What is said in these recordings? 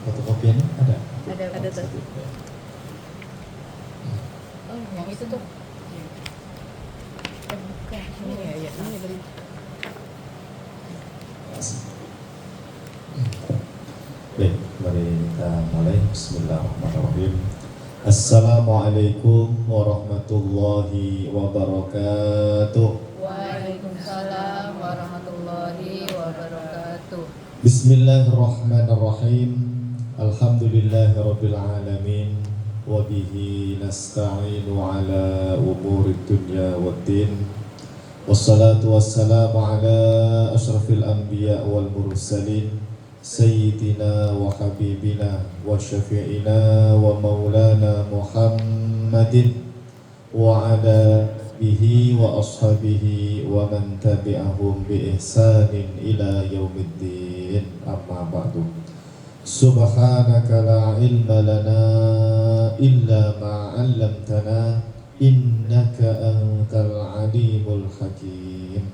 Fotokopiannya ada? Ada tuh. Oh, yang itu tuh. Bukan. Ini ya, ini beli. Baik, mari kita mulai. Bismillahirrahmanirrahim. Assalamualaikum warahmatullahi wabarakatuh. Waalaikumsalam warahmatullahi wabarakatuh. Bismillahirrahmanirrahim. Alhamdulillahirabbil alamin. Wa bihi nasta'inu ala umurid dunya waddin. Wassalatu wassalamu ala asyrafil anbiya wal mursalin sayyidina wa habibina wa syafi'ina wa maulana Muhammadin wa ala bihi wa ashabihi wa man tabi'ahum bi ihsanin ila yaumiddin. Amma ba'du. Subhanaka la ilma lana illa ma 'allamtana innaka antal alimul hakim.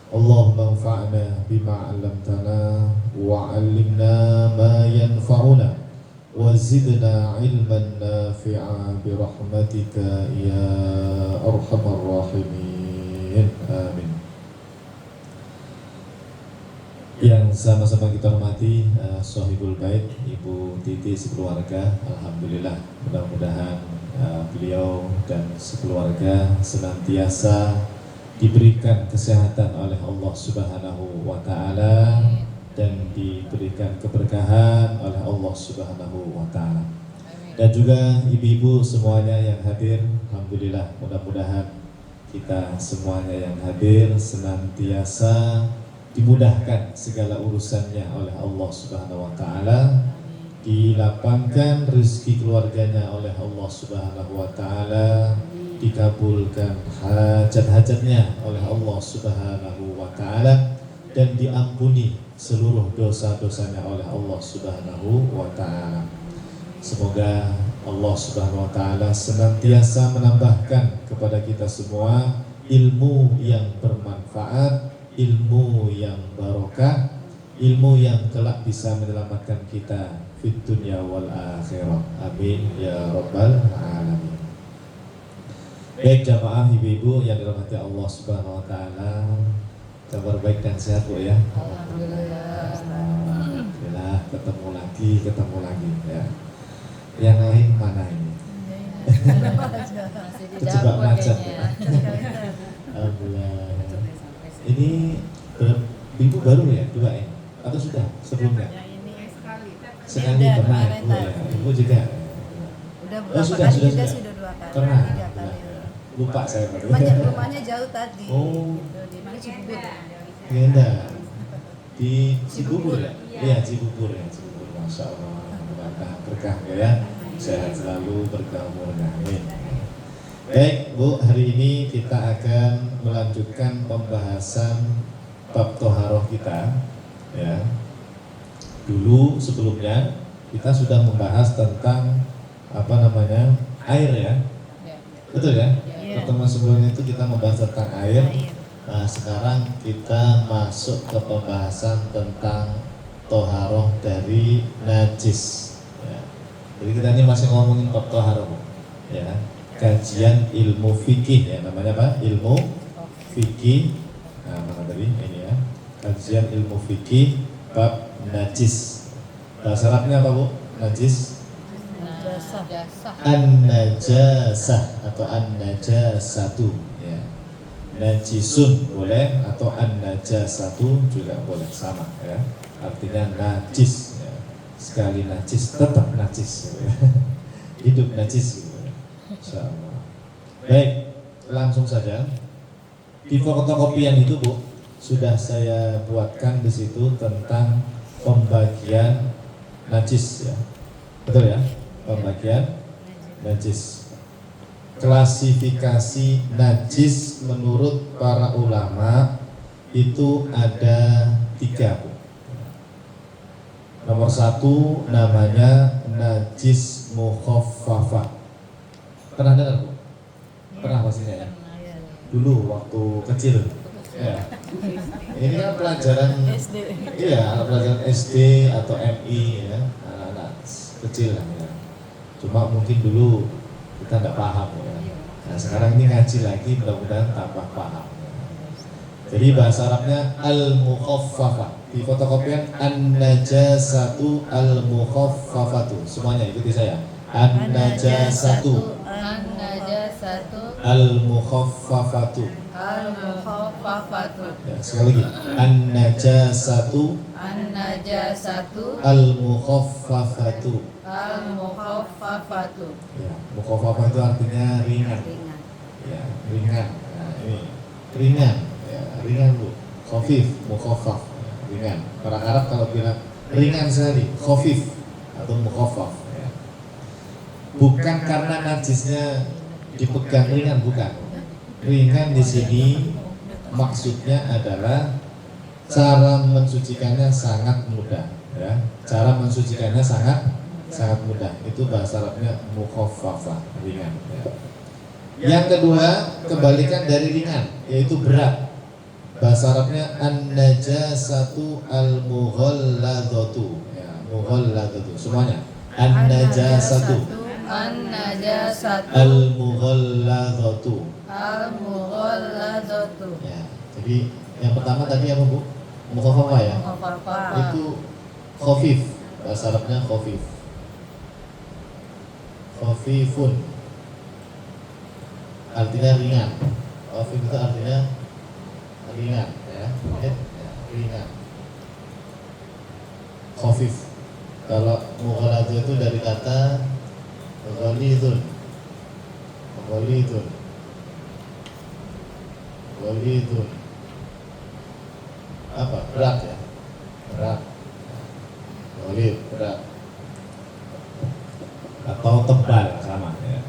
Allahumma anfa'na bima 'allamtana wa 'allimna ma yanfa'una wa zidna 'ilman nafi'a bi rahmatika ya arhamar rahimin. Amin. Yang sama-sama kita hormati Sohibul Bait, Ibu Titi sekeluarga. Alhamdulillah, mudah-mudahan beliau dan sekeluarga senantiasa diberikan kesehatan oleh Allah Subhanahu wa Ta'ala dan diberikan keberkahan oleh Allah Subhanahu wa Ta'ala. Dan juga ibu-ibu semuanya yang hadir, alhamdulillah, mudah-mudahan kita semuanya yang hadir senantiasa dimudahkan segala urusannya oleh Allah Subhanahu wa Ta'ala, dilapangkan rezeki keluarganya oleh Allah Subhanahu wa Ta'ala, dikabulkan hajat-hajatnya oleh Allah Subhanahu wa Ta'ala, dan diampuni seluruh dosa-dosanya oleh Allah Subhanahu wa Ta'ala. Semoga Allah Subhanahu wa Ta'ala senantiasa menambahkan kepada kita semua ilmu yang bermanfaat, ilmu yang barokah, ilmu yang kelak bisa menyelamatkan kita fid dunya wal akhirah. Amin ya rabbal alamin. Baik jamaah ibu-ibu yang dirahmati Allah Subhanahu wa Ta'ala, kabar baik dan sehat Bu ya? Alhamdulillah. Alhamdulillah, ketemu lagi ya. Yang lain mana ini? Masih di Terjebak dapur macet kayaknya. Alhamdulillah. Ini ibu baru ya, 2 ya? Atau sudah sebelumnya? Sekali Udah, pernah kemarin ya? Ibu juga? Udah Oh, berapa sudah, kali sudah. juga sih, udah 2 kali, Pernah? 3 kali. Lupa saya baru. Rumahnya jauh tadi. Oh. Gitu, di mana Cibubur. Genda di Cibubur ya? Iya Cibubur ya, Cibubur. Masya Allah, berkah ya, sehat selalu, berkah umur. Amin. Baik Bu, hari ini kita akan melanjutkan pembahasan bab toharoh kita ya. Dulu sebelumnya kita sudah membahas tentang air ya, betul ya? Pertemuan sebelumnya itu kita membahas tentang air. Nah, sekarang kita masuk ke pembahasan tentang toharoh dari najis ya. Jadi kita ini masih ngomongin bab toharoh ya, kajian ilmu fikih ya, namanya apa? Ilmu fikih. Nah, mana tadi ini ya, kajian ilmu fikih bab najis. Bahasa Arabnya apa Bu? Najis? An-najasah atau an-najasatu ya. Najisun boleh atau an-najasatu juga boleh, sama ya. Artinya najis ya. Sekali najis tetap najis ya. Hidup najis gitu ya. Insyaallah. Baik, langsung saja. Di fotokopian itu Bu, sudah saya buatkan di situ tentang pembagian najis ya. Betul ya? Pembagian najis. Klasifikasi najis menurut para ulama itu ada 3 Bu. Nomor 1 namanya najis mukhaffafah. Pernah dengar Bu? Pernah pastinya ya? Dulu waktu kecil ya. Ini kan pelajaran SD. iya, pelajaran SD atau MI ya, anak-anak kecil lah ya. Cuma mungkin dulu kita tidak paham ya. Nah sekarang ini ngaji lagi, mudah-mudahan tambah paham ya. Jadi bahasa Arabnya al-mukhaffafah, di fotokopian an-najasatu al-mukhaffafatu. Semuanya ikuti saya. An-najasatu An-najasatu al-mukhaffafatu. al-mukhaffafatu. Ya, sekali lagi. An-najasatu An-najasatu al-mukhaffafatu. al-mukhaffafatu. Ya, mukhaffafah itu artinya ringan. Ringan. Ya, ringan. Nah, ini ringan. Ya, ringan Bu. Khafif, mukhaffaf. Ya, ringan. Orang Arab kalau bilang ringan sekali, khafif atau mukhaffaf. Ya. Bukan karena najisnya dipegang ringan, bukan. Ringan di sini maksudnya adalah cara mensucikannya sangat mudah. Ya, cara mensucikannya sangat mudah. Itu bahasa Arabnya mukhaffafah, ringan. Ya. Yang kedua, kebalikan dari ringan, yaitu berat. Bahasa Arabnya an-najasatu al-mughalladhatu. Ya, mughalladhatu. Semuanya. An-najasatu An-najasatu al-mughalladhatu. al-mughalladhatu. Ya. Jadi yang pertama tadi apa Bu? Mukhaffafah ya. Mukhaffafah. Itu khafif. Bahasa Arabnya khafif. Khafifun. Artinya ringan. Khafif itu artinya ringan ya. Ringan. Khafif. Kalau mughalladh itu dari kata ghalidun. Ghalidun. Ghalidun. Apa? Berat ya. Berat. Ghalid, berat. Atau tebal sama ya.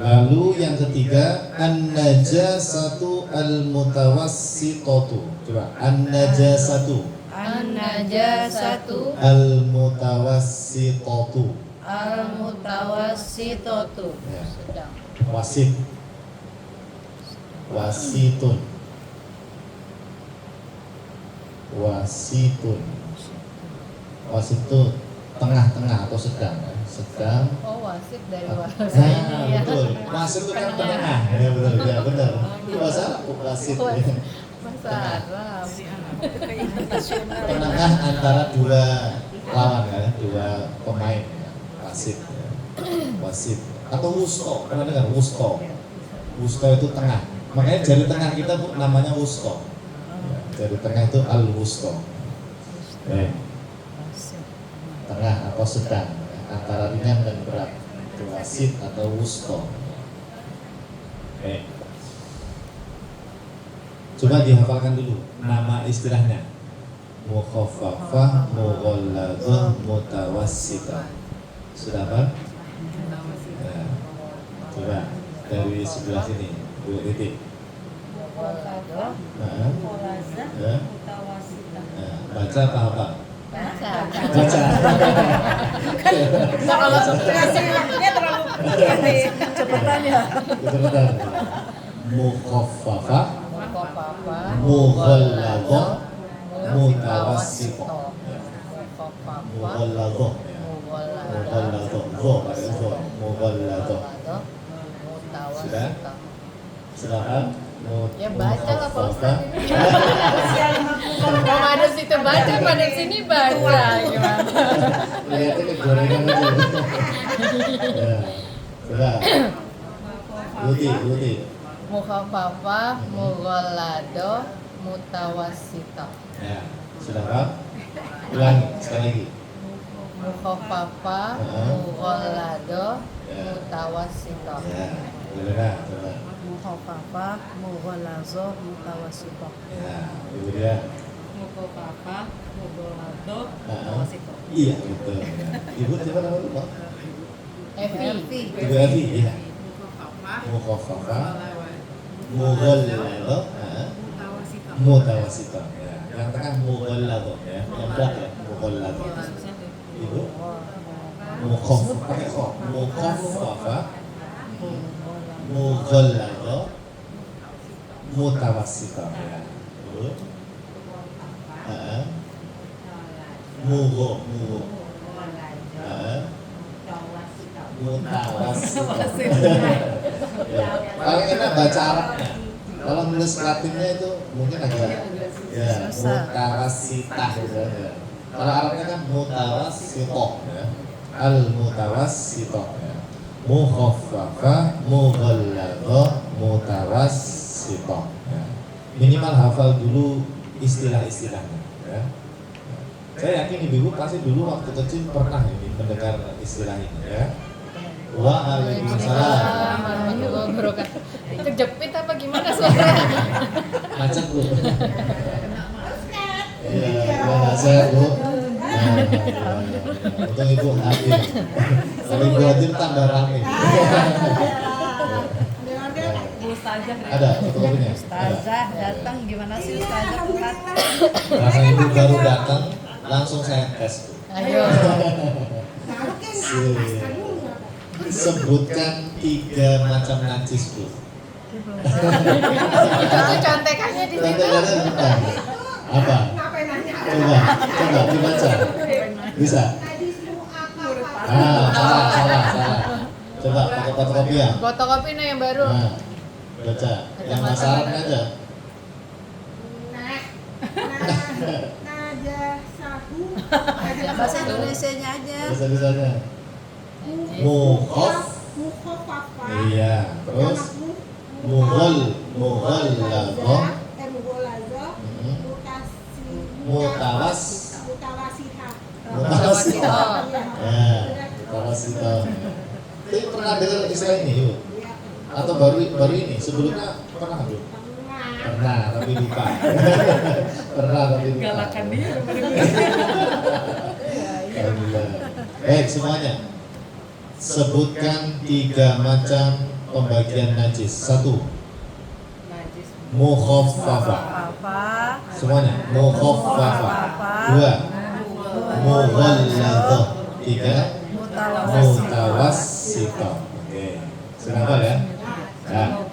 Lalu yang ketiga an-najasatu al-mutawassitatu. Coba an-najasatu An-najasatu al-mutawassitatu. al-mutawassitatu. Ya. Sedang. Wasit. Wasitun. Wasitun. Wasit itu tengah-tengah atau sedang ya. Sedang. Oh, wasit dari Nah, bahasa ini ya. betul. Wasit itu kan penengah. Ya betul, ya benar. Bahasa Arab wasit. Ya. Bahasa Arab. Penengah antara dua lawan kan, dua pemain ya. Wasit. Ya. Wasit atau wusto. Pernah dengar wusto? Wusto itu tengah. Makanya jari tengah kita Bu namanya wusto. Ya, jari tengah itu al-wusto. Tengah atau sedang ya. Antara ringan dan berat. Itu wasit atau wusto. Coba dihafalkan dulu nama istilahnya. Mukhaffafah, mughalladhah, mutawassithah. Sudah apa? Ya. Coba dari sebelah sini, Bu Titi. Mughalladhah, Nah, ya. Nah, baca apa apa? baca. Baca. Nah, kalau kasih waktunya terlalu cepetan ya. Betul. Mukhaffafah, Mukhaffafah, mughalladhah, mutawassithah. Mukhaffafah, Mughalladhah. Mughalladhah. Dha pakai dha. Mughalladhah. Sudah? Silakan. Ya baca lah Pak Mukhaffafah. Ustadz. Kalau ada situ baca, pada sini baca gimana? Lihatnya kegorengan aja. Ya. Sudah. Luti. Mukhaffafah, mughalladhah, mutawassithah. Ya. Sudah Pak? Ulangi sekali lagi. Mukhaffafah, mughalladhah, mutawassithah. Ya. Benar. Coba. Mukhaffafah, mughalladhah, mutawassithah. Ya. Ibu dia. Mukhaffafah, mughalladhah, mutawassithah. Iya betul. Ya. Ibu siapa nama lu Pak? Evi. Ibu Evi. Iya. Mukhaffafah, mughalladhah, mutawassithah. Ya. Yang tengah mughalladhah ya. Yang berat ya mughalladhah. Ibu mukhaffafah pakai kha. Mukhaffafah, mughalladhah, mutawassithah ya. Mugho. Mutawassithah. Paling enak baca Arabnya. Kalau nulis Latinnya itu mungkin agak ya mutawassithah gitu ya. Kalau Arabnya kan mutawassithah ya. Al-mutawassithah ya. Mukhaffafa, mughalladzah, mutawassithah ya. Minimal hafal dulu istilah-istilahnya ya. Saya yakin ibu pasti dulu waktu kecil pernah ini mendengar istilah ini ya. Waalaikumsalam warahmatullahi wabarakatuh. Kejepit apa gimana suaranya? Macet bu. Iya, saya bu. Untung ibu hadir. Kalau ibu hadir tambah rame. Ada fotokopinya? Ustazah datang gimana sih Ustazah Tuhan? Karena ibu baru datang, langsung saya tes. Ayo. Sebutkan 3 macam najis bu. Itu tuh contekannya di situ. Apa? Coba dibaca. Bisa? Salah. Coba pakai fotokopi ya. Fotokopi nih yang baru. Nah, baca. Yang bahasa Arabnya aja. Bahasa Indonesianya aja. Bahasa Indonesianya. Iya. Terus mughalladzah. Mutawassithah. Ya, mutawassithah. Tapi pernah dengar istilah ini, Ibu? Atau baru ini? Sebelumnya pernah belum? Pernah, tapi lupa. Pernah, tapi lupa. Galakan dia. Alhamdulillah. Baik semuanya. Sebutkan 3 macam pembagian najis. 1. Mukhaffafah. Semuanya. Mukhaffafah. 2. Mughalladzah. 3. Mutawassithah. Oke. Silakan ya. Nah.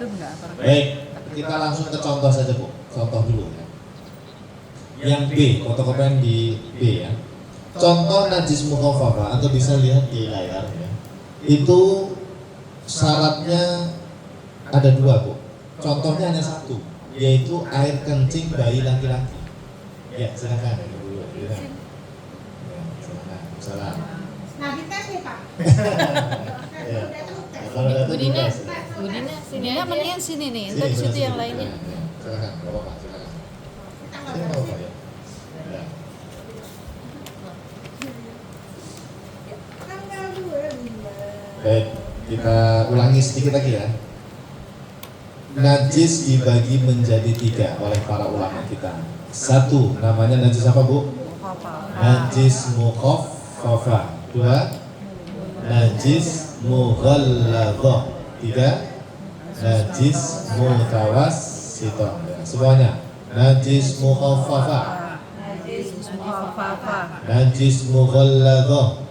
Baik, kita langsung ke contoh saja Bu. Contoh dulu ya. Yang B, fotokopian di B ya. Contoh najis mukhaffafah, atau bisa lihat di layar ya. Itu syaratnya ada 2 Bu. Contohnya hanya 1, yaitu air kencing bayi laki-laki. Ya, silakan dulu. Ya, silakan. Salam. Nah, dites nih Pak. Ya. Kalau datang Budina, dites. Budina sini Ini aja. mendingan sini nih, Sini, entar di situ sebelah yang sini. lainnya. Ya, ya. Silakan, enggak apa-apa, silakan. Sini enggak apa-apa ya. Ya. Baik, kita ulangi sedikit lagi ya. Najis dibagi menjadi 3 oleh para ulama kita. 1, namanya najis apa Bu? Najis mukhaffafah. 2, najis mughalladzah. 3, najis mutawassithah. Semuanya. Najis mukhaffafah. Najis mughalladzah.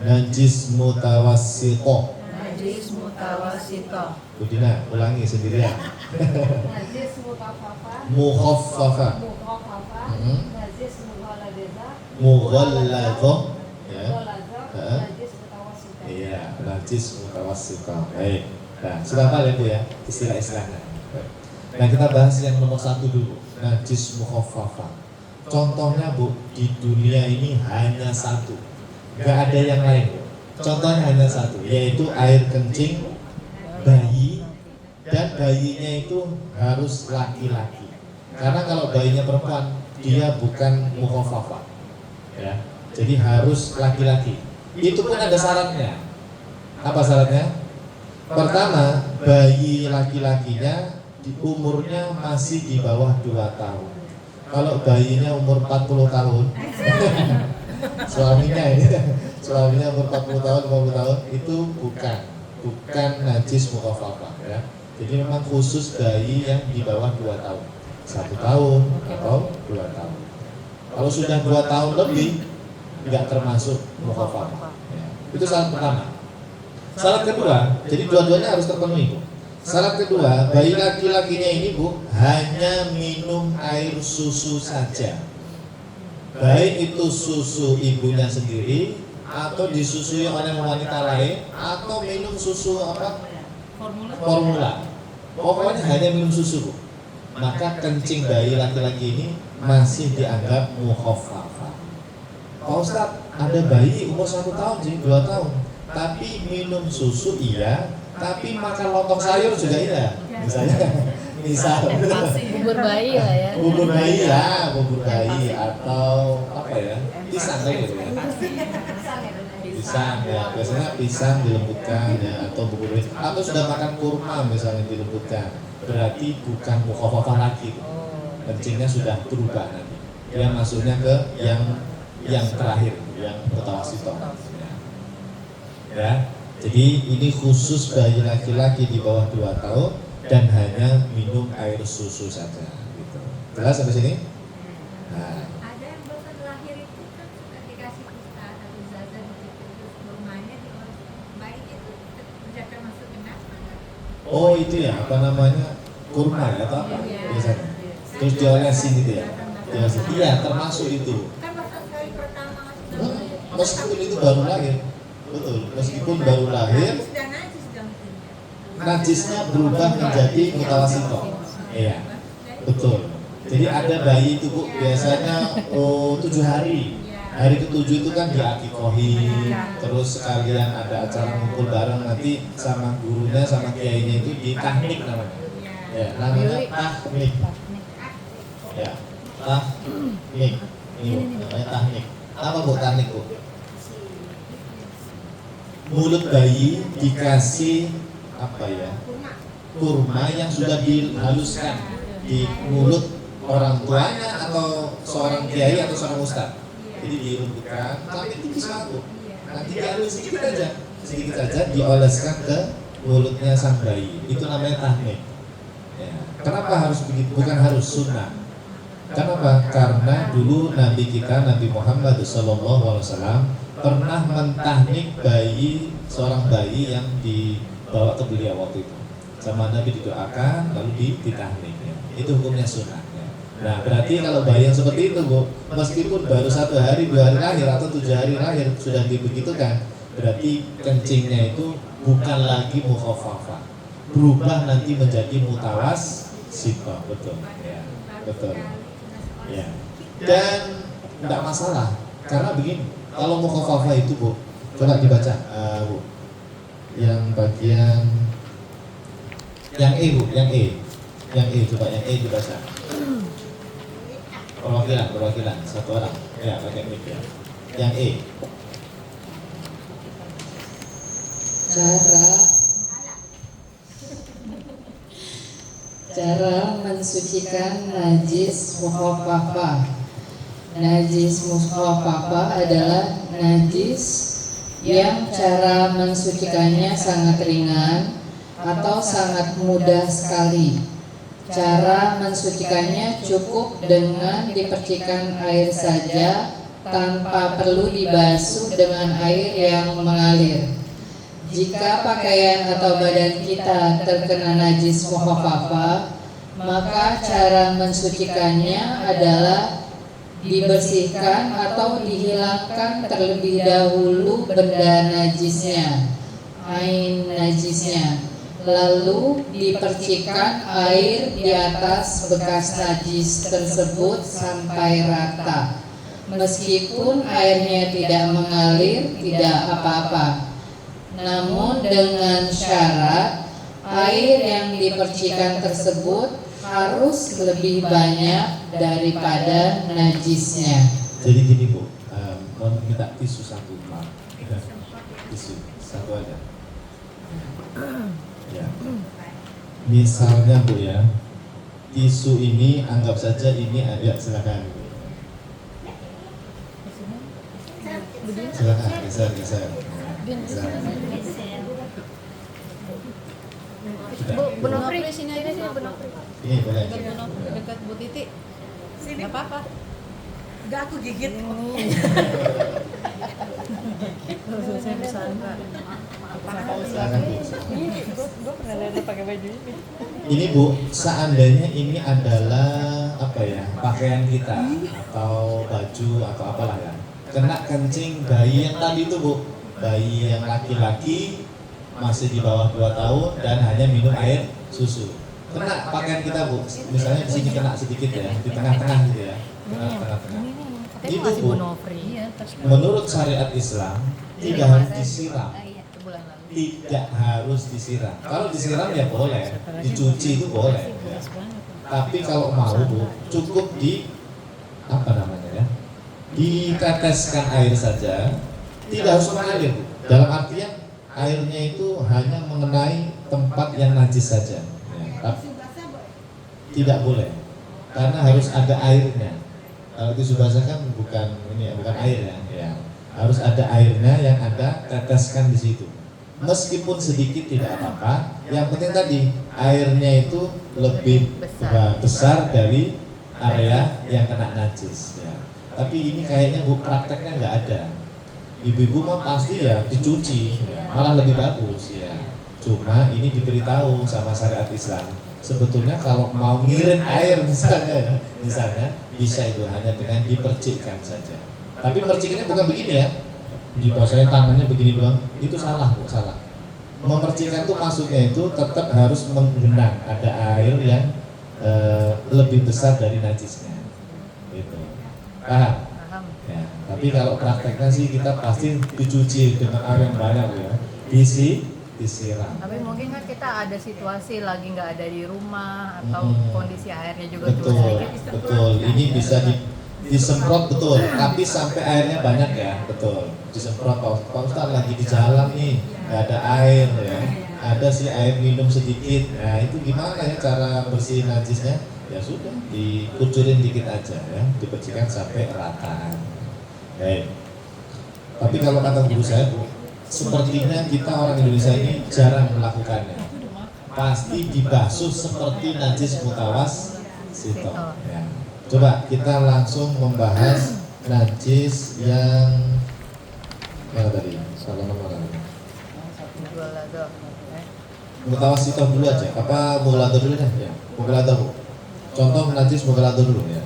Najis mutawassithah. Budina, ulangi sendirian. Najis mukhaffafah. Mukhaffafah. Najis Mughalladzah. Ya. najis mutawassithah. Iya, najis mutawassithah. Baik. Nah, sudah hafal ya Bu ya istilah-istilahnya. Nah, kita bahas yang nomor 1 dulu. Najis mukhaffafah. Contohnya Bu, di dunia ini hanya 1. Gak ada yang lain. Contohnya hanya 1, yaitu air kencing bayi, dan bayinya itu harus laki-laki. Karena kalau bayinya perempuan, dia bukan mukhaffafah. Ya. Jadi harus laki-laki. Itu pun ada syaratnya. Apa syaratnya? Pertama, bayi laki-lakinya di umurnya masih di bawah 2 tahun. Kalau bayinya umur 40 tahun, suaminya umur 40 tahun, 50 tahun, itu bukan najis mukhaffafah ya. Jadi memang khusus bayi yang di bawah 2 tahun, 1 tahun atau 2 tahun. Kalau sudah 2 tahun lebih, nggak termasuk mukhaffafah ya. Itu syarat pertama. Syarat kedua, jadi dua-duanya harus terpenuhi Bu. Syarat kedua, bayi laki-lakinya ini Bu hanya minum air susu saja. Baik itu susu ibunya sendiri atau disusui oleh wanita lain atau minum susu apa? Formula. Pokoknya hanya minum susu Bu. Maka kencing bayi laki-laki ini masih dianggap mukhaffafah. Pak Ustadz, ada bayi umur 1 tahun sih, 2 tahun, tapi minum susu iya, tapi makan lontong sayur juga iya. Misalnya, Bubur bayi lah ya. bubur bayi ya, bubur bayi atau apa ya, pisang gitu ya. Pisang ya, biasanya pisang dilembutkan ya, atau bubur bayi, atau sudah makan kurma misalnya dilembutkan, berarti bukan mukhaffafah lagi. Kencingnya sudah berubah nanti. Dia masuknya ke yang terakhir, yang mutawasito. Ya, jadi ini khusus bayi laki-laki di bawah 2 tahun dan hanya minum air susu saja. Gitu. Jelas sampai sini? Nah, Ada yang baru lahir itu kan suka dikasih ustaz atau zazan gitu, terus rumahnya diurus bayinya itu sudah termasuk benar mana? oh itu ya apa namanya kurma ya atau apa biasanya? Terus diolesin gitu ya? Diolesin. Iya termasuk itu. Kan pas kali pertama sudah Meskipun itu baru lahir, betul. Meskipun baru lahir, sudah najis dong itu. najisnya berubah menjadi mutawasito. Iya, betul. Jadi ada bayi itu Bu, biasanya 7 hari. Hari ke-7 itu kan diakikohi, terus sekalian ada acara ngumpul bareng nanti sama gurunya sama kiainya itu di tahnik namanya. Ya, namanya tahnik. Ya, tahnik. Ini namanya tahnik. Apa Bu tahnik Bu? Mulut bayi dikasih apa ya? Kurma yang sudah dihaluskan di mulut orang tuanya atau seorang kiai atau seorang ustadz. Jadi dilembutkan, tapi tipis banget. Nanti dihalus sedikit saja dioleskan ke mulutnya sang bayi. Itu namanya tahnik. Ya. Kenapa harus begitu? Bukan harus sunnah. Kenapa? Karena dulu Nabi kita Nabi Muhammad SAW pernah mentahnik seorang bayi yang dibawa ke beliau waktu itu. Sama Nabi didoakan lalu ditahnik. Ya. Itu hukumnya sunnah. Nah berarti kalau bayi yang seperti itu Bu, meskipun baru 1 hari, 2 hari lahir atau 7 hari lahir sudah dibegitukan, berarti kencingnya itu bukan lagi mukhaffafah, berubah nanti menjadi mutawasito. Betul ya, betul ya. Dan tidak masalah karena begini, kalau mukhaffafah itu Bu, coba dibaca Bu, yang bagian yang E Bu, yang E coba yang E dibaca. Perwakilan satu orang ya pakai mic ya. Yang E. Cara mensucikan najis mukhaffafah. Najis mukhaffafah adalah najis yang cara mensucikannya sangat ringan atau sangat mudah sekali. Cara mensucikannya cukup dengan dipercikan air saja tanpa perlu dibasuh dengan air yang mengalir. Jika pakaian atau badan kita terkena najis mukhaffafah, maka cara mensucikannya adalah dibersihkan atau dihilangkan terlebih dahulu benda najisnya, ain najisnya. Lalu dipercikan air di atas bekas najis tersebut sampai rata. Meskipun airnya tidak mengalir, tidak apa-apa. Namun dengan syarat air yang dipercikan tersebut harus lebih banyak daripada najisnya. Jadi gini Bu, mau minta tisu satu Pak. Tisu satu aja. Ya. Misalnya Bu ya, tisu ini anggap saja ini ada, silakan. Silakan geser. Bu Nofri sini aja sih Bu Nofri. Ini boleh. Dekat Bu Titi. Sini. Gak apa-apa. Enggak aku gigit. Saya bisa enggak. Silakan Bu. Gue pernah lihat dia pakai baju ini. Ini Bu, seandainya ini adalah apa ya, pakaian kita atau baju atau apalah ya, kena kencing bayi yang tadi itu Bu, bayi yang laki-laki masih di bawah 2 tahun dan hanya minum air susu, kena pakaian kita Bu, misalnya di sini kena sedikit ya, di tengah-tengah gitu ya, tengah-tengah. Katanya Itu masih Bu, Bonofri. Iya, terus menurut syariat Islam tidak harus disiram. iya, sebulan lalu. Tidak harus disiram. Kalau disiram ya boleh, dicuci itu boleh. Ya. Tapi kalau mau Bu, cukup di apa namanya ya? Diteteskan air saja, tidak harus mengalir Bu. Dalam artian airnya itu hanya mengenai tempat yang najis saja. Ya. Tapi tidak boleh, karena harus ada airnya. Kalau tisu basah kan bukan ini ya, bukan air ya. Ya. Harus ada airnya yang ada teteskan di situ. Meskipun sedikit tidak apa-apa, yang penting tadi airnya itu lebih besar dari area yang kena najis ya. Tapi ini kayaknya Bu, prakteknya nggak ada. Ibu-ibu mah pasti ya dicuci ya, malah lebih bagus ya. Cuma ini diberitahu sama syariat Islam, sebetulnya kalau mau ngirim air misalnya bisa itu hanya dengan dipercikkan saja. Tapi percikannya bukan begini ya, dibasahin tangannya begini doang, itu salah Bu, salah. Memercikan itu maksudnya itu tetap harus menggenang, ada air yang lebih besar dari najisnya, gitu. Paham? Paham. Ya, tapi kalau prakteknya sih kita pasti dicuci dengan air yang banyak ya, disiram. Tapi mungkin kan kita ada situasi lagi nggak ada di rumah atau kondisi airnya juga Betul, sedikit. betul. Ini bisa disemprot betul, tapi sampai airnya banyak ya, betul. Disemprot Pak Ustadz lagi di jalan nih, nggak ada air ya, ada sih air minum sedikit. Nah itu gimana ya cara bersihin najisnya? Ya sudah, dikucurin dikit aja ya, dibersihkan sampai rataan. Baik. Tapi kalau kata guru saya Bu, sepertinya kita orang Indonesia ini jarang melakukannya. Pasti dibasuh seperti najis mutawasito. Ya. Coba kita langsung membahas najis yang mana tadi? Salah nomor apa? Mutawasito dulu aja. Apa mughaladzah dulu deh? Ya, mughaladzah Bu. Contoh najis mughaladzah dulu ya.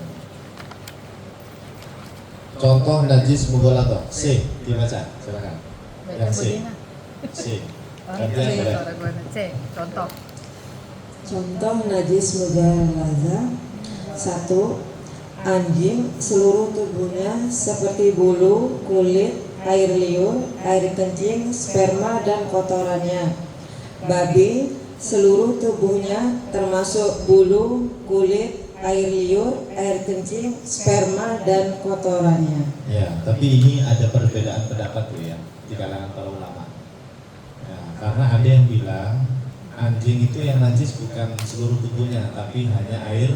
Contoh najis mughaladzah. C dibaca, silakan. Yang C. C. Gantian boleh. C. Contoh. Contoh najis mughaladzah. 1. Anjing seluruh tubuhnya seperti bulu, kulit, air liur, air kencing, sperma dan kotorannya. Babi seluruh tubuhnya termasuk bulu, kulit, air liur, air kencing, sperma dan kotorannya. Ya, tapi ini ada perbedaan pendapat Bu ya di kalangan para ulama. Ya, karena ada yang bilang anjing itu yang najis bukan seluruh tubuhnya, tapi hanya air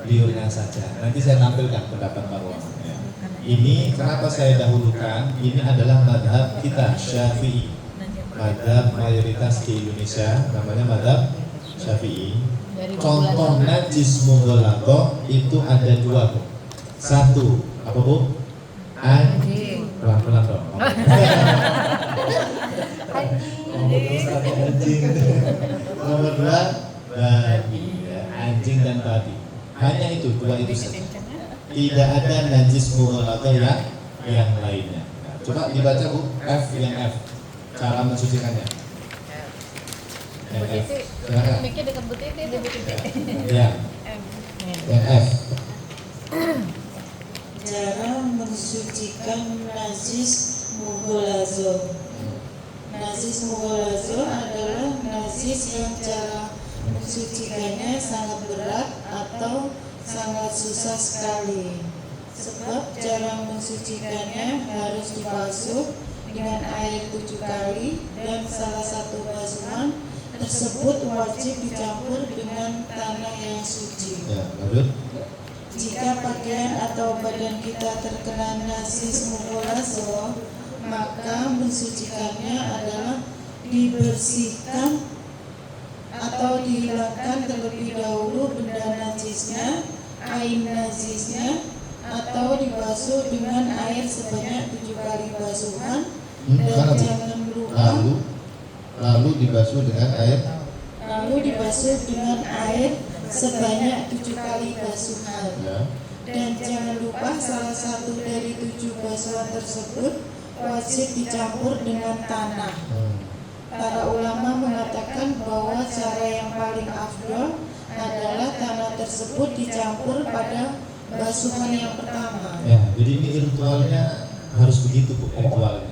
liurnya saja. Nanti saya tampilkan pendapat para ulama. Ya. Ini kenapa saya dahulukan? Ini adalah madhab kita Syafi'i, madhab mayoritas di Indonesia namanya madhab Syafi'i. Contoh najis mughaladzah itu ada 2 Bu. 1 apa Bu? Anjing. Pelan-pelan dong. Anjing. Nomor 2 babi. Ya, anjing dan babi. Hanya itu 2 itu saja. Tidak ada najis mughaladzah yang lainnya. Nah, coba dibaca Bu, F yang F. Cara mensucikannya. Yang F. Silakan. Mikir dekat Bu Titi, Bu Titi. Ya. Yang F. Cara mensucikan najis mughaladzah. Najis mughaladzah adalah najis yang cara mensucikannya sangat berat atau sangat susah sekali. Sebab cara mensucikannya harus dibasuh dengan air 7 kali dan salah satu basuhan tersebut wajib dicampur dengan tanah yang suci. Ya, lanjut. Jika pakaian atau badan kita terkena najis mughaladzah, maka mensucikannya adalah dibersihkan atau dihilangkan terlebih dahulu benda najisnya, air najisnya, atau dibasuh dengan air sebanyak 7 kali basuhan dan jangan lupa lalu dibasuh dengan air. Lalu dibasuh dengan air sebanyak 7 kali basuhan. Ya. Dan jangan lupa salah satu dari 7 basuhan tersebut wajib dicampur dengan tanah. Para ulama mengatakan bahwa cara yang paling afdol adalah tanah tersebut dicampur pada basuhan yang pertama. Ya, jadi ini ritualnya harus begitu Bu, ritualnya.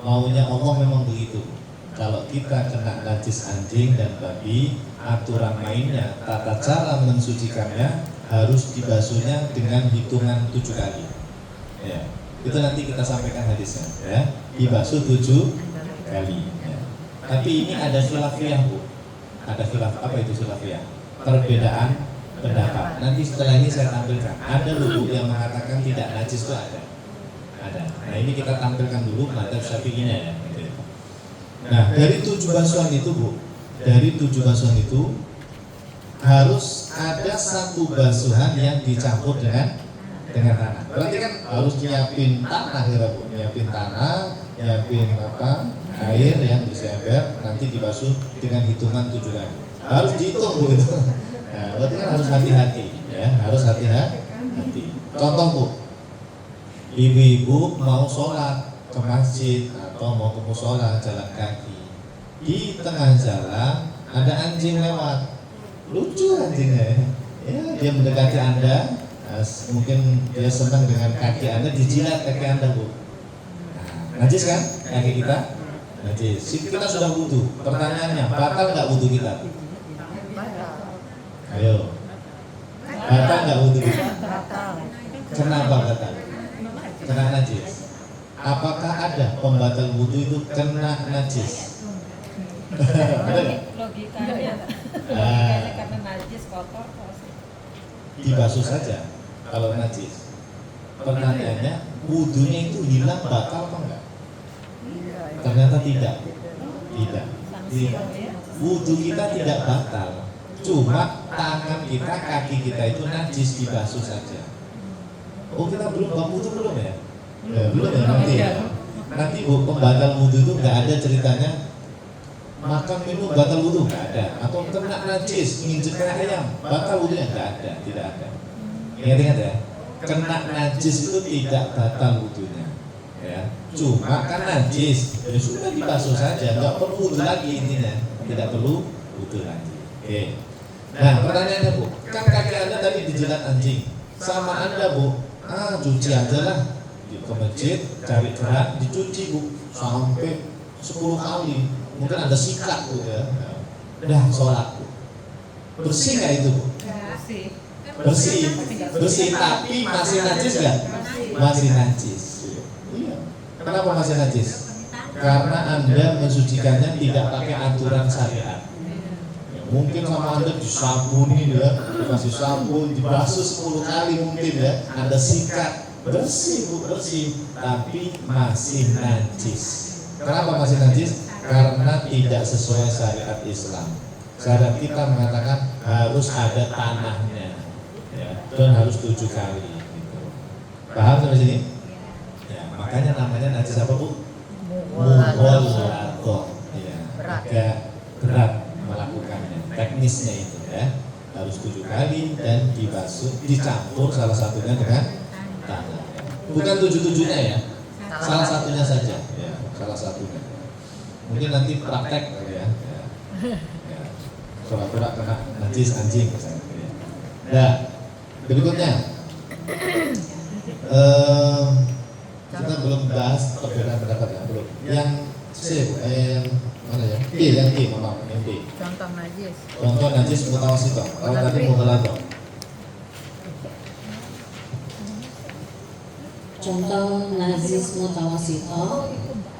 Maunya Allah memang begitu. Kalau kita kena najis anjing dan babi, aturan mainnya, tata cara mensucikannya harus dibasuhnya dengan hitungan 7 kali. Ya, itu nanti kita sampaikan hadisnya. Ya, dibasuh 7 kali. Ya. Tapi ini ada khilafiyah Bu. Ada khilaf, apa itu khilafiyah? Perbedaan pendapat. Nanti setelah ini saya tampilkan. Ada Bu yang mengatakan tidak najis itu ada. Ada. Nah ini kita tampilkan dulu madzhab Syafi'inya ya. Nah dari 7 basuhan itu Bu, dari 7 basuhan itu harus ada 1 basuhan yang dicampur dengan tanah. Berarti kan harus nyiapin tanah ya Bu, nyiapin tanah, nyiapin air yang bisa ember, nanti dibasuh dengan hitungan 7 kali. Harus dihitung Bu itu. Nah, berarti kan harus hati-hati ya, harus hati-hati. Contoh Bu, ibu-ibu mau sholat ke masjid atau mau ke musola jalan kaki, di tengah jalan ada anjing lewat, lucu anjingnya ya, dia mendekati Anda, mungkin dia senang dengan kaki Anda, dijilat kaki Anda Bu. Nah, najis kan kaki kita? Najis. Kita sudah wudu. Pertanyaannya, batal nggak wudu kita? Ayo, batal nggak wudu kita? Kenapa batal? Kena najis. Apakah ada pembatal wudu itu kena najis? Logikanya karena najis kotor pasti. Dibasuh saja kalau najis. Pertanyaannya, wudunya itu hilang batal apa enggak? Ternyata tidak. Tidak. Wudu kita tidak batal. Cuma tangan kita, kaki kita itu najis, dibasuh saja. Oh kita belum bab wudu belum ya? Belum ya nanti ya. Nanti Bu, pembatal wudu itu nggak ada ceritanya makan minum batal wudu, nggak ada. Atau kena najis nginjek kena ayam batal wudunya, nggak ada, tidak ada. Ingat-ingat ya, kena najis itu tidak batal wudunya. Ya, cuma kan najis, ya sudah dibasuh saja, nggak perlu wudu lagi intinya, tidak perlu wudu lagi. Oke. Nah pertanyaannya Bu, kan kaki Anda tadi dijilat anjing, sama Anda Bu, cuci aja lah. Ke masjid, cari keran, dicuci Bu, sampai 10 kali. Mungkin ada sikat Bu ya. Udah sholat Bu. Bersih nggak itu Bu? Bersih, tapi masih najis nggak? Masih najis. Iya. Kenapa masih najis? Karena Anda mensucikannya tidak pakai aturan syariat. Mungkin sama Anda disabuni ya, dikasih sabun, dibasuh 10 kali mungkin ya, ada sikat. Bersih Bu, bersih, tapi masih najis. Kenapa masih najis? Karena tidak sesuai syariat Islam. Syariat kita mengatakan harus ada tanahnya, ya, dan harus 7 kali. Gitu. Paham sampai sini? Ya, makanya namanya najis apa Bu? Mughalladzah. Ya, agak berat melakukannya. Teknisnya itu ya, harus 7 kali dan dibasuh, dicampur salah satunya dengan tanah. Bukan 7-7-nya ya, salah satunya saja ya, salah satunya. Mungkin nanti praktek kali ya, pura-pura kena najis anjing misalnya ya. Nah berikutnya kita belum bahas perbedaan pendapat ya, belum. Yang C Bu, mana ya? B, yang B, maaf, yang B. Contoh najis. Contoh najis mutawasito. Kalau tadi mughalladzah. Contoh najis mutawasito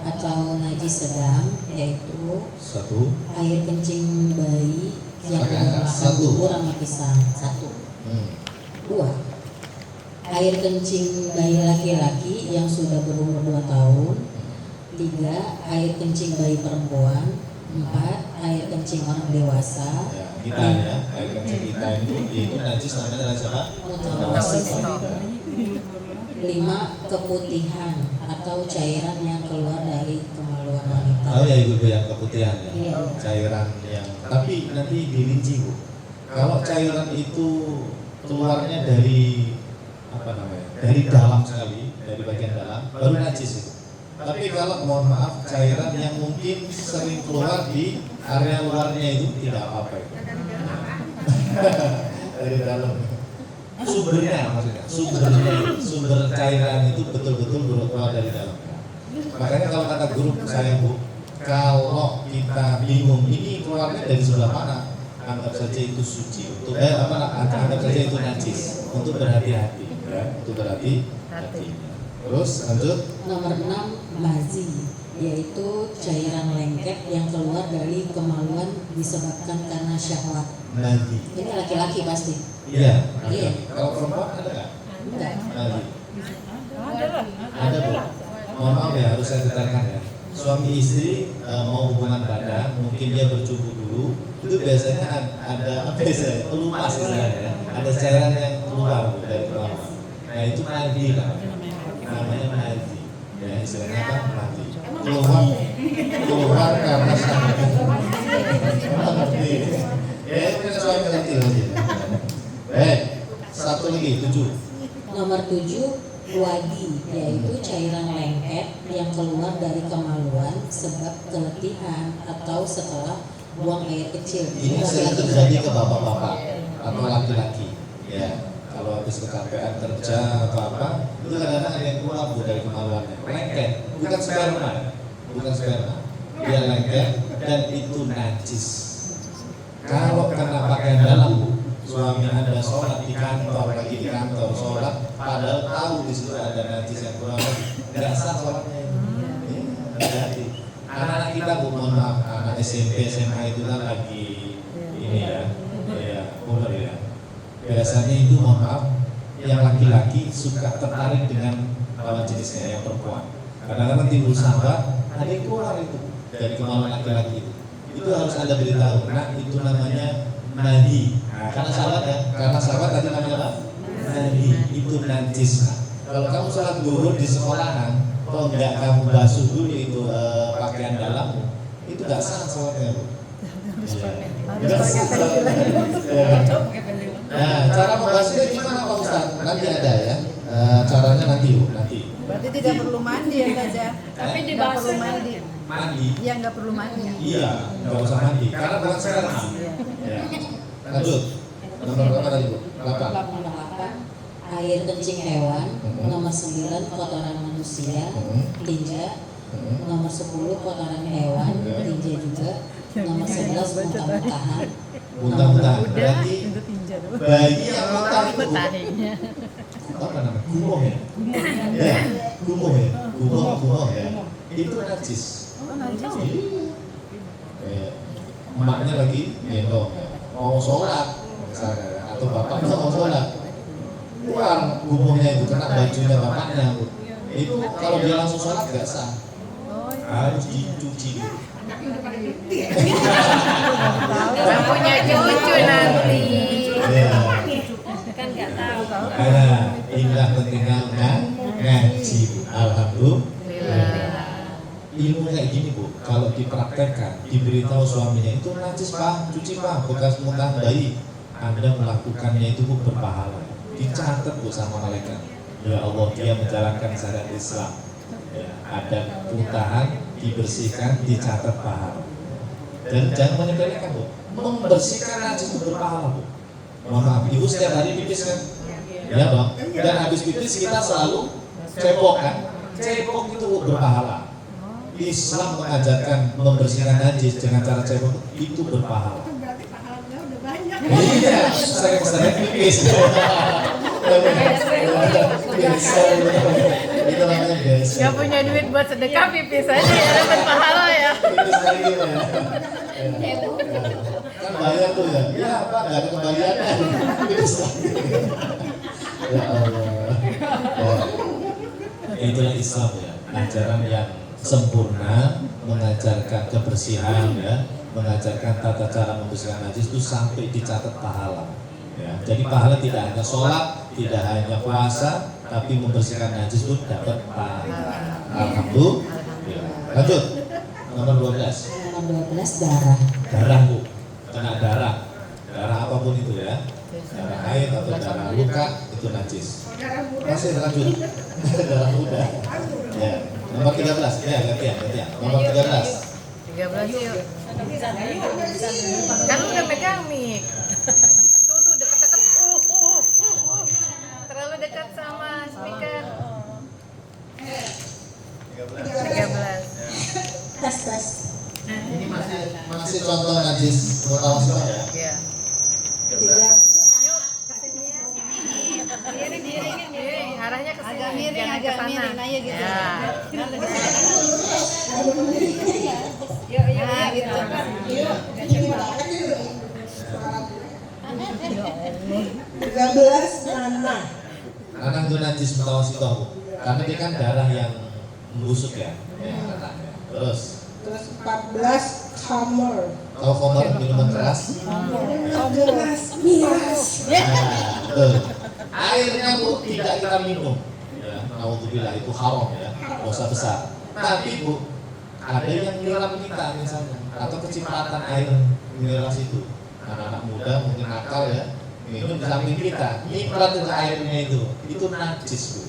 atau najis sedang yaitu 1. air kencing bayi yang belum makan bubur sama pisang 1. 2. Air kencing bayi laki-laki yang sudah berumur 2 tahun. 3. Air kencing bayi perempuan. 4. Air kencing orang dewasa. Ya, kita ya, air kencing kita itu najis namanya najis apa? Mutawasito. 5. Keputihan atau cairan yang keluar dari kemaluan wanita. Oh ya ibu yang keputihan ya, Iya. cairan yang. Tapi nanti dirinci bu. Kalau cairan itu keluarnya dari apa namanya? Dari dalam sekali, dari bagian dalam, baru najis itu. Tapi kalau mohon maaf cairan yang mungkin sering keluar di area luarnya itu tidak apa-apa itu. Dari dalam. Sumbernya maksudnya, sumber cairan itu betul-betul keluar dari dalam. Makanya kalau kata guru saya bu, kalau kita bingung ini keluarnya dari sebelah mana, anggap saja itu suci. Untuk anggap saja itu najis. Untuk berhati-hati, ya. Untuk berhati-hati. Terus lanjut. Nomor 6. Mazi, yaitu cairan lengket yang keluar dari kemaluan disebabkan karena syahwat. Nazi. Ini laki-laki pasti. Iya. Iya. Kalau perempuan ada nggak? Enggak. Nazi. Ada lah. Ada bu. Mohon maaf ya, harus saya ceritakan ya. Suami istri mau hubungan badan, mungkin dia bercubu dulu, itu biasanya ada apa ya? Pelumas istilahnya. Ada cairan yang keluar Bu, dari kemaluan. Nah itu nazi namanya nazi. Ya istilahnya apa? Nazi. Keluar karena syahwat. Ngerti. Ya punya suami ngerti lagi. Satu lagi 7. Nomor 7. Wadi, yaitu cairan lengket yang keluar dari kemaluan sebab keletihan atau setelah buang air kecil. Ini sering terjadi ke bapak-bapak atau laki-laki. Ya, kalau habis kecapean kerja atau apa, itu kadang-kadang ada yang keluar Bu dari kemaluannya. Lengket, bukan sperma, bukan sperma. Dia lengket dan itu najis. Kalau kena pakaian dalam Bu, suami Anda sholat di kantor, lagi di kantor sholat, padahal tahu di situ ada najis yang kurang, nggak sah sholatnya. Hati-hati. Anak-anak kita Bu, mohon maaf, anak SMP, SMA itu kan lagi ini ya, umur ya. Biasanya itu mohon maaf, yang laki-laki suka tertarik dengan lawan jenisnya yang perempuan. Kadang-kadang timbul sahabat, ada yang keluar itu dari kemaluan laki-laki itu. Itu harus Anda beritahu. Nah itu namanya nadi. Karena sahabat tadi namanya apa? Nadi. Itu najis. Kalau kamu sholat zuhur di sekolahan, kalau enggak kamu basuh dulu itu pakaian dalammu, itu enggak sah sholatnya Bu. Enggak sah sholatnya. Nah, cara membasuhnya gimana Pak Ustaz? Nanti ada ya. Caranya nanti Bu, nanti. Berarti tidak perlu mandi ya saja. Tapi Nggak dibasuh perlu mandi. Mandi. Iya nggak perlu mandi. Iya, enggak usah mandi. Karena bukan sperma. Ya. Lanjut. Nomor berapa tadi Bu? 8. Nomor 8. Air kencing hewan. Nomor 9. Kotoran manusia, tinja. Nomor 10. Kotoran hewan, tinja juga. Nomor 11. Muntah-muntahan. Muntah-muntahan. Berarti bayi yang muntah itu Tahinya. apa namanya? Gumoh ya? Ya, gumoh ya? Gumoh ya? Itu najis. Oh najis. Emaknya lagi gendong ya. Mau sholat misalnya, atau bapaknya mau sholat, keluar gumohnya itu kena bajunya bapaknya Bu. Itu kalau dia langsung sholat nggak sah, harus dicuci dulu. Yang punya cucu nanti. Ya. Kan nggak tahu. Nah, inilah pentingnya ngaji Bu. Alhamdulillah. Ilmu kayak gini Bu, kalau dipraktekkan, diberitahu suaminya itu najis Pak, cuci Pak, bekas muntah bayi, Anda melakukannya itu Bu berpahala, dicatat Bu sama malaikat. Ya Allah, dia menjalankan syariat Islam. Ya, ada muntahan, dibersihkan, dicatat pahala. Dan jangan menyepelekan Bu, membersihkan najis itu berpahala Bu. Mohon maaf, Ibu setiap hari pipis kan? Ya Bang. Dan habis pipis kita selalu cepok kan? Cepok itu Bu berpahala. Islam mengajarkan membersihkan najis dengan cara cebok itu berpahala. Berarti pahalanya udah banyak. Iya, sering-sering pipis. Itu namanya biasa. Gak punya duit buat sedekah pipis aja ya dapat pahala ya. Pipis lagi gitu ya. Kan bayar tuh ya. Ya apa? Gak ada kembaliannya. Pipis lagi. Ya Allah. Itulah Islam ya. Ajaran yang sempurna, mengajarkan kebersihan ya, mengajarkan tata cara membersihkan najis itu sampai dicatat pahala ya. Jadi pahala tidak hanya sholat, tidak hanya puasa, tapi membersihkan najis pun dapat pahala. Alhamdulillah. Lanjut. Nomor 12. Nomor 12 darah. Darah Bu. Kena darah. Darah apapun itu ya. Darah air atau darah luka itu najis. Masih lanjut. Darah muda. Ya. Nomor 13. Ya, gantian. Nomor 13. 13 yuk. Kan lu udah megang mic. Tuh deket-deket. Terlalu dekat sama speaker. 13. Tes. Ini masih contoh najis mutawasito ya. Iya. Yuk, kesini ya. Miring. Arahnya ke sini. Agak miring, jangan agak ke sana. miring aja gitu. Ya. Nah, gitu kan. 13 nanah. Nanah itu najis mutawasito Bu. Karena dia kan darah yang membusuk ya. Nanah. Terus 14 khamr. tahu khamar minuman keras? Miras. Betul. Airnya Bu tidak kita minum. Ya, naudzubillah itu haram ya, dosa besar. Tapi Bu, ada yang nyiram kita misalnya atau kecipratan air mineral itu. Anak-anak muda mungkin nakal ya, minum di samping kita, nyiprat ke airnya itu najis Bu.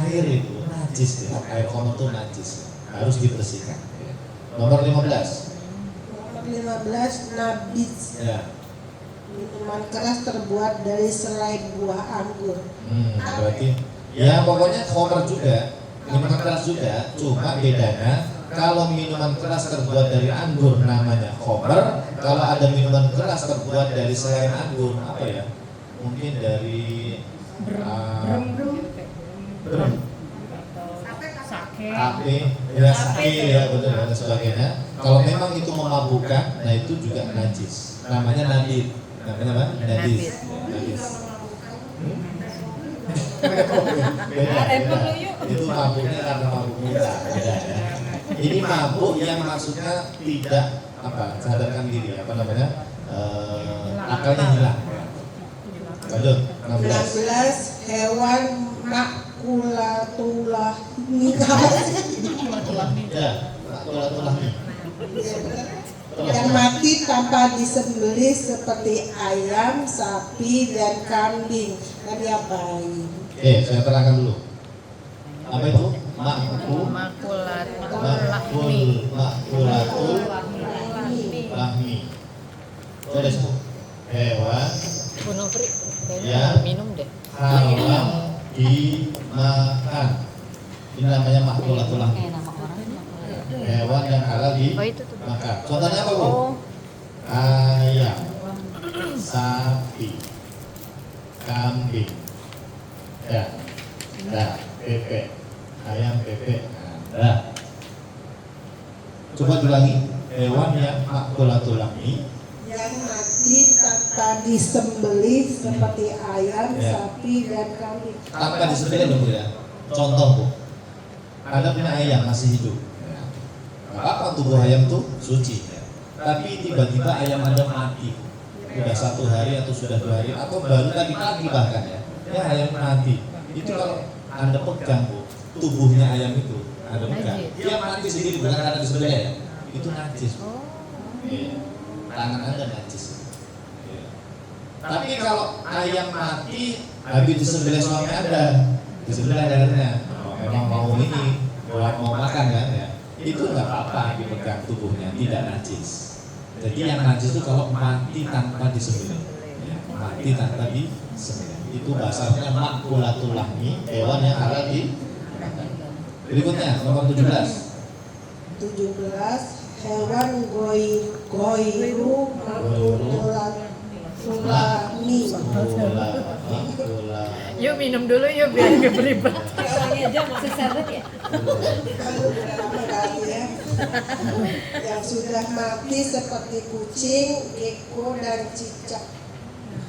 Air itu najis ya, air khamar itu najis, harus dibersihkan. Ya. Nomor 15. Nomor 15 nabis. Ya. Minuman keras terbuat dari selai buah anggur. Berarti ya pokoknya khamar juga, minuman keras juga, cuma bedanya kalau minuman keras terbuat dari anggur namanya khamar, kalau ada minuman keras terbuat dari selain anggur apa ya? Mungkin dari sake, ya sake ya betul dan sebagainya. Kalau memang itu memabukkan, nah itu juga najis. Namanya nadid. Namanya apa? Nadis. Nadis. Beda. Itu mabuknya karena mabuk minta. Beda ya. Ini mabuk yang maksudnya tidak sadarkan diri, akalnya hilang. Lanjut. 16 hewan makulatullah. Ya, makulatullah. Yang mati tanpa disembelih seperti ayam, sapi, dan kambing. Dan diapain? Saya terangkan dulu. Apa itu? Makulatul lahmi. Tulis Bu. Hewan Bu Nofri, Ya. minum deh. haram dimakan. Ini namanya makulatul lahmi. Nama orang. Hewan yang halal Oh, itu tuh. dimakan. Contohnya apa Bu? Ayam, sapi, kambing, bebek, ayam, bebek, coba ulangi. Hewan yang makulatul lahmi, Yang mati tanpa disembelih seperti ayam, Ya. sapi, dan kambing. tanpa disembelih dong Bu ya. Contoh Bu, ada punya ayam masih hidup. Apa tubuh ayam tuh suci ya. Tapi tiba-tiba ayam Anda mati. Sudah 1 hari atau sudah 2 hari atau baru tadi pagi bahkan ya. Ayam mati. Itu kalau Anda pegang Bu, tubuhnya ayam itu Anda pegang. Dia mati sendiri bukan karena disembelih ya. Itu najis Bu. Iya. Tangan Anda najis. Iya. Tapi kalau ayam mati habis disembelih suami Anda, disembelih akhirnya memang mau ini buat mau makan kan ya. Itu nggak apa-apa dipegang tubuhnya, tidak najis. Jadi yang najis itu kalau mati tanpa disembelih, ya, mati tanpa disembelih. Itu bahasanya makulatul lahmi, hewan yang halal dimakan. Berikutnya nomor 17. 17 hewan goiru makulatulami. Yuk minum dulu yuk biar gak beribet. Ya. Yang sudah mati seperti kucing, gecko, dan cicak.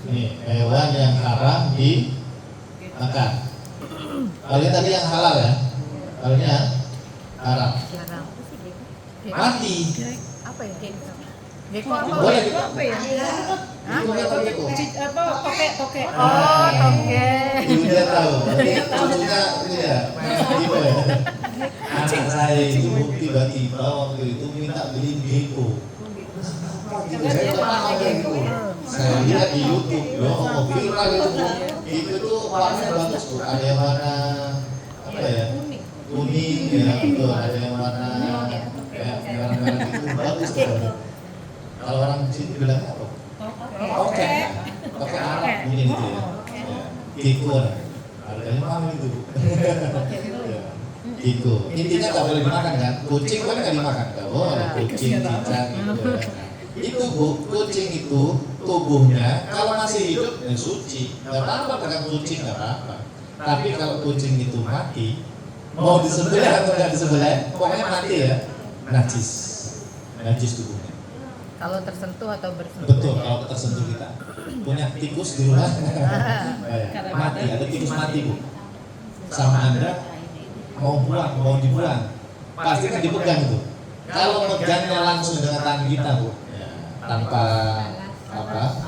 Nih, hewan yang haram dimakan. Kalau ini tadi yang halal ya, kalau ini haram. Jarang. Mati. Apa ya? Geko apa? Boleh gitu. Apa ya? Hah? Itu kata Geko. Apa? Toke. Oh, toge. Ibu dia tahu. Cucunya ini ya, gitu ya. Anak saya itu tiba-tiba waktu itu minta beli Geko. Gitu, saya kenapa Geko? Saya lihat di YouTube, loh viral itu Bu. Itu tuh warnanya bagus Bu. Ada yang warna apa ya? Kuning ya, betul. Ada yang warna kayak merah-merah gitu, bagus sekali. Kalau orang sini bilangnya apa? Oke. Oke Arab mungkin itu ya. Geko. Harganya mahal itu Bu. Gitu. Intinya nggak boleh dimakan kan? Kucing boleh nggak dimakan? Nggak boleh. Kucing, cicak gitu. Itu Bu, kucing itu tubuhnya kalau masih hidup ya suci, nggak apa-apa dengan kucing nggak apa-apa. Tapi kalau kucing itu mati, mau disembelih atau nggak disembelih, pokoknya mati ya, najis, najis tubuhnya. Kalau tersentuh atau bersentuh. Betul, kalau tersentuh kita. Punya tikus di rumah, mati, ada tikus mati Bu. Sama Anda mau buang, mau dibuang, pasti kan dipegang itu. Kalau megangnya langsung dengan tangan kita Bu, ya, tanpa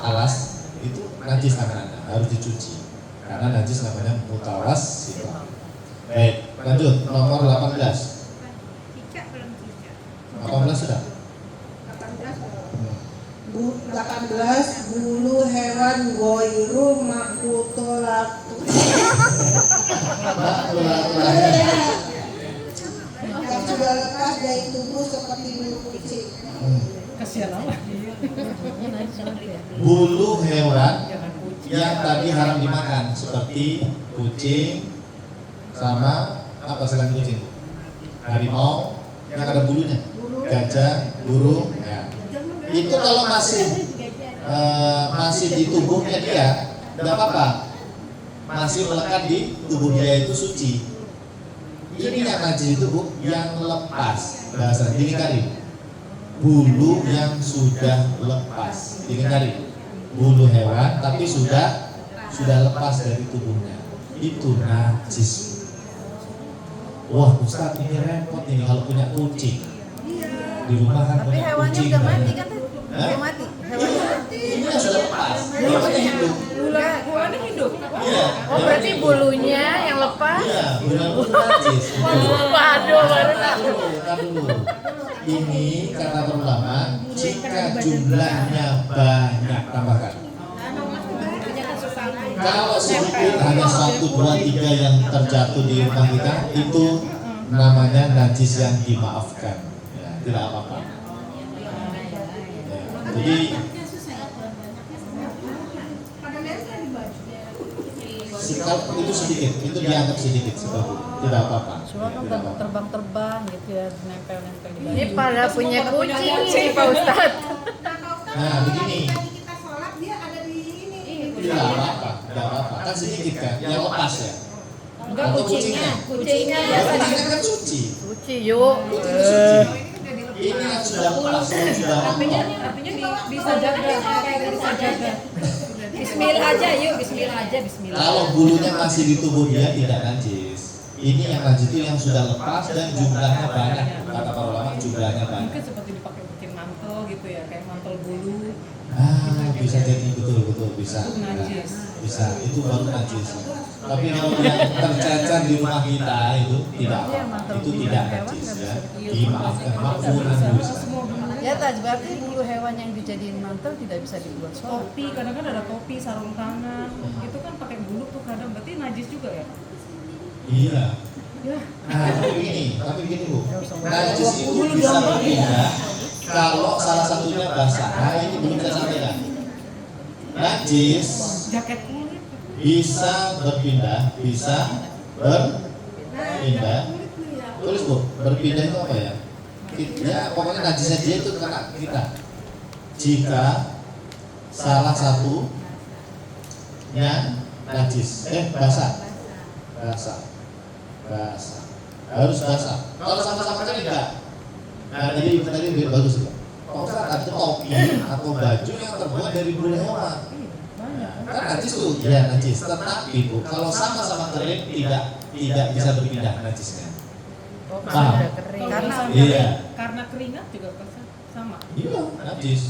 alas, itu najis tangan Anda, harus dicuci. Karena najis namanya mutawas itu. Baik, lanjut nomor 18. Cicak belum cicak. 18 sudah. 18 bulu hewan goiru makutolatu yang sudah lepas dari tubuh seperti bulu kucing. Kasihan amat. Bulu hewan yang tadi haram dimakan seperti kucing sama apa selain kucing? Harimau yang ada bulunya, gajah, burung. Ya. Itu kalau masih di tubuhnya dia, tidak apa-apa, masih melekat di tubuh dia itu suci. Ini yang najis itu Bu, yang lepas, bahasa dingin bulu yang sudah lepas, dingin bulu hewan tapi sudah lepas dari tubuhnya, itu najis. Wah Ustaz, ini repot ini kalau punya kucing di rumah kan. Tapi punya hewannya kucing udah mati banyak. kan? Hah? Udah mati. Hewannya mati. Ini yang sudah lepas, hewannya hidup. Hewannya hidup. Iya. Oh, berarti bulunya yang lepas. Iya, benar-benar najis. Waduh, baru tahu. Tar dulu. Ini kata para ulama, jika jumlahnya banyak tambahkan. Kalau sedikit hanya 1, 2, 3 yang terjatuh di rumah kita, itu namanya najis yang dimaafkan. Ya, tidak apa-apa. Ya, jadi sikap itu sedikit, itu dianggap sedikit seperti itu. Tidak apa-apa. Soalnya kan Tidak apa-apa. terbang-terbang gitu ya, nempel-nempel di baju. Ini pada punya kucing nih Pak Ustadz. Nah, begini. Kita sholat dia ada di ini. Tidak apa-apa, tidak apa-apa. Kan sedikit kan, yang lepas ya. Enggak, Atau kucingnya. Kucingnya Kucingnya kan suci. Suci yuk. Kucing itu suci. Ini yang sudah lepas, yang sudah Artinya rontok. bisa jaga, bisa jaga. Bismillah aja yuk, bismillah aja, bismillah. Kalau bulunya masih di tubuh dia tidak najis. Ini yang najis itu yang sudah lepas dan jumlahnya banyak. Kata para ulama jumlahnya banyak. Mungkin seperti dipakai bikin mantel gitu ya, kayak mantel bulu. Bisa jadi betul bisa. Itu najis. Bisa, itu baru najis. Tapi kalau yang tercecer di rumah kita itu tidak, itu tidak najis ya. Dimaafkan, makfuran bisa. Ya tak, berarti bulu hewan yang dijadiin mantel tidak bisa dibuat sholat. Topi, kadang kan ada topi, sarung tangan, itu kan pakai bulu tuh kadang, berarti najis juga ya? Iya. Ya. Nah, tapi gini Bu, najis itu bisa berpindah kalau salah satunya basah. Nah, ini belum saya sampaikan. Najis Jaket kulit. bisa berpindah. Tulis Bu, berpindah itu apa ya? Ya, pokoknya najisnya dia itu kena kita. Jika salah satunya najis, basah, harus basah. Kalau sama-sama kan enggak. Nah, jadi itu tadi lebih bagus ya. Kalau ada topi atau baju yang terbuat dari bulu hewan, kan najis tuh, ya najis. Tetapi Bu, kalau sama-sama kering tidak bisa berpindah najisnya. Oh, Paham? udah kering. Karena Iya. Karena keringat juga bisa. sama. Iya, najis.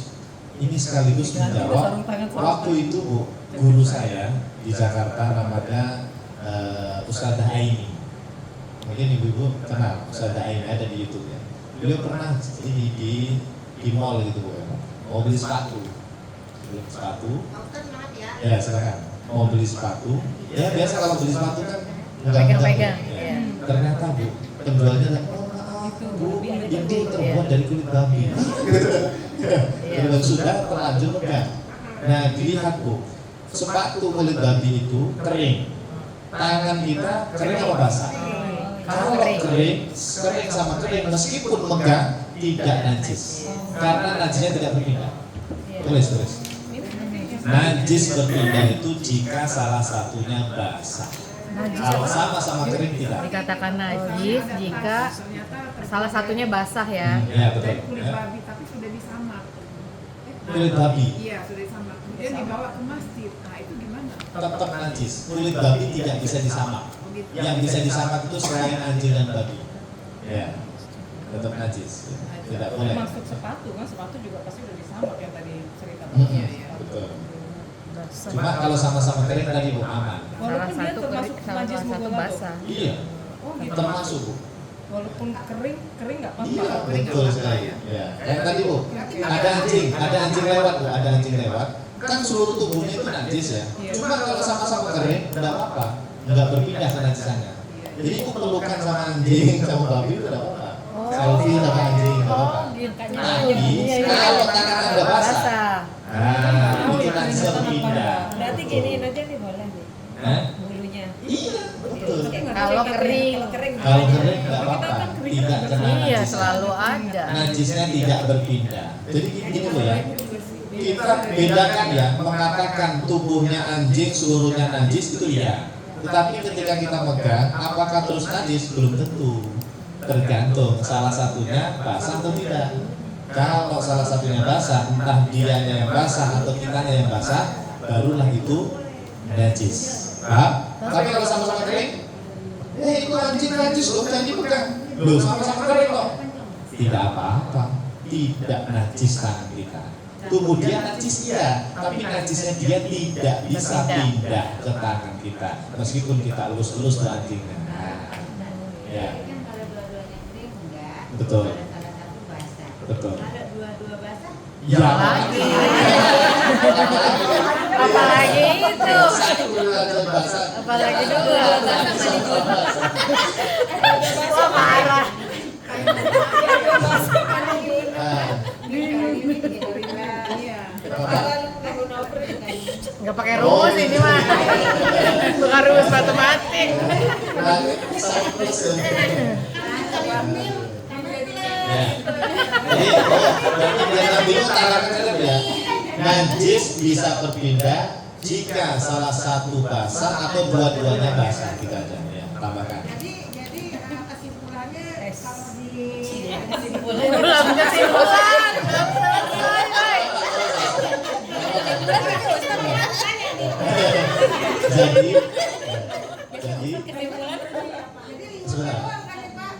Ini sekaligus menjawab sarung tangan sama. waktu itu Bu, guru saya di Jakarta namanya Ustadzah Aini. Mungkin ibu-ibu kenal Ustadzah Aini, ada di YouTube ya. Beliau pernah ini di mall gitu Bu, mau beli sepatu. Beli sepatu. Ya silakan. Mau beli sepatu. Ya biasa kalau beli sepatu kan Pegang-pegang, ya. iya. Ternyata Bu, penjualnya kan, oh maaf Bu, itu terbuat dari kulit babi. Sudah terlanjur pegang. Nah dilihat Bu, sepatu kulit babi itu kering. Tangan kita kering apa basah? Kalau kering sama kering meskipun megang tidak najis. Karena najisnya tidak berpindah. Tulis. Najis berpindah itu jika salah satunya basah. Kalau sama-sama kering tidak. Dikatakan najis jika Ternyata salah satunya basah ya. Ya betul. dari kulit Ya. babi tapi sudah disamak. Kulit babi Iya, sudah disamak. Kemudian dibawa ke masjid. Nah, itu gimana? tetap najis. Kulit babi tidak bisa disamak. Oh, gitu. Yang bisa disamak itu selain anjing dan babi. Ya, tetap najis. Tidak boleh. Maksud sepatu kan, sepatu juga pasti udah disamak yang tadi cerita. Betul. Cuma kalau sama-sama kering tadi Bu aman. Walaupun dia satu termasuk kering, salah najis satu mughaladhah. basah. Iya, Oh, gitu. termasuk Bu. Walaupun kering nggak apa-apa. Iya, betul sekali. Ya. Yang tadi Bu, ada anjing lewat Bu, ada anjing lewat. Kan seluruh tubuhnya itu najis ya. Cuma kalau sama-sama kering, enggak apa-apa, enggak berpindah ke najisannya. Jadi itu pelukan sama anjing, sama babi itu enggak apa-apa. Selfie sama anjing enggak apa-apa. Tapi kalau tangan Anda basah, nah itu najis berpindah. Berarti giniin aja nih boleh nih. Hah? Bulunya. Iya, betul. Kalau kering, Kalau kering enggak apa-apa, tidak kena iya najis. selalu ada. Najisnya tidak berpindah. Jadi gini loh ya, kita bedakan ya, mengatakan tubuhnya anjing seluruhnya najis itu ya. Tetapi ketika kita megang, apakah terus najis? Belum tentu. Tergantung salah satunya basah atau tidak. Kalau salah satunya basah, entah dianya yang basah atau kitanya yang basah, barulah itu najis. Paham? Tapi kalau sama-sama kering, itu anjing najis loh, jangan dipegang. Loh, sama-sama kering loh. Tidak apa-apa, tidak najis tangan kita. Tubuh dia najis ya, tapi najisnya dia tidak bisa pindah ke tangan kita, meskipun kita elus-elus tuh anjingnya. Ya, Kan kalau dua-duanya kering enggak. Betul. Ada salah satu basah. betul. Ada dua-dua basah. Ya, Apalagi. Apalagi itu. Satu aja basah. Apalagi dua. Wah marah. Nggak pakai rumus ini mah. Bukan rumus matematik. Najis bisa berpindah jika salah satu basah atau dua-duanya basah. Kita aja ya, tambahkan. Jadi kesimpulannya kalau di Belum kesimpulan. Jadi Jadi sebentar. doang kan ya, Pak?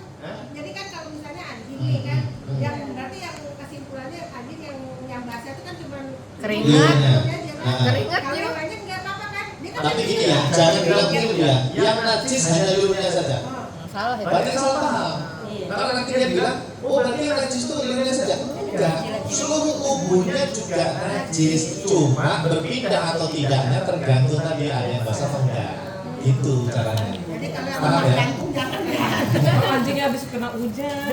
Jadi kan kalau misalnya anjing nih kan, yang berarti yang kesimpulannya anjing yang basah itu kan cuma Keringat. Nah, Kalau yang lainnya nggak apa-apa kan? Dia kan tapi gini ya, jangan bilang gitu ya. Yang najis hanya liurnya saja. Salah itu. Banyak yang salah paham. Karena nanti dia bilang, oh berarti yang najis itu liurnya saja. Enggak, seluruh tubuhnya juga najis. Cuma berpindah atau tidaknya tergantung tadi ada yang basah atau enggak. Itu caranya. Jadi kalau yang Paham ya? Anjingnya habis kena hujan.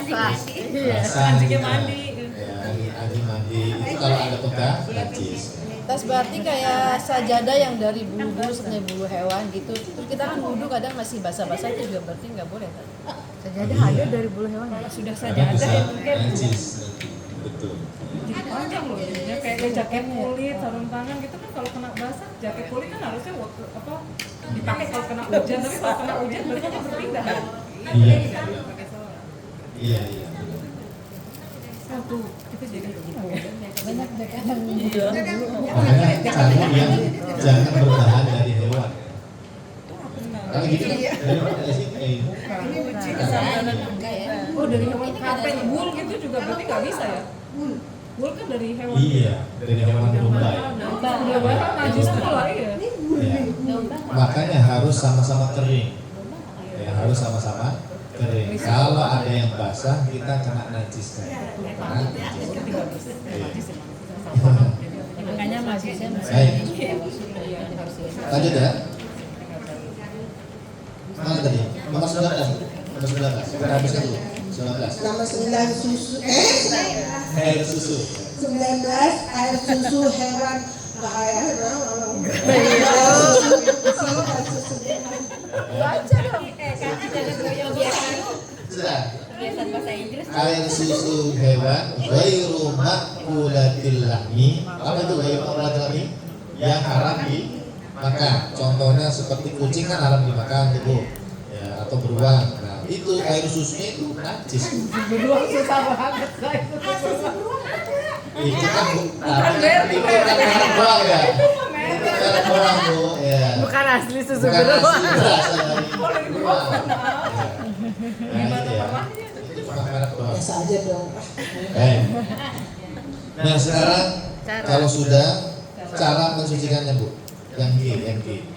Basah. Basah Anjingnya juga. mandi. Ya, anjing mandi. Itu kalau ada pegang najis. Tas berarti kayak sajadah yang dari bulu-bulu sebenarnya bulu hewan gitu. Terus kita kan wudhu kadang masih basah-basah itu juga berarti nggak boleh kan? Sajadah ada dari bulu hewan. Sudah Karena saja bisa ada mungkin najis. Betul. jadi panjang loh ya kayak jaket kulit, sarung tangan gitu kan kalau kena basah jaket kulit kan harusnya waktu apa dipakai kalau kena hujan tapi kalau kena hujan berarti kan berpindah. Iya. Pakai sarung. Iya. Satu kita jadi Banyak deh yang Makanya cari yang jangan berbahan dari hewan. Kalau gitu dari mana sih? ini. Oh dari hewan karpet wool gitu juga berarti nggak bisa ya? Wool kan dari hewan. Iya, dari hewan domba ya. Udah banyak najis tuh lah ya. Ya. Makanya harus sama-sama kering. Ya, harus sama-sama kering. Kalau ada yang basah, kita kena najis kan. Kena najis. Makanya masihnya Baik. Lanjut ya. Mana tadi? Nomor 19. Nomor 19. Kita habiskan dulu. 19. Nomor 9 susu Air susu. 19 air susu hewan baca dong. Kaki jangan goyang biasa. Sudah. Biasa bahasa Inggris. Air susu hewan ghairu ma'kulatil lahmi. Apa itu ghairu ma'kulatil lahmi? Yang haram dimakan. Contohnya seperti kucing kan haram dimakan tuh. Ya, atau beruang. Nah, itu air susunya itu najis. Beruang susah banget saya. Itu kan bukan beruang ya. Itu merek beruang tuh. Ya. Bukan asli susu Bukan beruang. asli, berasal dari beruang. Nah, itu ya. Itu cuma merek beruang. Biasa aja dong. Baik. Nah sekarang kalau sudah cara mensucikannya Bu, yang G.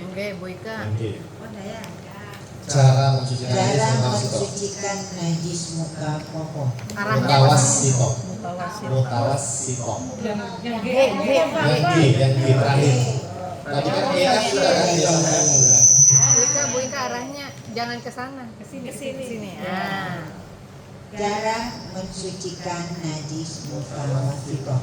Oke, Bu Ika. Yang G. Cara mensucikan Cara najis mensucikan najis muka pokok. mutawasito. Mutawasito. Yang G. Yang G terakhir. Tadi kan G kan sudah kan dia. Bu Ika arahnya jangan ke sana, ke sini. Nah. Cara mensucikan najis mutawasito.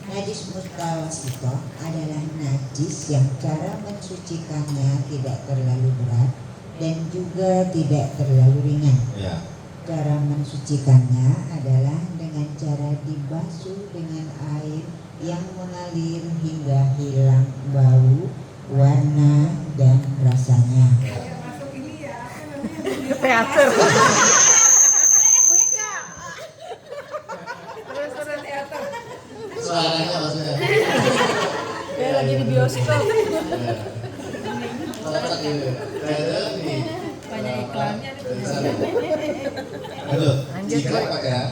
Najis mutawasito adalah najis yang cara mensucikannya tidak terlalu berat dan juga tidak terlalu ringan. Ya. Cara mensucikannya adalah dengan cara dibasuh dengan air yang mengalir hingga hilang bau, warna, dan rasanya. Teater. Suaranya maksudnya. Kayak lagi di bioskop. Banyak iklannya. Aduh, jika pakaian.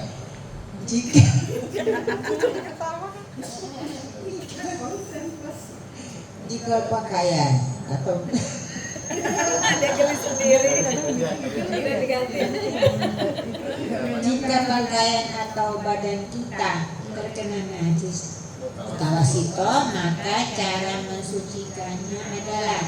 Jika pakaian atau jika pakaian atau badan kita terkena najis mutawasito, maka cara mensucikannya adalah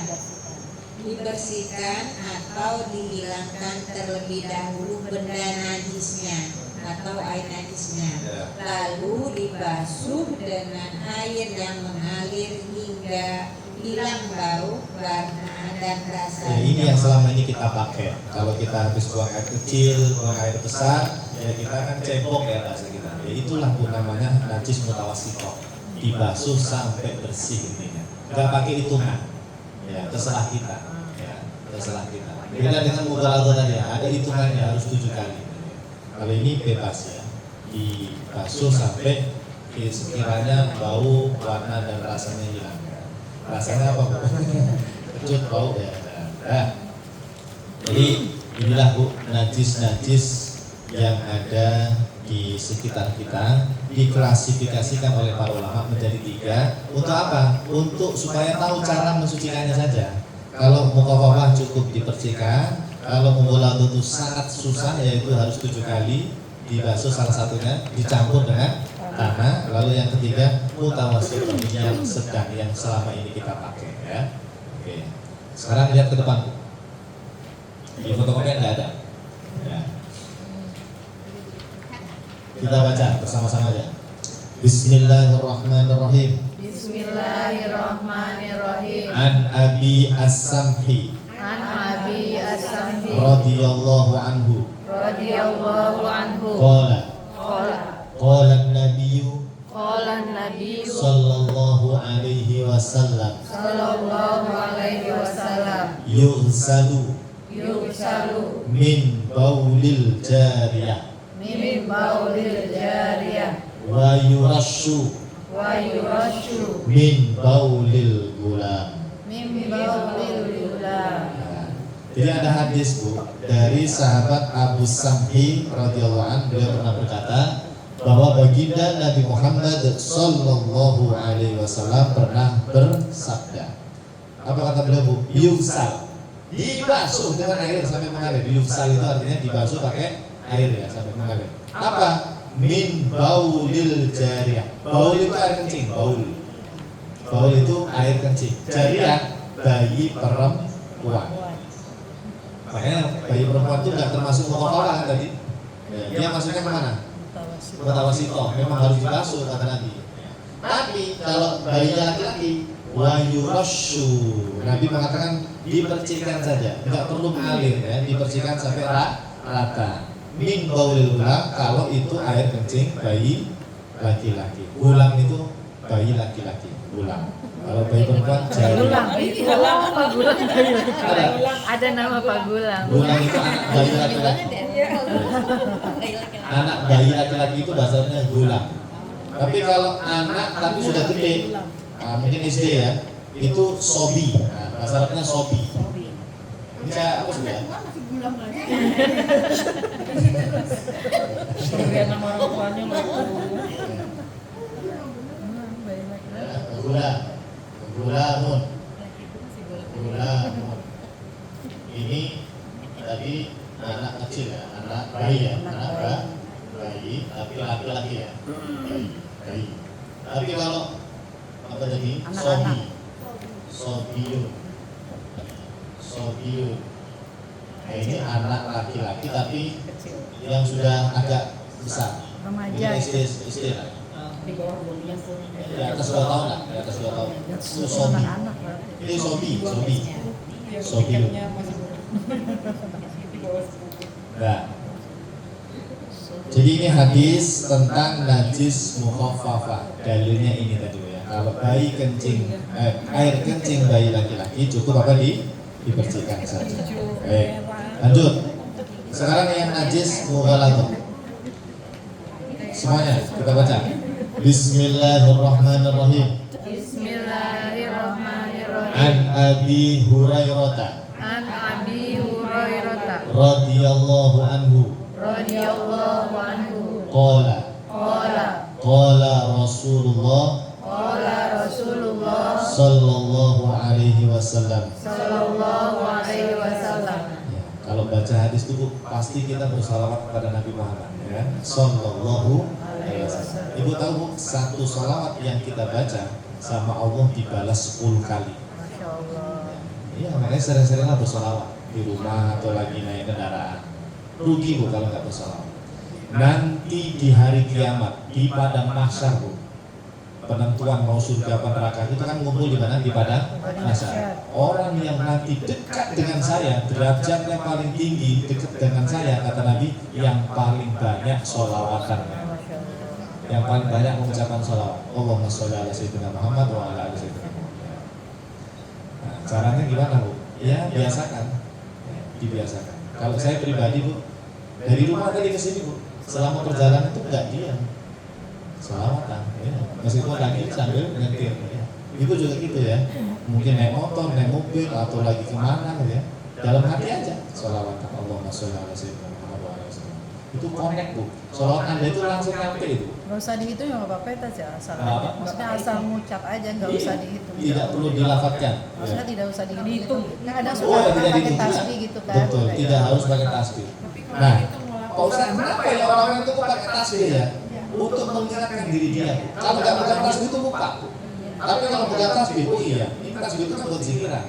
dibersihkan atau dihilangkan terlebih dahulu benda najisnya atau air najisnya, lalu dibasuh dengan air yang mengalir hingga hilang bau, warna, dan rasa. Ya, ini yang selama ini kita pakai. Kalau kita habis buang air kecil, buang air besar, ya kita kan cebok ya bahasa kita. Ya itulah Bu namanya najis mutawasito. Dibasuh sampai bersih intinya. Enggak pakai hitungan. Ya, terserah kita. Ya, terserah kita. Beda dengan mughaladzah tadi, ada hitungannya harus 7 kali. Kalau ini bebas ya. Dibasuh sampai sekiranya bau, warna, dan rasanya hilang. Rasanya apa Bu? Kecut bau ya. Nah, jadi inilah Bu najis-najis yang ada di sekitar kita diklasifikasikan oleh para ulama menjadi 3. Untuk apa? Untuk supaya tahu cara mensucikannya saja. Kalau mukhaffafah cukup dibersihkan, kalau mughaladzah itu sangat susah yaitu harus 7 kali dibasuh salah satunya, dicampur dengan tanah. Lalu yang ketiga mutawasito yang sedang yang selama ini kita pakai ya. Oke. Sekarang lihat ke depan. Di fotokopi nggak ada. Ya. Kita baca bersama-sama aja. Bismillahirrahmanirrahim. Bismillahirrahmanirrahim. An Abi As-Samhi An Abi As-Samhi radhiyallahu anhu. radhiyallahu anhu. Qala an-nabiyyu Qala an-nabiy sallallahu alaihi wasallam sallallahu alaihi wasallam yughsalu min baulil jariyah min baulil jariyah wa yurashu min baulil gulam. min baulil gulam. Nah, Jadi ada hadis Bu dari sahabat Abu Samhi radhiyallahu anhu, beliau pernah berkata bahwa baginda Nabi Muhammad sallallahu alaihi wasallam pernah bersabda. Apa kata beliau Bu? Yufsal, dibasuh dengan air sampai mengalir. Yufsal itu artinya dibasuh pakai air ya sampai mengalir. Apa? Min baulil jariyah. Baul itu air kencing, baul. Baul itu air kencing. Jariyah bayi perempuan. Makanya bayi perempuan itu nggak termasuk mukhafalah kan tadi. Dia masuknya kemana? Mutawasito. Memang harus dibasuh kata Nabi. Tapi kalau bayinya laki-laki, wa yurashu. Nabi mengatakan dipercikan saja, nggak perlu mengalir ya, dipercikan sampai rata. Min baulil gulam, kalau itu air kencing bayi laki-laki. Gulam itu bayi laki-laki. Gulam. Kalau bayi perempuan Gulang, jari. ada nama Pak Gulang. Gulam itu anak bayi laki-laki. Anak bayi laki-laki itu bahasanya gulam. Tapi kalau anak tapi sudah gede, mungkin SD ya, itu sobi. Nah, bahasa Arabnya sobi. Ini saya apa sudah? Sebagai nama orang tuanya loh. Gulamun. Ini tadi anak kecil ya, anak bayi ya, anak bayi, tapi laki-laki ya, bayi. Tapi kalau apa tadi? Sobiun. Nah, ini anak laki-laki tapi yang sudah agak besar. Remaja. Ini SD lah. Di bawah 12 tahun. Di atas 2 tahun lah, di atas 2 tahun. Itu sobi. Ini sobi. Tiketnya masih di bawah 10. Nah. Jadi ini hadis tentang najis mukhaffafah. Dalilnya ini tadi ya. Kalau bayi kencing, air kencing bayi laki-laki cukup apa dibersihkan saja. Baik. Lanjut. Sekarang yang najis mughaladzah. Semuanya kita baca. Bismillahirrahmanirrahim. Bismillahirrahmanirrahim. An Abi Hurairah An Abi Hurairah radhiyallahu anhu radhiyallahu anhu qala Rasulullah sallallahu alaihi wasallam. Ya, kalau baca hadis itu pasti kita bersalawat kepada Nabi Muhammad ya. Sallallahu alaihi wasallam. Ibu tahu Bu, satu salawat yang kita baca sama Allah dibalas 10 kali. Masya Allah. Iya, makanya sering-seringlah bersalawat di rumah atau lagi naik kendaraan. Rugi Bu kalau nggak bersalawat. Nanti di hari kiamat di padang mahsyar Bu, penentuan mau surga apa neraka itu kan ngumpul di mana? Di padang mahsyar. Orang yang nanti dekat dengan saya, derajatnya paling tinggi dekat dengan saya, kata Nabi, yang paling banyak sholawatannya, yang paling banyak mengucapkan sholawat. Allahumma sholli ala sayyidina Muhammad wa ala ali sayyidina Muhammad. Nah, caranya gimana Bu? Ya biasakan, dibiasakan. Kalau saya pribadi Bu, dari rumah tadi ke sini Bu, selama perjalanan itu enggak diam, selawatan ya. Meskipun lagi sambil nyetir ya. Ibu juga gitu ya, mungkin naik motor, naik mobil atau lagi kemana gitu ya, dalam hati aja selawatan Allahumma sholli ala sayyidina Muhammad wa ala ali sayyidina Muhammad. Itu connect Bu, selawat Anda itu langsung nyampe itu. Nggak usah dihitung ya nggak apa-apa itu aja asal. Kenapa? Maksudnya asal ngucap aja nggak usah dihitung. Tidak perlu dilafatkan. Maksudnya tidak usah dihitung. Nah, ada Oh, suka tidak pakai dihitung. tasbih gitu kan. Betul, tidak harus pakai tasbih. Nah, Pak Ustaz, kenapa ya orang-orang itu kok pakai tasbih ya? Untuk mengingatkan diri dia. Kalau nggak pegang tasbih itu lupa. Tapi kalau pegang tasbih, oh iya, ini tasbih itu kan buat zikiran.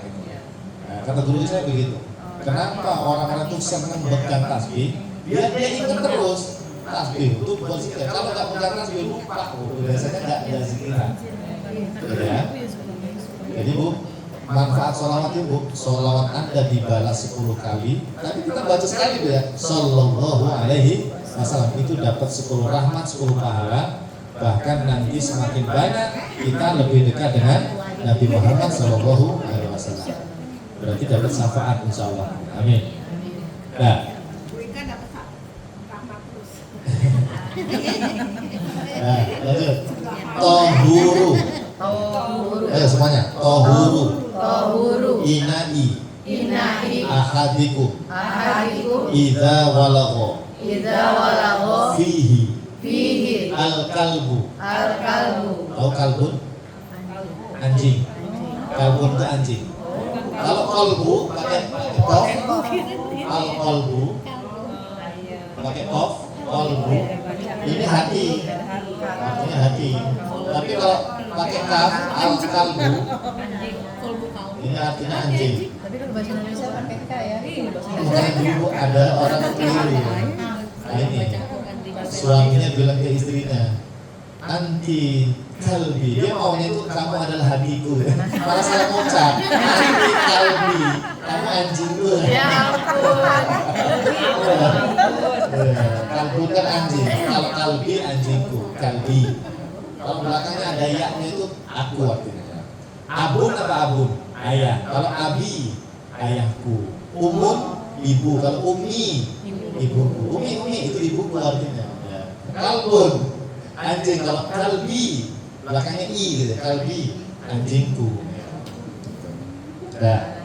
Nah, kata guru saya begitu. Kenapa orang-orang itu senang pegang tasbih? Biar dia ingat terus tasbih itu buat zikir. Kalau nggak pegang tasbih lupa, biasanya nggak ada zikiran. Ya. Jadi Bu, manfaat sholawat itu Bu, sholawat Anda dibalas 10 kali, tapi kita baca sekali Bu ya, sallallahu alaihi wasallam, itu dapat 10 rahmat, 10 pahala. Bahkan nanti semakin banyak kita lebih dekat dengan Nabi Muhammad sallallahu alaihi wasallam. Berarti dapat syafaat insyaallah. Amin. Nah, nah, lanjut. Tohuru. Ayo semuanya. Tohuru. Tahuru Inai. Inai Ahadikum. ahadikum ahadikum idza walagha idza walagha fihi fihi al-kalbu. al-kalbu. Tahu kalbun? Anjing. Kalbun itu anjing. Kalau kalbu pakai kof, al-kalbu pakai kof, kalbu. Ini hati. Ini hati. Tapi kalau pakai kaf, al-kalbu, ini artinya anjing. Tapi kalau bahasa Indonesia pakai K ya. Makanya dulu ada orang keliru. Nah ini suaminya bilang ke istrinya, anti kalbi. Dia maunya itu kamu adalah hatiku. Malah salah ngucap. Anti kalbi, kamu anjingku. Ya ampun. Kalbu kan anjing. Kalau kalbi anjingku, kalbi. Kalau belakangnya ada yaknya itu aku artinya. Abun apa abun? Ayah. Kalau abi, ayahku. Umun, ibu. Kalau umi, ibuku. Umi itu ibuku artinya. Ya. Kalbun, anjing. Kalau kalbi, belakangnya i gitu. Kalbi, anjingku. Nah,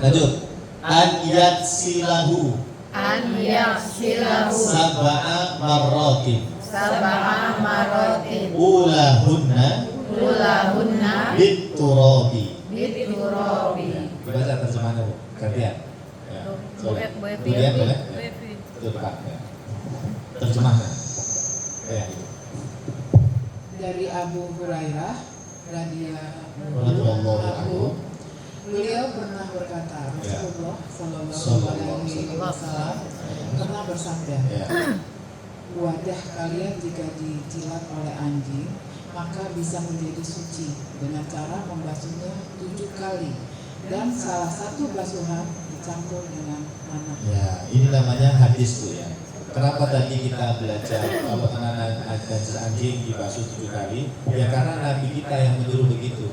lanjut. An yatsilahu An yaksilahu sab'a marratin sab'a maratin ulahunna ulahunna biturabi. biturabi. Baca terjemahannya Bu, gantian. Ya, boleh. Kemudian boleh? Ya. Betul Pak. Ya. Terjemahnya. Ya. Dari Abu Hurairah radhiyallahu Radhiyallahu anhu. anhu, beliau pernah berkata, Ya. Rasulullah Shallallahu Alaihi Wasallam pernah bersabda, Ya. wadah kalian jika dijilat oleh anjing maka bisa menjadi suci dengan cara membasuhnya 7 kali dan salah satu basuhan dicampur dengan tanah. Ya, ini namanya hadis Bu ya. Kenapa tadi kita belajar kalau anak anjing dibasuh 7 kali? Ya karena Nabi kita yang menyuruh begitu.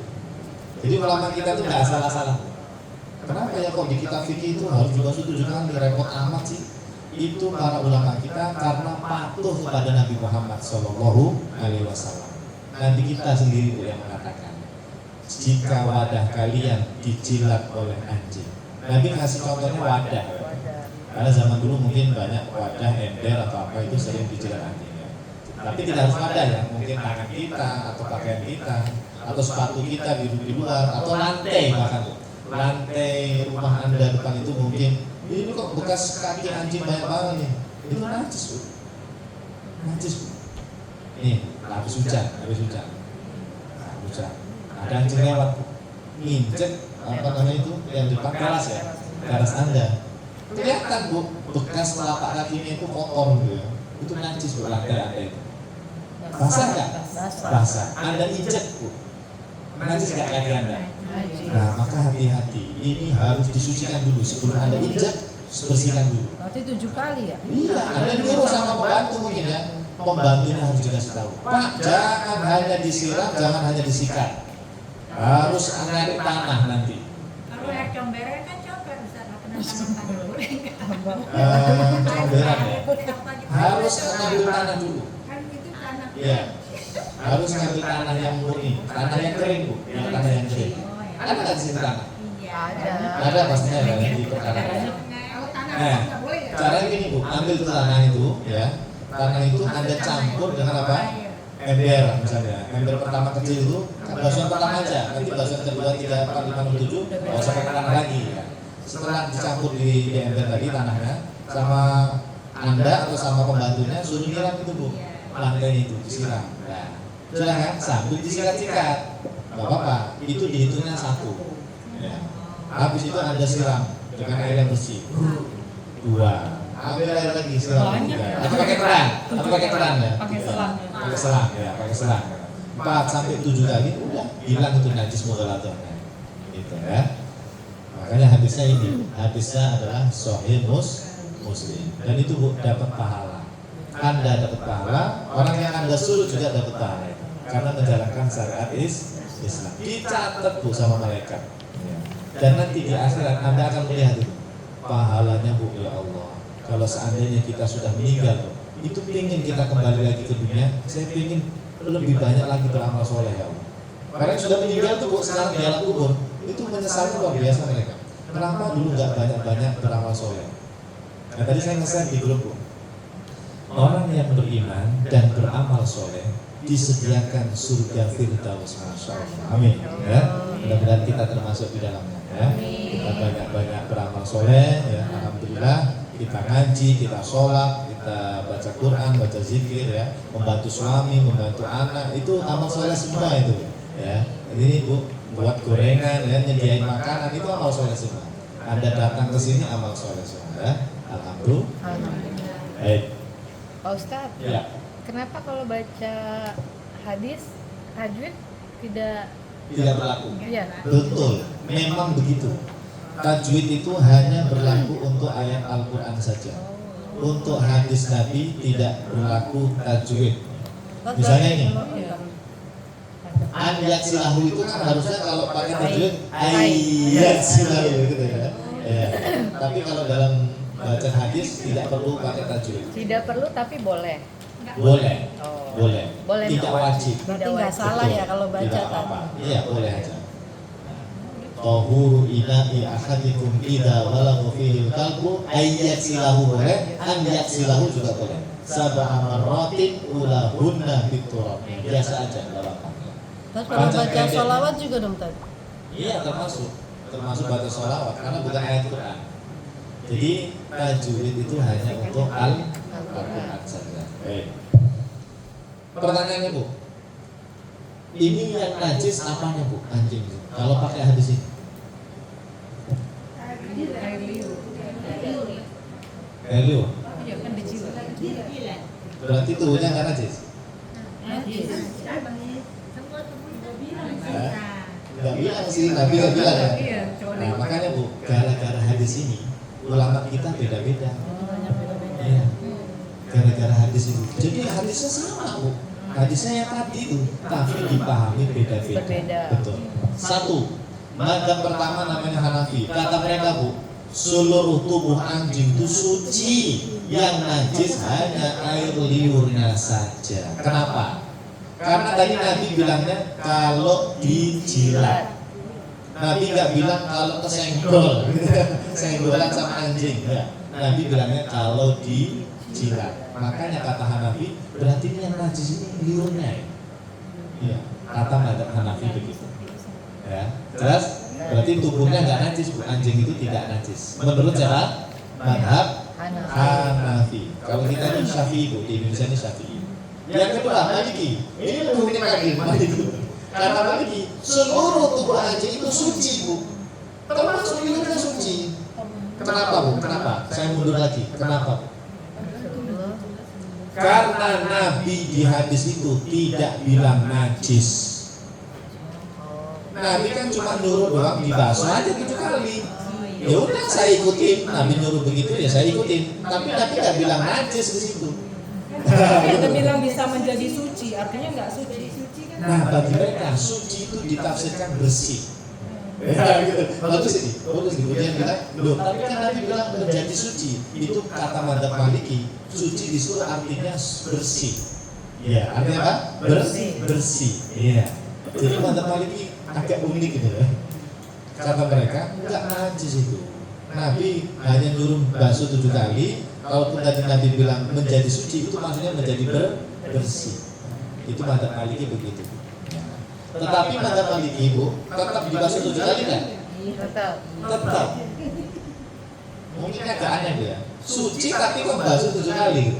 Jadi ulama kita tuh nggak salah-salah. Kenapa ya kok di kitab fikih itu harus dibasuh 7 kali? Repot amat sih. Itu para ulama kita karena patuh kepada Nabi Muhammad SAW. Nabi kita sendiri Bu yang mengatakan, jika wadah kalian dijilat oleh anjing. Nabi ngasih contohnya wadah. Karena zaman dulu mungkin banyak wadah ember atau apa itu sering dijilat anjing ya. Tapi tidak harus wadah ya, mungkin tangan kita atau pakaian kita atau sepatu kita di luar atau lantai bahkan lantai rumah Anda depan itu mungkin ini kok bekas kaki anjing banyak banget nih. Itu najis Bu. Najis Bu. Nih, habis hujan. Ada anjing lewat, nginjek apa namanya itu yang depan teras ya, teras Anda. Kelihatan Bu, bekas telapak kakinya itu kotor gitu ya. Itu najis Bu lantai Anda itu. Basah nggak? Basah. Anda injek Bu, najis nggak kaki Anda? Nah maka hati-hati, ini harus disucikan dulu sebelum Anda injek, bersihkan dulu. Berarti 7 kali ya? Iya, Anda nyuruh sama pembantu mungkin ya. Pembantunya harus dikasih tahu. Pak, jangan hanya disiram, jangan hanya disikat. Harus nyari tanah nanti. Kalau air comberan kan coba bisa kena tanah goreng. Comberan ya. Harus ngambil tanah dulu. Kan itu tanah. Iya. Harus ngambil tanah yang murni, tanah yang kering Bu, yang tanah yang kering. Ada nggak di sini tanah? Iya. Ada pastinya ya di perkarangan. Kalau tanah Nah, nggak boleh ya. caranya gini Bu, ambil tuh tanah itu ya. Tanah itu Anda campur dengan apa? Ember misalnya. Ember pertama kecil itu basuhan pertama aja. Nanti basuhan kedua, 3, 4, 5, 6, 7 nggak usah pakai tanah lagi ya. Setelah dicampur di ember tadi tanahnya sama Anda atau sama pembantunya suruh nyiram itu Bu. Lantainya itu disiram. Nah, sudah kan sambil disikat-sikat. Gak apa-apa, itu dihitungnya 1 ya. Habis itu Anda siram dengan air yang bersih 2, ambil air lagi siram 3, atau pakai keran ya, Pakai selang. pakai selang ya, pakai selang 4 sampai 7 kali udah hilang itu najis mughaladhahnya gitu ya. Makanya hadisnya adalah Sahih Muslim dan itu Bu dapat pahala. Anda dapat pahala, orang yang Anda suruh juga dapat pahala karena menjalankan syariat Islam. Dicatat Bu sama malaikat. Ya. Dan nanti di akhirat Anda akan melihat itu pahalanya Bu ya Allah. Kalau seandainya kita sudah meninggal, itu ingin kita kembali lagi ke dunia, saya ingin lebih banyak lagi beramal soleh ya Allah. Karena yang sudah meninggal tuh Bu sekarang di alam kubur, itu menyesal luar biasa mereka. Kenapa dulu nggak banyak-banyak beramal soleh? Nah tadi saya nge-share di grup, Bu. Orang yang beriman dan beramal soleh disediakan surga Firdaus, Masya Allah. Amin. Ya, mudah-mudahan kita termasuk di dalamnya. Ya, kita banyak-banyak beramal soleh. Ya, alhamdulillah. Kita ngaji, kita sholat, kita baca Quran, baca zikir, ya, membantu suami, membantu anak, itu amal soleh semua itu. Ya, ini Bu buat gorengan, ya, nyediain makanan itu amal soleh semua. Anda datang ke sini amal soleh semua. Ya, alhamdulillah. Baik. Pak Ustadz, Ya. kenapa kalau baca hadis tajwid tidak Berlaku. Iya. Betul, memang begitu. Tajwid itu hanya berlaku untuk ayat Al-Quran saja. Untuk hadis Nabi tidak berlaku tajwid. Misalnya ini, ayat silahu itu kan harusnya kalau pakai tajwid ayat silahu gitu ya. Ya. Tapi kalau dalam baca hadis tidak perlu pakai tajwid. Tidak perlu tapi boleh. Boleh, Oh. boleh, Boleh. tidak wajib. Berarti nggak salah Betul. ya kalau baca Tidak tadi. apa-apa. Iya, boleh aja. Tahuru ina'i ahadikum idza walagha fihi al-qalbu ayyat silahu boleh, anyat silahu juga boleh. Sab'a marratin ulahunna biturab. Biasa aja enggak apa-apa. Terus kalau baca sholawat juga dong tadi. Iya, termasuk baca sholawat karena bukan ayat Quran. Jadi tajwid itu hanya untuk Al-Quran saja. Baik. Pertanyaannya, Bu, ini yang najis apanya, Bu? Anjing itu. Kalau pakai hadis ini? Air liur. Helio. Iya kan dijilat. Berarti tubuhnya nggak najis? Semua tubuh itu bilang Hah? bisa. Nggak bilang sih, Nabi nggak bilang ya. Iya, coba Nah, makanya Bu, gara-gara hadis ini ulama kita beda-beda. Iya. Gara-gara hadis ini. Jadi hadisnya sama, Bu. Hadisnya yang tadi itu, tapi dipahami beda-beda. Berbeda. Betul. Satu, mazhab pertama namanya Hanafi. Kata mereka, Bu, seluruh tubuh anjing itu suci, yang najis hanya air liurnya saja. Kenapa? Karena tadi Nabi bilangnya kalau dijilat. Nabi nggak bilang kalau kesenggol, senggolan sama anjing. Ya. Nabi bilangnya kalau dijilat. Makanya kata Hanafi, berarti ini yang najis ini liurnya. Iya, kata mazhab Hanafi begitu. Ya, jelas? Berarti tubuhnya nggak najis, Bu. Anjing itu tidak najis. Menurut siapa? Mazhab Hanafi. Kalau kita ini Syafi'i, Bu, di Indonesia ini Syafi'i. Yang kedua, Maliki. Ini hukumnya lagi Maliki. Karena Maliki, seluruh tubuh anjing itu suci, Bu. Termasuk liurnya suci. Kenapa, Bu? Kenapa? Saya mundur lagi. Kenapa, Bu? Karena Nabi di hadis itu tidak bilang najis. Nabi kan cuma nyuruh doang dibasuh aja 7 kali. Ya udah saya ikutin. Nabi nyuruh begitu ya saya ikutin. Tapi Nabi nggak bilang najis di situ. Ada bilang bisa menjadi suci, artinya nggak suci. Nah bagi mereka suci itu ditafsirkan bersih. Ya gitu. Bagus ini. Kemudian bilang, loh tapi kan Nabi bilang menjadi suci. Itu kata mazhab Maliki. Suci di situ artinya bersih. Iya, artinya apa? Bersih. Iya. Jadi mazhab Maliki agak unik gitu ya. Kata mereka enggak najis itu. Nabi hanya nyuruh basuh 7 kali. Kalaupun tadi Nabi bilang menjadi suci itu maksudnya menjadi bersih. Itu mazhab Maliki begitu. Tetapi mazhab Maliki, Bu, tetap dibasuh 7 kali kan? Tetap. Mungkin agak aneh ya. Suci tapi kok basuh 7 kali.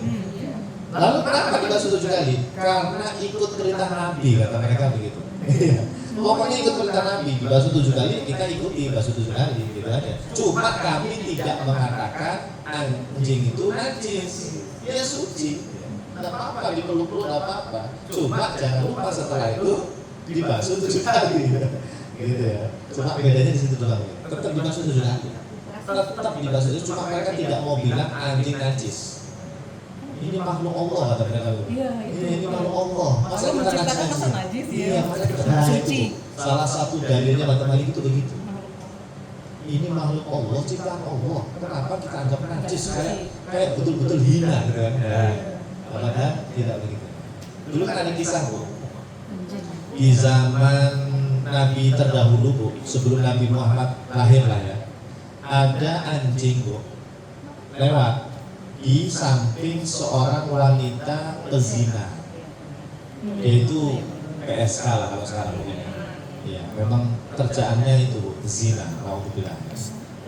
Lalu kenapa dibasuh 7 kali? Karena ikut perintah Nabi, kata mereka begitu. Pokoknya ikut perintah Nabi, dibasuh 7 kali, kita ikuti basuh 7 kali, gitu aja. Cuma kami tidak mengatakan anjing itu najis, dia suci. Nggak apa-apa, dipeluk-peluk nggak apa-apa. Cuma jangan lupa setelah itu dibasuh 7 kali, gitu ya. Cuma bedanya di situ doang. Tetap dibasuh 7 kali. Tetap dibasuh 7, cuma mereka tidak mau bilang anjing najis. Ini makhluk Allah kata mereka. Iya, Ini makhluk Allah. Masa kita menciptakan masa najis ya? Iya, masa kita Suci. Salah satu dalilnya mazhab Maliki itu begitu. Ini makhluk Allah, ciptaan Allah. Kenapa kita anggap najis? Kayak betul-betul hina gitu kan. Padahal tidak begitu. Dulu kan ada kisah, Bu. Di zaman Nabi terdahulu, Bu, sebelum Nabi Muhammad lahir lah ya. ada anjing Bu lewat di samping seorang wanita pezina, yaitu PSK lah kalau sekarang ini. Ya, memang kerjaannya itu Bu, zina, mau dibilang.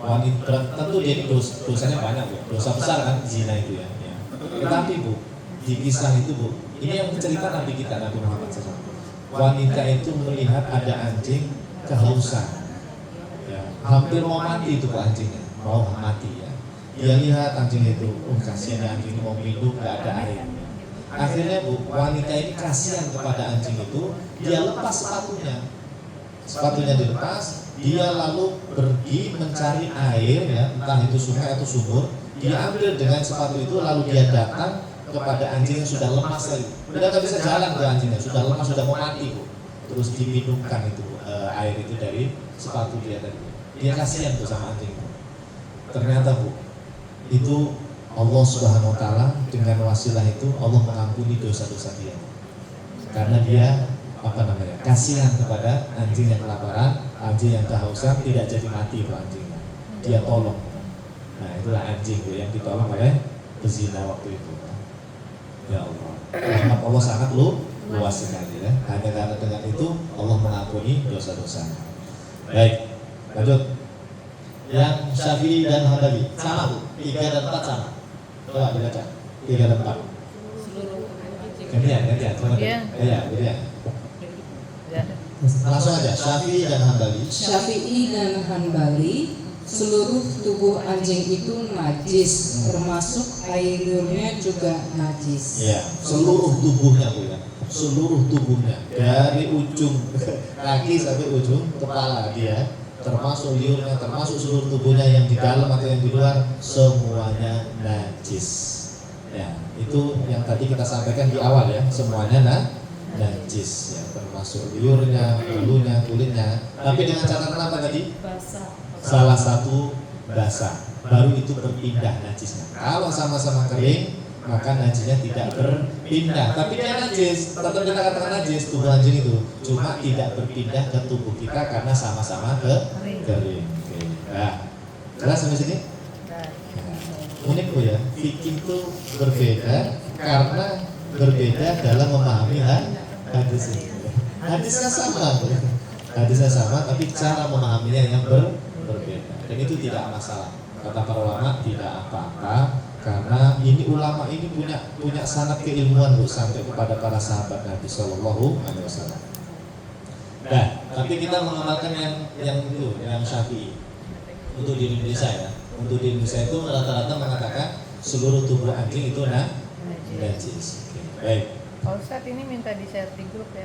Wanita tentu jadi dosanya banyak Bu, dosa besar kan zina itu ya. Tetapi Bu, di kisah itu Bu, ini yang cerita Nabi kita Nabi Muhammad SAW. Wanita itu melihat ada anjing kehausan, ya, hampir mau mati itu Bu anjingnya, mau mati ya. Dia lihat anjing itu, kasihan anjing ini mau minum, gak ada air. Akhirnya Bu, wanita ini kasihan kepada anjing itu, dia lepas sepatunya dilepas, dia lalu pergi mencari air ya, entah itu sungai atau sumur. Dia ambil dengan sepatu itu, lalu dia datang kepada anjing yang sudah lemas lagi, sudah gak bisa jalan ke anjingnya, sudah lemas, sudah mau mati Bu. Terus diminumkan itu air itu dari sepatu dia tadi. Dia kasihan tuh sama anjing. Ternyata Bu, itu Allah Subhanahu Wa Taala dengan wasilah itu Allah mengampuni dosa-dosa dia, karena dia kasihan kepada anjing yang kelaparan, anjing yang kehausan, tidak jadi mati Bu anjingnya, dia tolong. Nah itulah anjing Bu yang ditolong oleh pezina waktu itu. Ya Allah, rahmat Allah sangat luas sekali ya. Hanya karena dengan itu Allah mengampuni dosa-dosa. Baik, lanjut. Yang Syafi'i dan Hambali sama Bu, 3 dan 4 sama. Coba dibaca 3 dan 4. Gantian. Ya. Langsung aja, Syafi'i dan Hambali. Syafi'i dan Hanbali, seluruh tubuh anjing itu najis, termasuk air liurnya juga najis. Ya, seluruh tubuhnya Bu ya. Seluruh tubuhnya dari ujung kaki sampai ujung kepala dia, termasuk liurnya, termasuk seluruh tubuhnya yang di dalam atau yang di luar, semuanya najis. Ya, itu yang tadi kita sampaikan di awal ya, semuanya najis ya, termasuk liurnya, bulunya, kulitnya. Tapi dengan catatan apa tadi? Basah. Salah satu basah, baru itu berpindah najisnya. Kalau sama-sama kering, maka najisnya tidak berpindah. Tapi dia najis, tetap kita katakan najis tubuh anjing itu, cuma tidak berpindah ke tubuh kita karena sama-sama kering. Oke. Nah, jelas sampai sini? Unik Bu ya, fikih itu berbeda karena berbeda dalam memahami hadis ini. Hadisnya sama, hadisnya sama, tapi cara memahaminya yang berbeda. Dan itu tidak masalah. Kata para ulama tidak apa-apa, karena ini ulama ini punya sanad keilmuan Bu sampai kepada para sahabat Nabi Shallallahu Alaihi Wasallam. Nah, tapi kita mengamalkan yang Syafi'i untuk di Indonesia ya. Untuk di Indonesia itu rata-rata mengatakan seluruh tubuh anjing itu najis. Baik. Pak Ustadz ini minta di share di grup ya.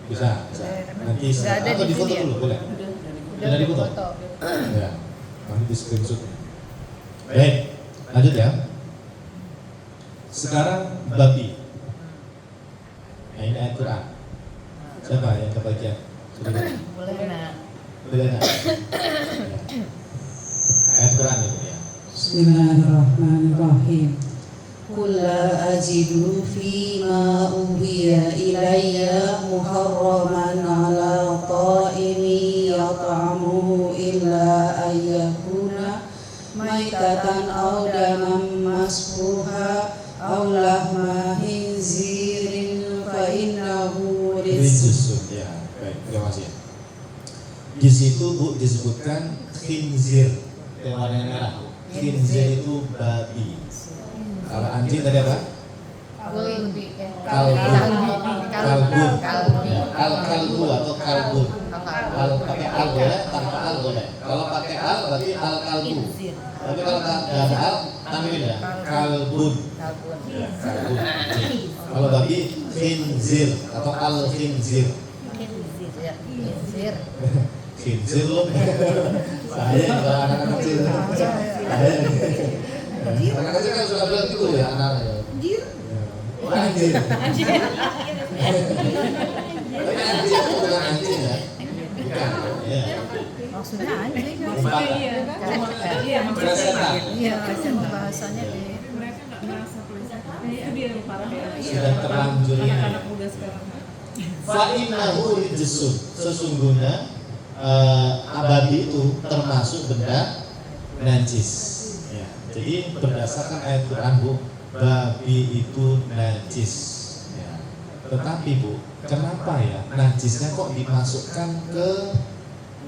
Bisa. Nanti ada atau di difoto sini ya? dulu boleh. Udah difoto. Ya. Nanti di screenshot. Baik, lanjut ya. Sekarang babi. Nah, ini ayat Quran. Siapa yang kebagian? Boleh nak. Boleh nak. Ayat Quran itu ya. Bismillahirrahmanirrahim. Qul la ajidu fi ma uhiya ilayya muharraman ala ta'imi yat'amuhu illa ayyakuna maitatan aw daman masfuha aw lahma khinzirin fa innahu rizqun. Ya, baik, terima kasih. Di situ Bu disebutkan khinzir yang warna merah. Khinzir itu babi. Kalau anjing tadi apa? Kalbun. Kalbu atau kalbun. Kalau pakai al boleh, tanpa al boleh. Kalau pakai al berarti al kalbu. Tapi kalau tanpa al, tambahin ya. Kalbun. Ya, kalbun. Kalau babi khinzir atau al khinzir. Khinzir loh. Saya kalau anak-anak kecil. Anak kecil kan suka bilang gitu ya anak-anak. Oh anjir. Tapi anjir itu bukan anjing ya. Bukan. Ya. Maksudnya anjing. Iya, maksudnya. Iya, bahasanya di Mereka nggak merasa pelecehan. Itu dia yang parah ya. Sudah terlanjur ini. Anak-anak muda sekarang. Fa'innahu rijsun. Sesungguhnya ababi itu termasuk benda najis. Ya, jadi berdasarkan ayat Quran Bu, babi itu najis. Ya. Tetapi Bu, kenapa ya najisnya kok dimasukkan ke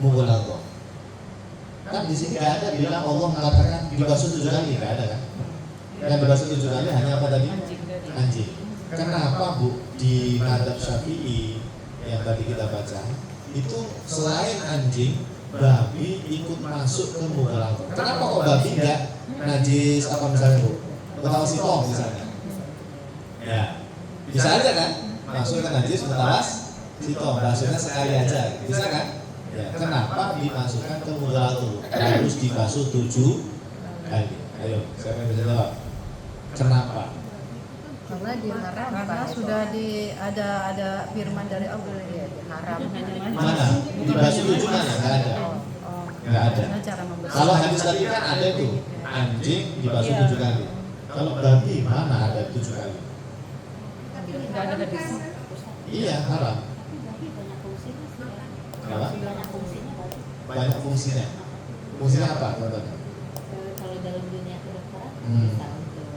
mughaladzah? Kan di sini nggak ada bilang Allah mengatakan dibasuh 7 kali, nggak ada kan? Yang dibasuh 7 kali hanya apa tadi? Anjing. Kenapa Bu di madhab Syafi'i yang tadi kita baca itu selain anjing, babi ikut masuk ke mughaladzah? Kenapa kok babi nggak najis apa misalnya Bu? Mutawas sitong misalnya? Ya, bisa aja kan? Masuk ke najis mutawas sitong, basuhnya sekali aja, bisa kan? Ya, kenapa dimasukkan ke mughaladzah? Harus dibasuh 7 kali. Ayo, siapa yang bisa jawab? Kenapa? Karena diharamkan. Karena sudah ada firman dari Allah ya, diharamkan. Mana? Dibasuh 7 mana? Nggak ada. Nggak ada. Karena cara membasuh. Kalau hadis tadi kan ada tuh, anjing dibasuh 7 kali. Kalau babi mana ada 7 kali? Nggak ada hadis. Iya, haram. Apa? Banyak fungsinya. Fungsinya apa? Contohnya? Kalau dalam dunia kedokteran Hmm. bisa untuk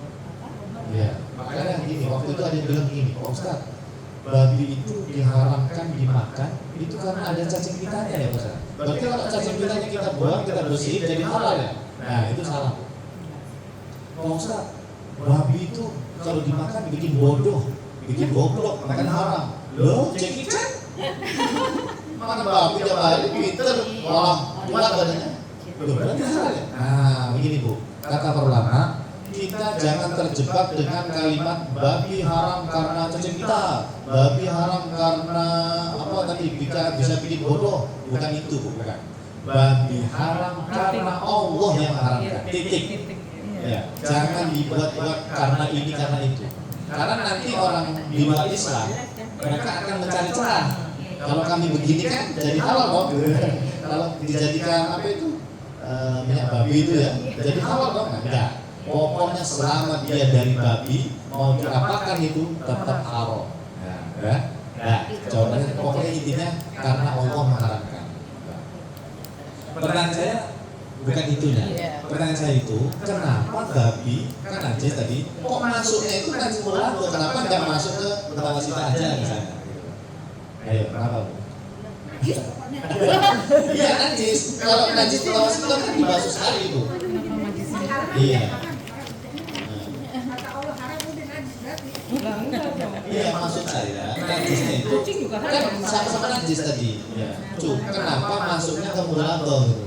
apa? Iya. Makanya gini, waktu itu ada yang bilang gini, Pak Ustaz, babi itu diharamkan dimakan itu karena ada cacing pitanya ya Ustaz. Berarti kalau cacing pitanya kita buang, kita bersihin jadi halal ya? Nah itu salah. Pak Ustaz, babi itu kalau dimakan bikin bodoh, bikin goblok, makan haram. Loh, Jackie Chan? Makan babi tiap hari, pinter, wah, kuat badannya. Loh, berarti halal ya? Nah, begini Bu, kata para ulama, kita jangan terjebak dengan kalimat babi haram karena cacing kita, babi haram karena apa tadi bisa bikin bodoh. Bukan itu Bu, bukan. Babi haram karena Allah yang mengharamkan. Titik. Ya, jangan dibuat-buat karena ini karena itu. Karena nanti orang di luar Islam mereka akan mencari celah. Kalau kami begini kan jadi halal dong. Kalau dijadikan apa itu minyak babi itu ya, jadi halal dong. Enggak. Pokoknya selama dia dari babi mau diapakan itu tetap haram. Nah, jawabannya pokoknya intinya karena Allah mengharamkan. Pertanyaan saya bukan itunya. Pertanyaan saya itu kenapa babi kan najis tadi kok masuknya itu najis mughaladzah? Kenapa nggak masuk ke mutawasita aja misalnya? Ayo, kenapa Bu? Iya najis. Kalau najis mutawasita kan dibasuh sekali Bu. Iya. Iya maksud saya najisnya itu kan sama-sama najis tadi. Ya. Kenapa masuknya ke mughaladzah gitu?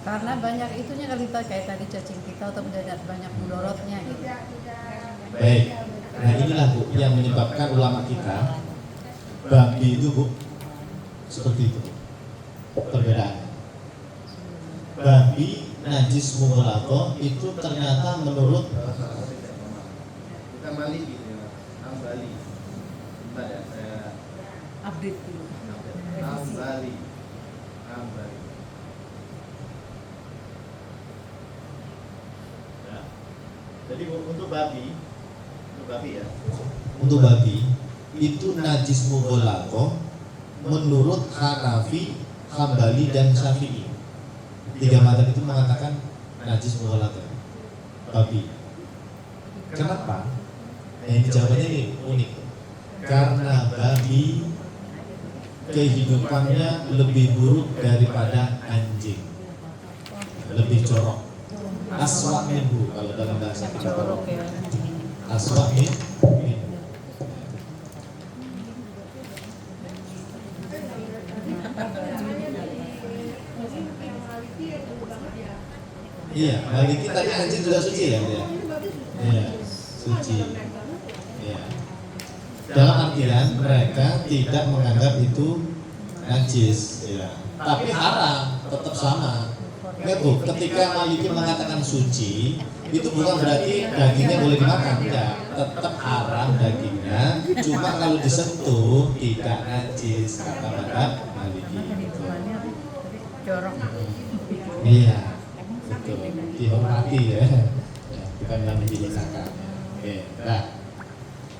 Karena banyak itunya kali Pak, kayak tadi cacing kita atau banyak mudorotnya gitu. Baik. Nah inilah Bu yang menyebabkan ulama kita babi itu Bu seperti itu perbedaan. Babi najis mughaladzah itu ternyata menurut kita Bali gitu ya, Bali. Bentar ya, saya Update dulu. Bali. Nah, jadi untuk babi ya. Untuk babi itu najis mughaladzah menurut Hanafi, Hambali dan Syafi'i. 3 mazhab itu mengatakan najis mughaladzah babi. Kenapa? Ini jawabannya ini unik. Karena babi kehidupannya lebih buruk daripada anjing, lebih jorok. Aswa minhu kalau dalam bahasa kita. Aswa minhu. Iya, Maliki tadi anjing juga suci ya dia. Iya, suci. Iya. Dalam artian mereka tidak menganggap itu najis, ya. Tapi haram, tetap sama. Lihat Bu, ketika Maliki mengatakan suci, itu bukan berarti dagingnya boleh dimakan, tidak. Tetap haram dagingnya. Cuma kalau disentuh tidak najis kata mazhab Maliki. Jorok. Iya. Betul, dihormati ya, bukan yang dihinakan. Oke, nah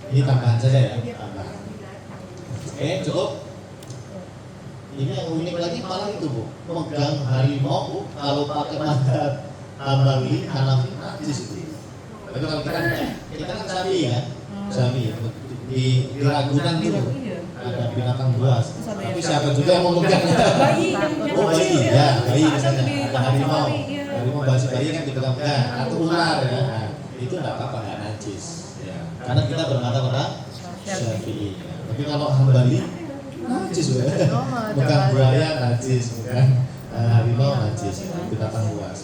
ini tambahan saja ya, tambahan. Oke, cukup. Ini yang unik lagi malah itu Bu, megang harimau Bu, kalau pakai mazhab Hambali, Hanafi, najis itu. Tapi kalau kita kan Syafi'i kan, Syafi'i di Ragunan itu ada binatang buas. Tapi siapa juga yang mau megang? Oh bayi, ya bayi misalnya ada harimau, harimau bayi kan dipegang-pegang atau ular ya. Nah, itu nggak apa-apa, nggak najis. Ya. Karena kita bermata pada Syafi'i. Tapi kalau Hambali najis ya, bukan buaya najis, bukan harimau najis, binatang buas.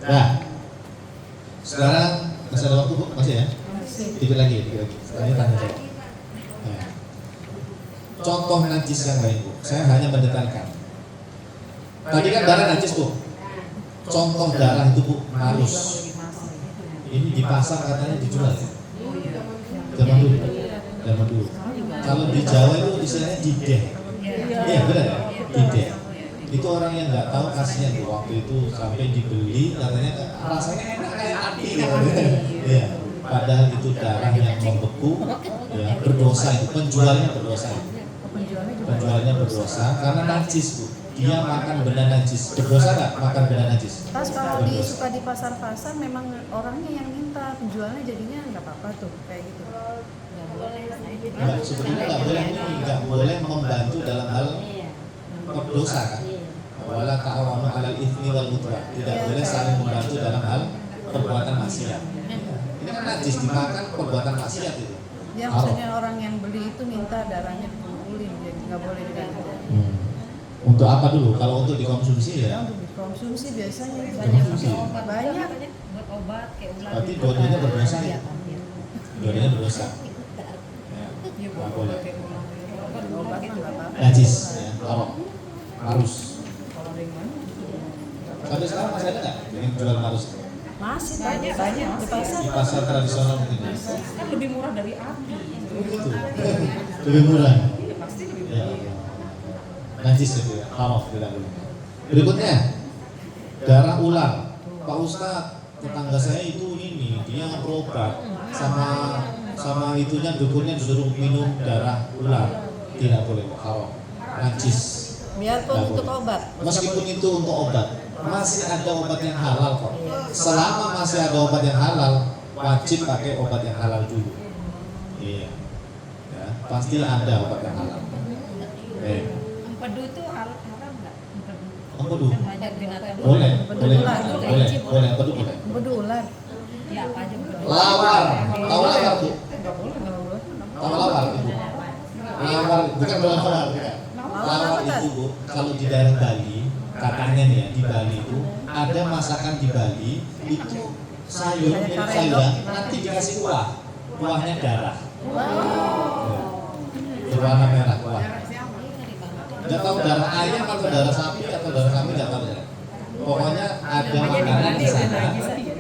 Nah, sekarang masih ada waktu Bu? Masih ya? Dikit lagi. Sekarang ini tanya jawab. Nah, contoh najis yang lain Bu, saya hanya mendetailkan. Tadi kan darah najis Bu. Contoh darah itu Bu, marus. Ini di pasar katanya dijual ya? Zaman dulu. Kalau di Jawa itu istilahnya dideh. Iya benar ya? Dideh. Itu orang yang nggak tahu kasihan Bu, waktu itu sampai dibeli katanya rasanya enak kayak api gitu. Iya. Padahal itu darah yang membeku, ya, berdosa itu, penjualnya berdosa. Penjualnya berdosa karena najis Bu. Dia makan benda najis. Berdosa nggak makan benda najis? Pas kalau suka di pasar-pasar memang orangnya yang minta, penjualnya jadinya nggak apa-apa tuh kayak gitu. Nggak, sebetulnya nggak boleh membantu dalam hal berdosa kan? Wala ta'awanu 'alal itsmi wal 'udwan. Tidak boleh saling membantu dalam hal perbuatan maksiat. Ini kan najis dimakan perbuatan maksiat itu. Ya maksudnya orang yang beli itu minta darahnya dikumpulin, jadi nggak boleh diganti. Untuk apa dulu? Kalau untuk dikonsumsi ya? Untuk dikonsumsi biasanya Konsumsi. banyak. buat obat kayak ular. Berarti dua-duanya berdosa ya? Dua-duanya berdosa. Ya, nggak boleh. Obat nggak apa-apa. Najis, ya, haram, marus. Sampai sekarang masih ada nggak yang jual marus? Masih banyak di pasar. Di pasar tradisional mungkin ya? Kan lebih murah dari api. Begitu. Lebih murah. Ya pasti lebih Ya. murah. Najis itu ya, haram tidak boleh. Berikutnya, darah ular. Pak Ustadz, tetangga saya itu ini, dia berobat sama itunya dukunnya disuruh minum darah ular. Tidak boleh, haram, najis. Biarpun untuk obat. Meskipun itu untuk obat, masih ada obat yang halal kok. Selama masih ada obat yang halal, wajib pakai obat yang halal dulu. Iya, ya, pasti ada obat yang halal. Empedu itu haram nggak? Empedu? Banyak binatang. Boleh. Empedu ular. Ya apa aja empedu. Lawar, tahu lawar Bu? Tahu lawar Ibu? Lawar, bukan lawar ya. Lawar itu Bu, kalau di daerah Bali, katanya nih ya, di Bali itu ada masakan di Bali itu sayuran nanti dikasih kuahnya darah. Berwarna merah kuah. Nggak tahu darah ayam atau darah sapi atau darah kambing nggak tahu ya. Pokoknya ada makanan di sana,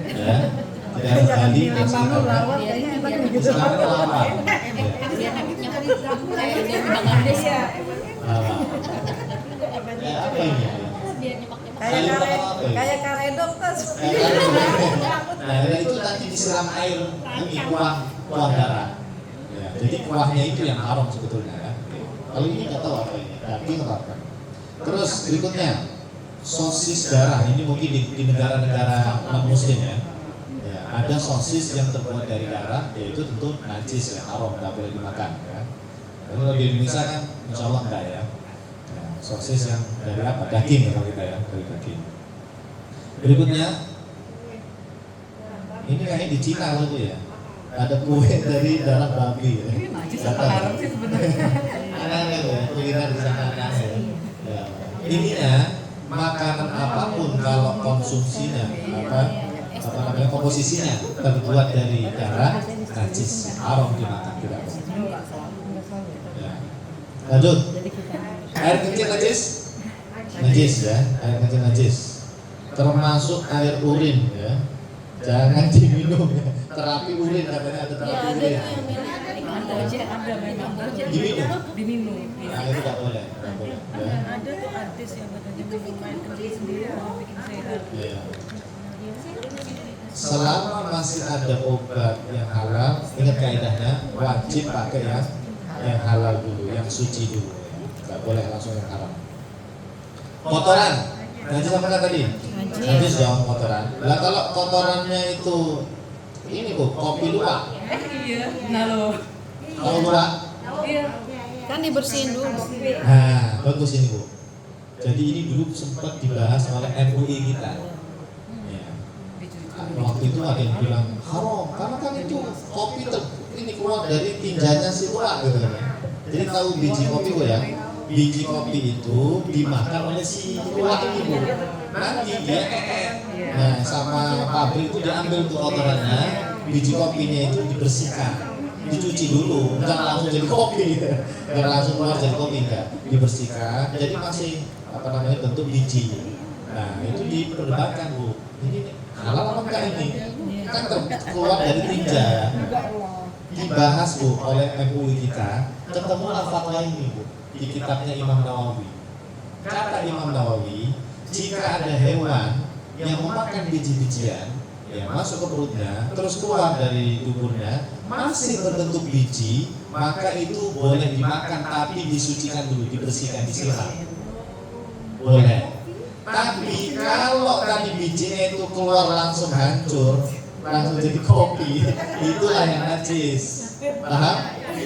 ya. Di daerah Bali dan sekitarnya. Sekarang lawar. Ya, apa ini? Kayak karedok tas. Nah, itu nanti disiram air ini kuah darah. Ya, jadi kuahnya itu yang haram sebetulnya ya. Kalau ini nggak tahu apa ini, daging atau apa. Terus berikutnya sosis darah. Ini mungkin di negara-negara non muslim ya. Ya, ada sosis yang terbuat dari darah, yaitu tentu najis ya, haram, nggak boleh dimakan ya. Tapi kalau di Indonesia kan, insya Allah enggak ya. Sosis yang dari apa? Daging kalau kita ya, dari daging. Berikutnya, ini kayaknya di Cina loh itu ya. Ada kue dari darah babi ya. Najis apa haram sih sebenarnya? Aneh-aneh ya, kuliner di sana aneh ya. Ininya makanan apapun kalau konsumsinya apa namanya komposisinya terbuat dari darah najis, haram dimakan, tidak boleh. Ya. Lanjut. Air kencing najis? Najis ya, air kencing najis. Termasuk air urin ya. Jangan diminum ya. Terapi urin katanya ada terapi urin. Diminum. Nah, itu tidak boleh, tidak boleh. Ya. Ada tuh artis yang katanya minum air kencing sendiri bikin sehat. Ya. Selama masih ada obat yang halal, ingat kaidahnya wajib pakai yang halal dulu, yang suci dulu. Nggak boleh langsung yang haram. Kotoran. Najis apa kan tadi? Najis dong kotoran. Lah kalau kotorannya itu ini Bu, kopi luwak. Iya. Nah lo. Kalau luwak? Iya. Kan dibersihin dulu. Nah, bagus ini Bu. Jadi ini dulu sempat dibahas oleh MUI kita. Ya. Waktu itu ada yang bilang haram karena kan itu kopi ini keluar dari tinjanya si luwak gitu kan. Jadi tahu biji kopi Bu ya? Biji kopi itu dimakan oleh si luwak ini Bu. Nanti dia nah sama pabrik itu diambil tuh kotorannya, biji kopinya itu dibersihkan, dicuci dulu, enggak langsung jadi kopi, enggak langsung keluar jadi kopi, enggak, dibersihkan, jadi masih apa namanya bentuk biji. Nah itu diperdebatkan Bu, ini halal apa enggak ini? Kan keluar dari tinja, dibahas Bu oleh MUI kita, ketemulah fatwa ini Bu di kitabnya Imam Nawawi. Kata Imam Nawawi, jika ada hewan yang memakan biji-bijian, ya masuk ke perutnya, terus keluar dari tubuhnya, masih berbentuk biji, maka itu boleh dimakan, tapi disucikan dulu, dibersihkan, disiram. Boleh. Tapi kalau tadi bijinya itu keluar langsung hancur, langsung jadi kopi, itulah yang najis. Paham?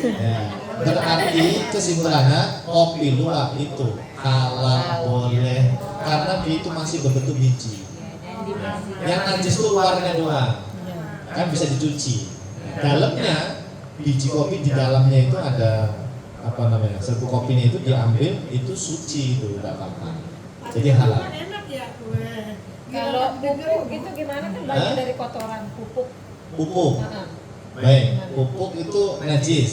Ya. Berarti kesimpulannya kopi luwak itu halal boleh karena dia itu masih berbentuk biji. Yang najis itu luarnya doang, kan bisa dicuci. Dalamnya biji kopi di dalamnya itu ada apa namanya? Serbu kopinya itu diambil, itu suci itu tidak apa-apa. Jadi halal. Enak ya kue. Kalau pupuk gitu gimana kan bagian dari kotoran pupuk. Pupuk. Baik, pupuk itu najis.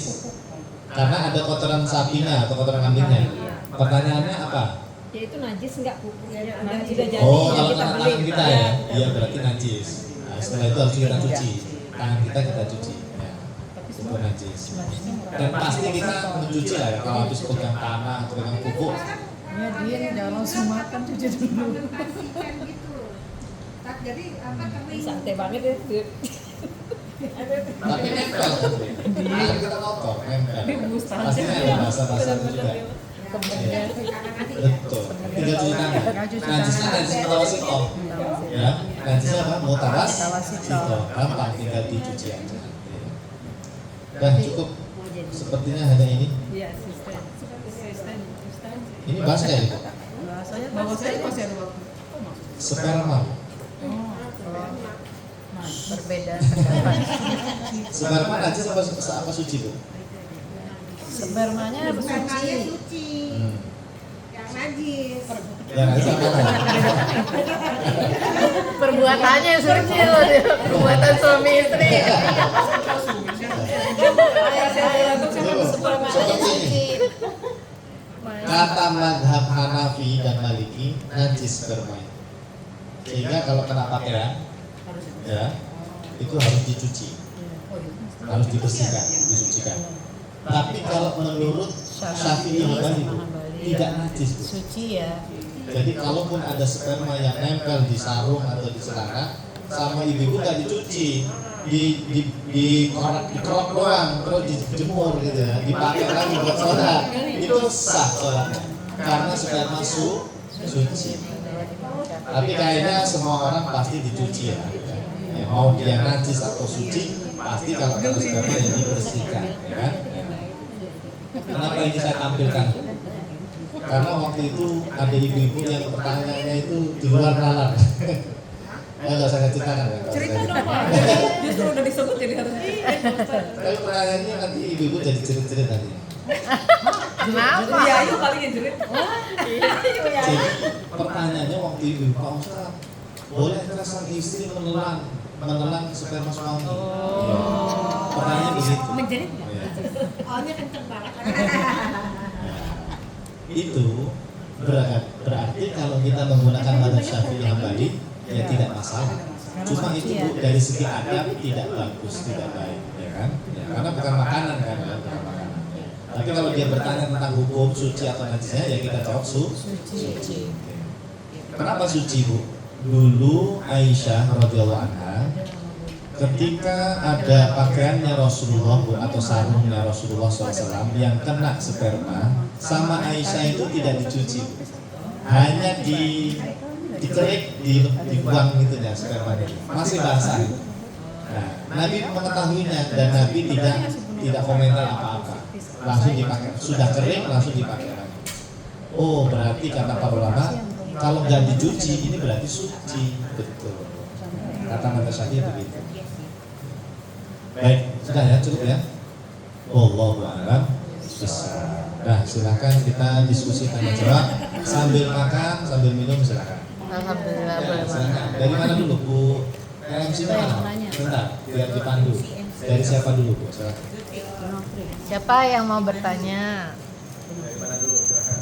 Karena ada kotoran sapinya atau kotoran kambingnya. Pertanyaannya apa? Ya itu najis enggak pupuknya? Udah jadi Oh, yang kalau kita tangan beli. kita ya, iya berarti najis. Nah, setelah itu harus kita cuci. Tangan kita cuci. Ya, itu najis. Dan pasti kita mencuci lah ya kalau habis pegang tanah atau pegang pupuk. Ya dia jangan langsung makan, cuci dulu. Jadi apa kami Santai banget ya. Tapi nempel kan? Tangan kita kotor, nempel. Pasti ada bahasa-bahasa itu juga. Iya. Betul. Tinggal cuci tangan. Najisnya najis mutawasito. Ya, najisnya apa? Mutawasito. Gampang, tinggal dicuci aja. Dan cukup. Sepertinya hanya ini. Iya, sistem. Ini bahasa ya itu. Bahasanya Bahwasanya masih ada waktu. Sperma. berbeda. Sperma najis apa suci Bu? Spermanya suci. yang najis. Ya najis apa? Perbuatannya yang suci loh, perbuatan suami istri. Spermanya suci. Kata madhab Hanafi dan Maliki najis sperma. Sehingga kalau kena pakaian, ya itu harus dicuci, harus dibersihkan, disucikan. Tapi kalau menurut Syafi'i Hambali tidak najis. Suci ya. Jadi kalaupun ada sperma yang nempel di sarung atau di celana, sama ibu-ibu nggak dicuci, dikerok doang, terus dijemur gitu ya, dipakai lagi buat sholat, itu sah sholatnya karena sperma suci. Tapi kayaknya semua orang pasti dicuci ya, mau dia najis atau suci, pasti kalau kata sperma ya dibersihkan, ya kan? Kenapa ini saya tampilkan? Karena waktu itu ada ibu-ibu yang pertanyaannya itu di luar nalar. Nggak usah ceritakan ya. Cerita dong Pak. Justru udah disebut jadi harus. Tapi pertanyaannya nanti ibu-ibu jadi cerit-cerit nanti. Kenapa? Iya, ayo kali yang jerit. Jadi pertanyaannya waktu ibu Pak Ustaz, bolehkah sang istri menelan sperma suami? Ya. Pertanyaannya begitu. Menjerit Ya. awalnya kenceng banget. Itu berarti kalau kita menggunakan madhab Syafi'i Hambali ya tidak masalah. Cuma itu Bu, dari segi adab tidak bagus, tidak baik, ya kan? Ya, karena bukan makanan kan, ya, bukan makanan. Tapi kalau dia bertanya tentang hukum suci atau najisnya ya kita jawab suci. Kenapa suci Bu? Dulu Aisyah radhiyallahu anha ketika ada pakaiannya Rasulullah Bu, atau sarungnya Rasulullah SAW yang kena sperma, sama Aisyah itu tidak dicuci. hanya dikerik, dibuang gitu ya spermanya, masih basah. Nah, Nabi mengetahuinya dan Nabi tidak komentar apa-apa, langsung dipakai. Sudah kering langsung dipakai lagi. Oh, berarti kata para ulama, kalau nggak dicuci ini berarti suci, betul. Kata Mata Syafi'i begitu. Baik, sudah ya, cukup ya. Wallahu a'lam bishawab. Nah, silakan kita diskusi tanya jawab sambil makan, sambil minum silakan. Alhamdulillah Ya, boleh silakan. banget. Dari mana dulu Bu? MC mana? Bentar, biar dipandu. Dari siapa dulu Bu? Silakan. Siapa yang mau bertanya? Dari mana dulu? Silakan.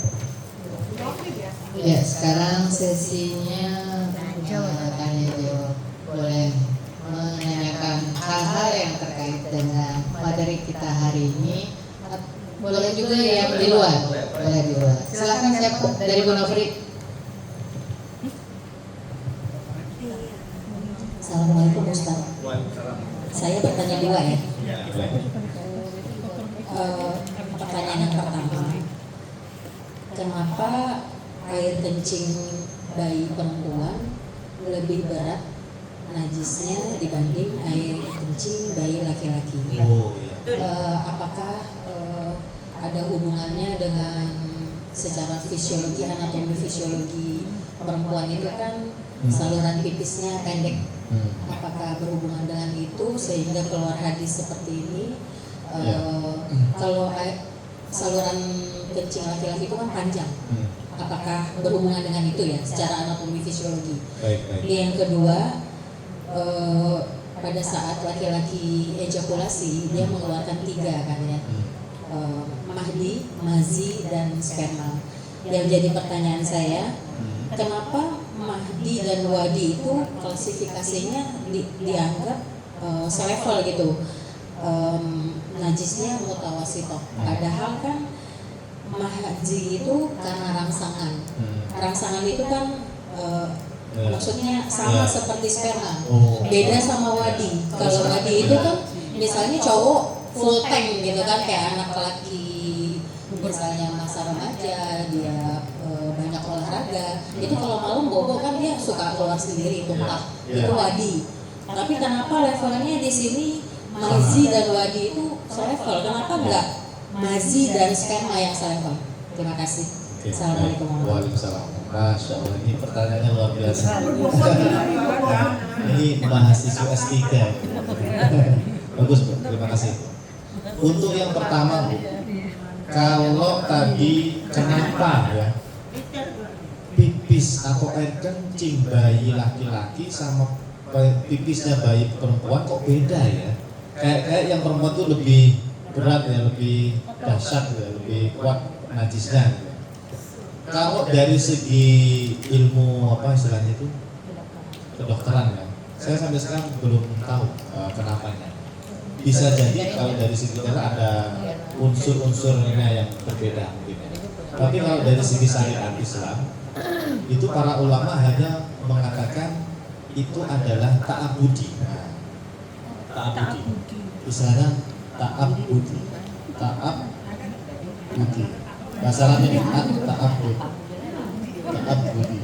Ya, sekarang sesinya tanya jawab. Boleh menanyakan hal-hal yang terkait dengan materi kita hari ini. Boleh juga yang di luar. Boleh di luar. Silakan siapa dari Bu Nofri. Assalamualaikum Ustaz. Waalaikumsalam. Saya bertanya dua ya. Ya, Pertanyaan yang pertama, kenapa air kencing bayi perempuan lebih berat najisnya dibanding air kencing bayi laki-laki? Oh iya. Apakah ada hubungannya dengan secara fisiologi, anatomi fisiologi perempuan itu kan saluran pipisnya pendek? Apakah berhubungan dengan itu sehingga keluar hadis seperti ini? Kalau saluran kencing laki-laki itu kan panjang, apakah berhubungan dengan itu ya secara anatomi fisiologi? Baik. Yang kedua, pada saat laki-laki ejakulasi dia mengeluarkan 3 kan ya, mahdi, mazi, dan sperma. Yang jadi pertanyaan saya, kenapa mahdi dan wadi itu klasifikasinya dianggap selevel gitu, najisnya mutawasitoh, padahal kan mahdi itu karena rangsangan itu kan maksudnya sama seperti sperma, beda sama wadi. Kalau wadi itu kan misalnya cowok full tank gitu kan, kayak anak laki misalnya masa remaja dia banyak olahraga, itu kalau malam bobo kan dia suka keluar sendiri tumpah, itu wadi. Tapi kenapa levelnya di sini mazi dan wadi itu selevel, kenapa enggak mazi dan sperma yang selevel? Terima kasih. Assalamualaikum warahmatullahi Waalaikumsalam. Masya Allah, ini pertanyaannya luar biasa. Ini mahasiswa S3. Bagus Bu, terima kasih. Untuk yang pertama Bu, kalau tadi kenapa ya pipis atau air kencing bayi laki-laki sama pipisnya bayi perempuan kok beda ya? Kayak yang perempuan tuh lebih berat ya, lebih dahsyat ya, lebih kuat najisnya gitu. Kalau dari segi ilmu apa istilahnya itu kedokteran ya, saya sampai sekarang belum tahu kenapanya. Bisa jadi kalau dari segi darah ada unsur-unsurnya yang berbeda mungkin ya. Tapi kalau dari segi syariat Islam itu para ulama hanya mengatakan itu adalah ta'abudi. Nah, ta'abudi. Istilahnya ta'abudi. Ta'abudi. Bahasa Arabnya at-ta'abbud. Ta'abbudi.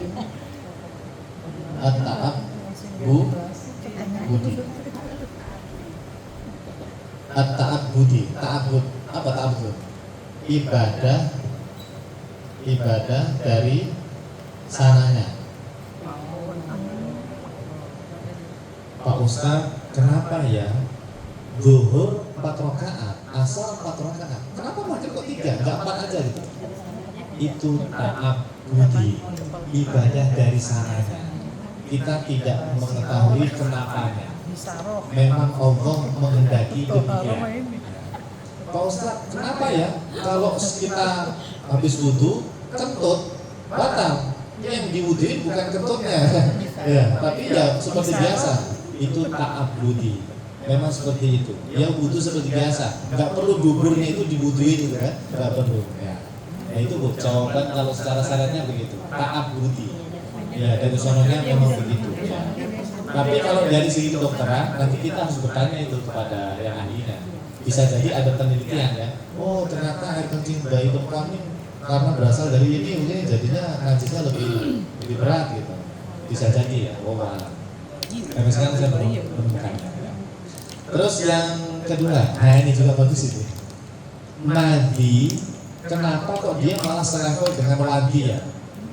At-ta'abbudi. At-ta'abbudi. Ta'abbud. Apa ta'abbud? Ibadah dari sananya. Pak Ustaz, kenapa ya zuhur 4 rakaat, asar 4 rakaat? Kenapa maghrib kok 3? Enggak 4 aja gitu? Itu ta'abbudi, ibadah dari sananya. Kita tidak mengetahui kenapanya. Memang Allah menghendaki demikian. Pak Ustaz, kenapa ya kalau kita habis wudhu kentut batal? Yang diwuduin bukan kentutnya, ya, tapi ya seperti biasa. Itu ta'abbudi. Memang seperti itu. Ya wudhu seperti biasa. Nggak perlu duburnya itu diwuduin gitu kan? Nggak perlu. Ya. Nah itu Bu, jawaban kalau secara syaratnya begitu. Ta'abbudi. Ya dari sononya memang begitu. Ya. Tapi kalau dari segi kedokteran, nanti kita harus bertanya itu kepada yang ahlinya. Bisa jadi ada penelitian ya. Oh ternyata air kencing bayi perempuan ini karena berasal dari ini jadinya najisnya lebih berat gitu. Bisa jadi ya, wallah. Tapi sekarang saya belum menemukannya. Terus yang kedua, nah ini juga bagus itu. Madi, kenapa kok dia malah selevel dengan wadi ya?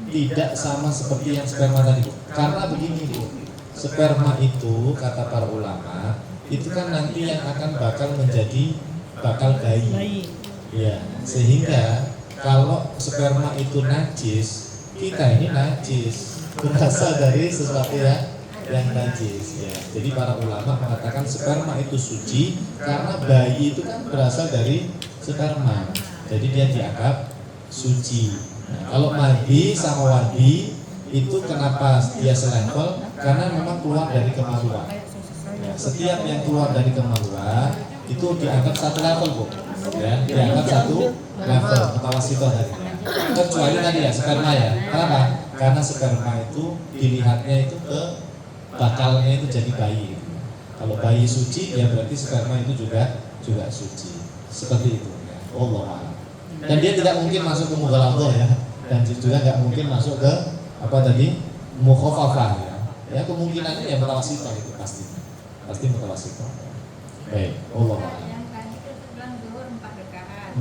Tidak sama seperti yang sperma tadi, Bu. Karena begini, Bu. Sperma itu kata para ulama itu kan nanti yang akan bakal bayi. Ya, sehingga kalau sperma itu najis, kita ini najis, berasal dari sesuatu yang najis. Ya, jadi para ulama mengatakan sperma itu suci karena bayi itu kan berasal dari sperma, jadi dia dianggap suci. Nah, kalau madi sama wadi itu kenapa dia selevel? Karena memang keluar dari kemaluan. Ya, setiap yang keluar dari kemaluan itu dianggap satu level, Bu. Ya, dianggap satu level mutawasithah tadi. Kecuali tadi ya sperma ya. Kenapa? Karena sperma itu dilihatnya itu ke bakalnya itu jadi bayi. Kalau bayi suci ya berarti sperma itu juga suci. Seperti itu. Ya. Allah. Dan dia tidak mungkin masuk ke mughaladzah ya. Dan juga nggak mungkin masuk ke apa tadi? Mukhafafah ya. Ya kemungkinannya ya mutawasithah itu pasti mutawasithah. Baik, Allah. Yang tadi kan bilang zuhur 4 rakaat.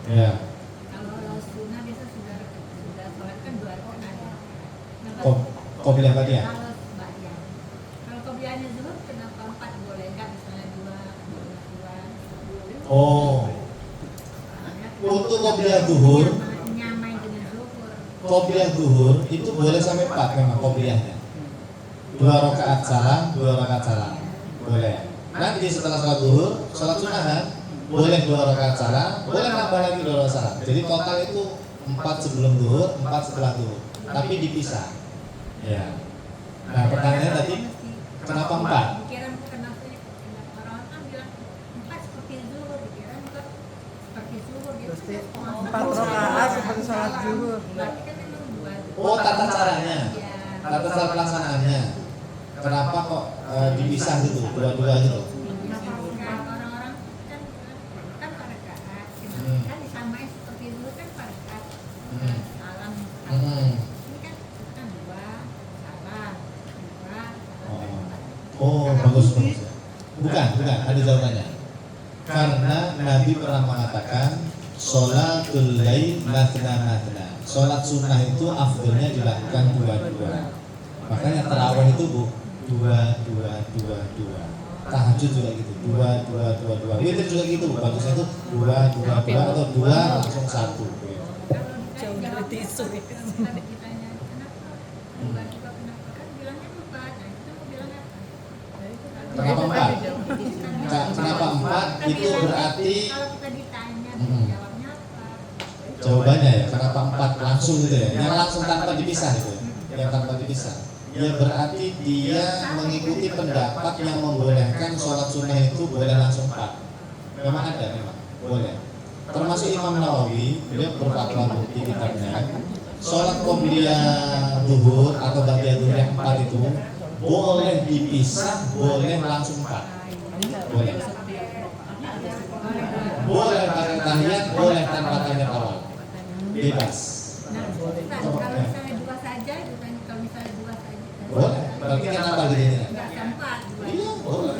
Ya. Kalau sunnah biasa sudah sholat kan 2 rakaat. Qobliyah tadi ya? Kalau qobliyahnya zuhur kenapa 4 boleh enggak misalnya 2? Oh. Untuk qobliyah zuhur, Nyamai dengan zuhur. qobliyah zuhur itu boleh sampai 4 memang qobliyahnya. 2 rakaat salam, 2 rakaat salam. Boleh. Nanti setelah sholat zuhur, sholat sunnah kan? Boleh 2 rakaat salam, boleh nambah lagi 2 rakaat salam. Jadi total itu 4 sebelum zuhur, 4 setelah zuhur. Tapi dipisah. Ya. Nah, pertanyaannya tadi kenapa 4? Pikiran kenapa orang kan bilang 4 seperti zuhur, pikiran kok seperti zuhur gitu. 4 rakaat seperti sholat zuhur. Berarti kan memang 2. Oh, tata caranya. Tata cara pelaksanaannya. Kenapa kok dipisah gitu, dua-dua gitu? Orang-orang kan rakaat, kan disamain seperti zuhur kan rakaat. Salam. Ini kan 2 salam, 2 Oh, bagus. Bukan, ada jawabannya. Karena Nabi pernah mengatakan sholatul lail matna. Sholat sunnah itu afdolnya dilakukan 2-2. Makanya tarawih itu Bu 2-2-2-2. Tahajud juga gitu 2-2-2-2. Witir juga gitu, bagusnya itu 2-2-2 atau 2 langsung 1. Jauh dari tisu. Kenapa 4? Kenapa 4? Itu berarti kalau kita ditanya jawabnya apa? jawabannya ya, kenapa 4 langsung gitu ya? Yang langsung tanpa dipisah gitu. Yang tanpa dipisah. Ya berarti dia mengikuti pendapat yang membolehkan sholat sunnah itu boleh langsung 4. Memang ada memang, boleh. Termasuk Imam Nawawi, beliau berfatwa di kitabnya, sholat qobliyah zuhur atau ba'diyah zuhur yang 4 itu boleh dipisah, boleh langsung 4. Boleh. Boleh pakai tahiyat, boleh tanpa tahiyat awal. Bebas. Kalau misalnya 2 saja, kalau misalnya 2 saja. Boleh. Berarti kenapa jadinya? Enggak sempat. Iya, boleh.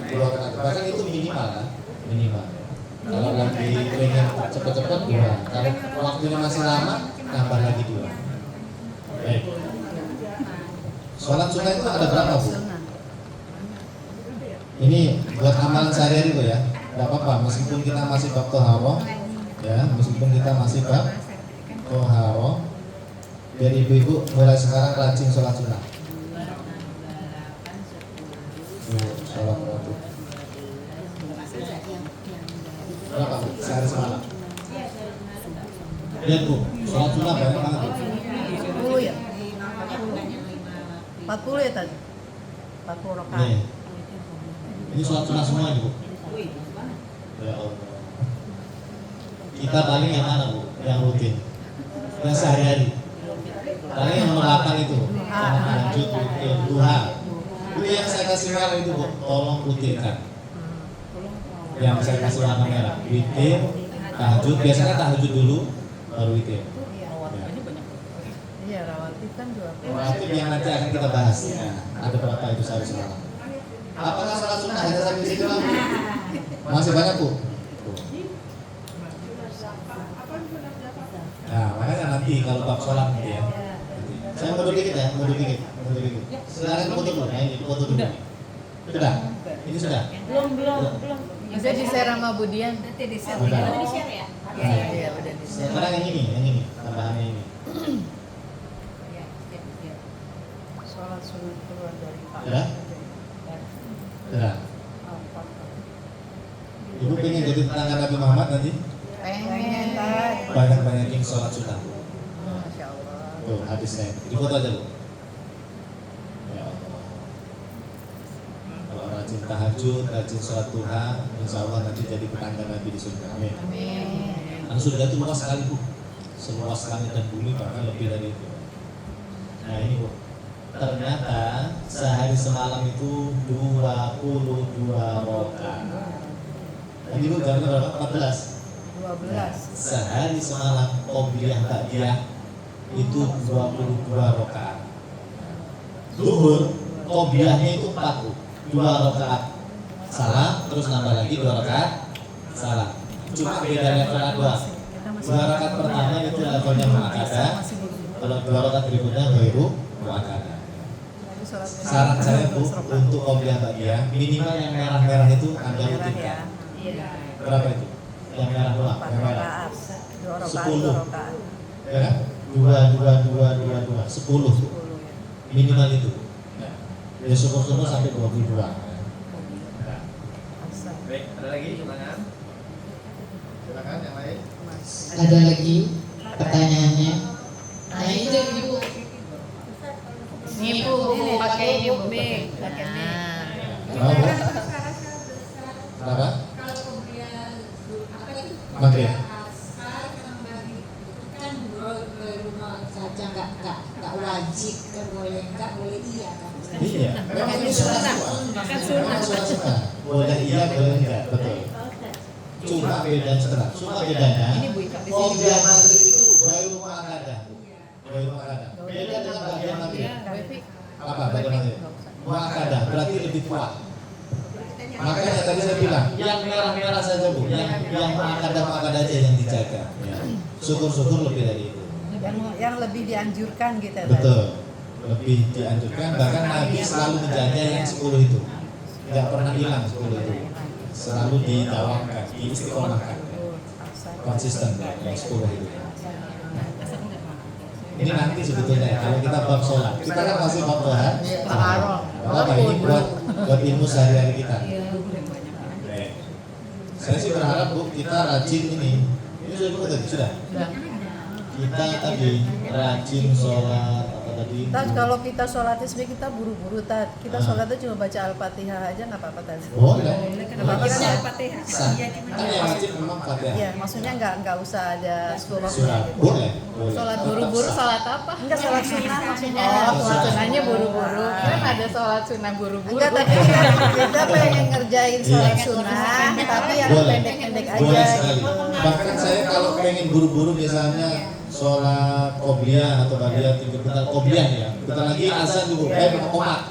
Bahkan itu minimal kan? Minimal. Kalau lagi pengen cepet-cepet 2. Kalau waktunya masih lama, tambah lagi 2. Baik. Sholat sunnah itu ada berapa, Bu? Ini buat amalan sehari-hari Bu ya. Tidak apa-apa, meskipun kita masih bab toharoh, ya, meskipun kita masih bab toharoh, biar ibu-ibu mulai sekarang rajin sholat sunnah. Sholat waktu. Berapa Bu? Sehari semalam. Lihat Bu, sholat sunnah banyak banget Bu. 40 ya? 40 ya tadi? 40 rakaat. Nih. Ini sholat sunnah semua nih Bu. Ya Allah. Kita paling yang mana Bu? Yang rutin? Yang sehari-hari? Paling yang nomor 8 itu. Tahajud, witir, duha. Itu yang saya kasih merah itu Bu. Tolong rutinkan. Yang saya kasih warna merah. Witir, tahajud. Biasanya tahajud dulu, baru itu ya. Rawatibnya banyak. Iya, rawatib kan 20. Rawatib yang nanti akan kita bahas ya. Ada berapa itu sehari semalam? Apakah salat sunnah hanya sampai situ lah? Masih banyak Bu. Nah, makanya nanti kalau bab sholat nanti ya. Saya mundur dikit ya, mundur dikit. Silakan foto dulu, nah ini foto dulu. Sudah? Ini sudah? Belum. Bisa di-share sama Budian. Nanti di-share. Udah. Nanti di-share ya? Iya, udah di-share. Sekarang yang ini, tambahannya ini. Ya, siap. Sholat sunnah keluar dari Pak. Sudah? Sudah. Ibu pengen jadi tetangga Nabi Muhammad nanti? Pengen, Tad. Banyak-banyakin sholat sunnah. Masya Allah. Tuh, hadisnya. Di foto aja Bu. Ya Allah. Kalau rajin tahajud, rajin sholat duha, insya Allah nanti jadi tetangga Nabi di surga. Amin. Amin. Karena surga itu luas sekali Bu. Seluas langit dan bumi, bahkan lebih dari itu. Nah ini Bu. Ternyata sehari semalam itu 22 rakaat. Tadi Bu jamnya berapa? 14. 12. Sehari semalam qobliyah ba'diyah itu 22 rakaat. Zuhur qobliyahnya itu 40, 2 rakaat salam, terus nambah lagi 2 rakaat salam. Cuma beda levelnya 2 rakaat pertama itu levelnya mu'akadah, kalau 2 rakaat berikutnya ghairu mu'akadah. Saran saya Bu, untuk qobliyah ba'diyah minimal yang merah-merah itu Anda rutinkan. Berapa itu? Yang merah doang, yang merah. 10. Ya kan? 2, 10. Minimal itu. Ya syukur-syukur sampai 22. Baik, ada lagi pertanyaan? Silakan yang lain. Ada lagi pertanyaannya? Nah ini dari Ibu. Ibu, pakai ibu. Pakai Kenapa? Kenapa? Maghrib. Kan rumah saja nggak wajib, kan boleh nggak boleh iya kan? Iya. Memang itu sunnah. Memang sunnah. Boleh iya, boleh enggak, betul. Cuma beda sebentar. Cuma bedanya. Qobliyah maghrib itu ghairu mu'akadah. Ghairu mu'akadah. Beda dengan bagian maghrib. Apa bagian maghrib? Mu'akadah berarti lebih kuat. Makanya tadi saya bilang, yang merah-merah saja Bu, yang mu'akadah aja yang dijaga. Ya. Syukur-syukur lebih dari itu. Yang lebih dianjurkan gitu. Betul, lebih dianjurkan. Bahkan Nabi selalu menjaga yang 10 itu, tidak pernah hilang 10 itu, selalu didawamkan, diistiqomahkan, konsisten yang 10 itu. Ini nanti sebetulnya kalau kita bab sholat, kita kan masih bab Tuhan. Apa ini buat ilmu sehari-hari kita. Saya sih berharap Bu, kita rajin ini sudah buka tadi? Sudah? Kita tadi rajin sholat apa tadi? Tad, kalau kita sholatnya sebenarnya kita buru-buru Tad. Kita sholatnya cuma baca Al-Fatihah aja nggak apa-apa Tad. Boleh. Kenapa kita Al-Fatihah? Kan yang wajib memang Fatihah. Iya, maksudnya nggak usah ada surah. Boleh. Sholat buru-buru, sholat apa? Enggak, sholat sunnah maksudnya. Oh, sholat sunnahnya buru-buru. Kan ada sholat sunnah buru-buru. Enggak, tapi kita pengen ngerjain sholat sunnah, tapi yang pendek-pendek aja Boleh sekali. gitu. Bahkan saya kalau pengen buru-buru misalnya sholat qobliyah atau ba'diyah bentar qobliyah ya. Bentar lagi azan dulu, qomat.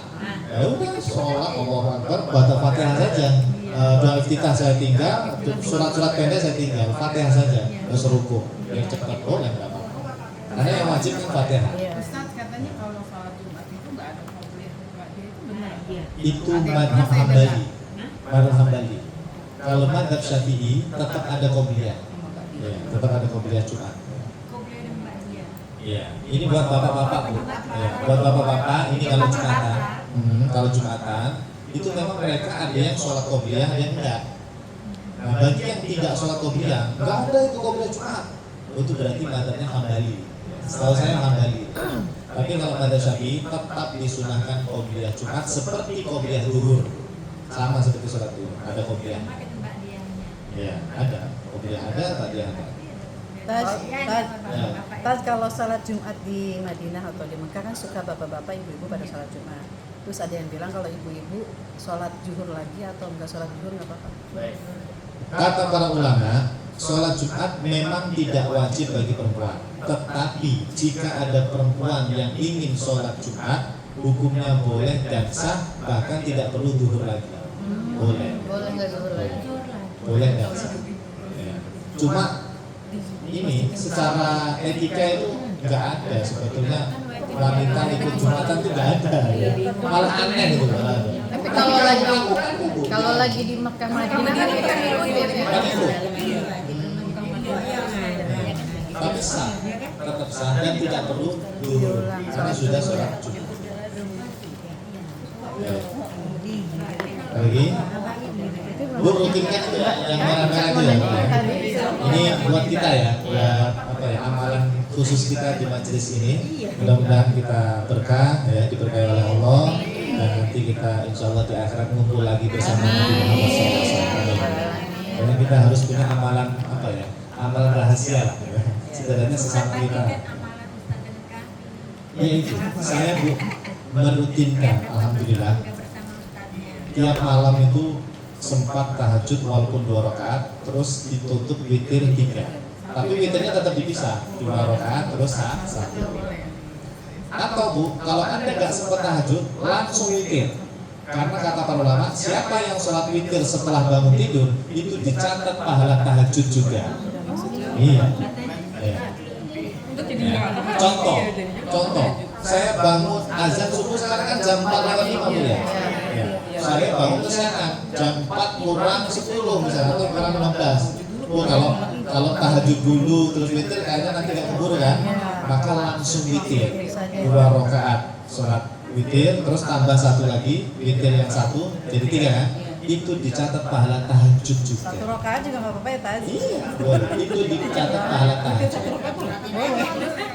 Ya udah sholat Allahu Akbar, baca Fatihah saja. Doa iftitah saya tinggal, surat-surat pendek saya tinggal, Fatihah saja. Terus ruku, biar cepat boleh enggak apa-apa. Karena yang wajib kan Fatihah. Ustaz katanya kalau sholat Jumat itu nggak ada qobliyah ba'diyah, itu benar? Itu madhab Hambali. Madhab Hambali. Kalau madhab Syafi'i tetap ada qobliyah. Ya, tetap ada qobliyah Jumat. Iya, ini buat bapak-bapak Bu. Ya, buat bapak-bapak ini kalau Jumatan, kalau Jumatan itu memang mereka ada yang sholat qobliyah, ada yang enggak. Nah, bagi yang tidak sholat qobliyah, enggak ada itu qobliyah Jumat. Itu berarti madhabnya Hambali. Setahu saya Hambali. Tapi kalau madhab Syafi'i tetap disunahkan qobliyah Jumat seperti qobliyah zuhur. Sama seperti sholat zuhur, ada qobliyah. Iya, ada. Qobliyah ada, ba'diyah ada. Tad, kalau salat Jumat di Madinah atau di Mekah kan suka bapak-bapak, ibu-ibu pada salat Jumat. Terus ada yang bilang kalau ibu-ibu sholat zuhur lagi atau enggak sholat zuhur nggak apa-apa. Kata para ulama, sholat Jumat memang tidak wajib bagi perempuan. Tetapi jika ada perempuan yang ingin sholat Jumat, hukumnya boleh dan sah, bahkan tidak perlu zuhur lagi. Boleh. Boleh nggak zuhur lagi? Boleh dan sah. Ya. Cuma ini secara etika itu nggak ada sebetulnya, wanita ikut Jumatan itu nggak ada. Ya. Malah aneh gitu. Tapi kalau lagi di Mekah Madinah kan kita ikut ya. Tapi sah, tetap sah dan tidak perlu zuhur karena sudah sholat Jumat. Lagi, Bu rutinkan itu ya, yang merah-merah itu ya. Ini buat kita ya, buat apa ya, amalan khusus kita di majelis ini. Mudah-mudahan kita berkah ya, diberkahi oleh Allah, dan nanti kita insya Allah di akhirat ngumpul lagi bersama Nabi Muhammad SAW. Karena kita harus punya amalan apa ya, amalan rahasia lah. Ya. Setidaknya sesama kita. Ya itu, saya Bu merutinkan, alhamdulillah. Tiap malam itu sempat tahajud walaupun 2 rakaat, terus ditutup witir 3. Tapi witirnya tetap dipisah, 2 rakaat terus 1. Atau Bu, kalau Anda nggak sempat tahajud, langsung witir. Karena kata para ulama, siapa yang sholat witir setelah bangun tidur itu dicatat pahala tahajud juga. Iya. Ya. Contoh, saya bangun azan subuh sekarang kan jam 4:05 Bu ya. Saya bangun tuh jam 4 kurang 10 misalnya atau kurang 15. Oh, kalau tahajud dulu terus witir kayaknya nanti gak keburu kan, maka langsung witir 2 rakaat sholat witir terus tambah 1 lagi witir yang 1 jadi 3 kan, itu dicatat pahala tahajud juga. 1 rakaat juga nggak apa-apa ya tadi. Iya, boleh. Itu dicatat pahala tahajud.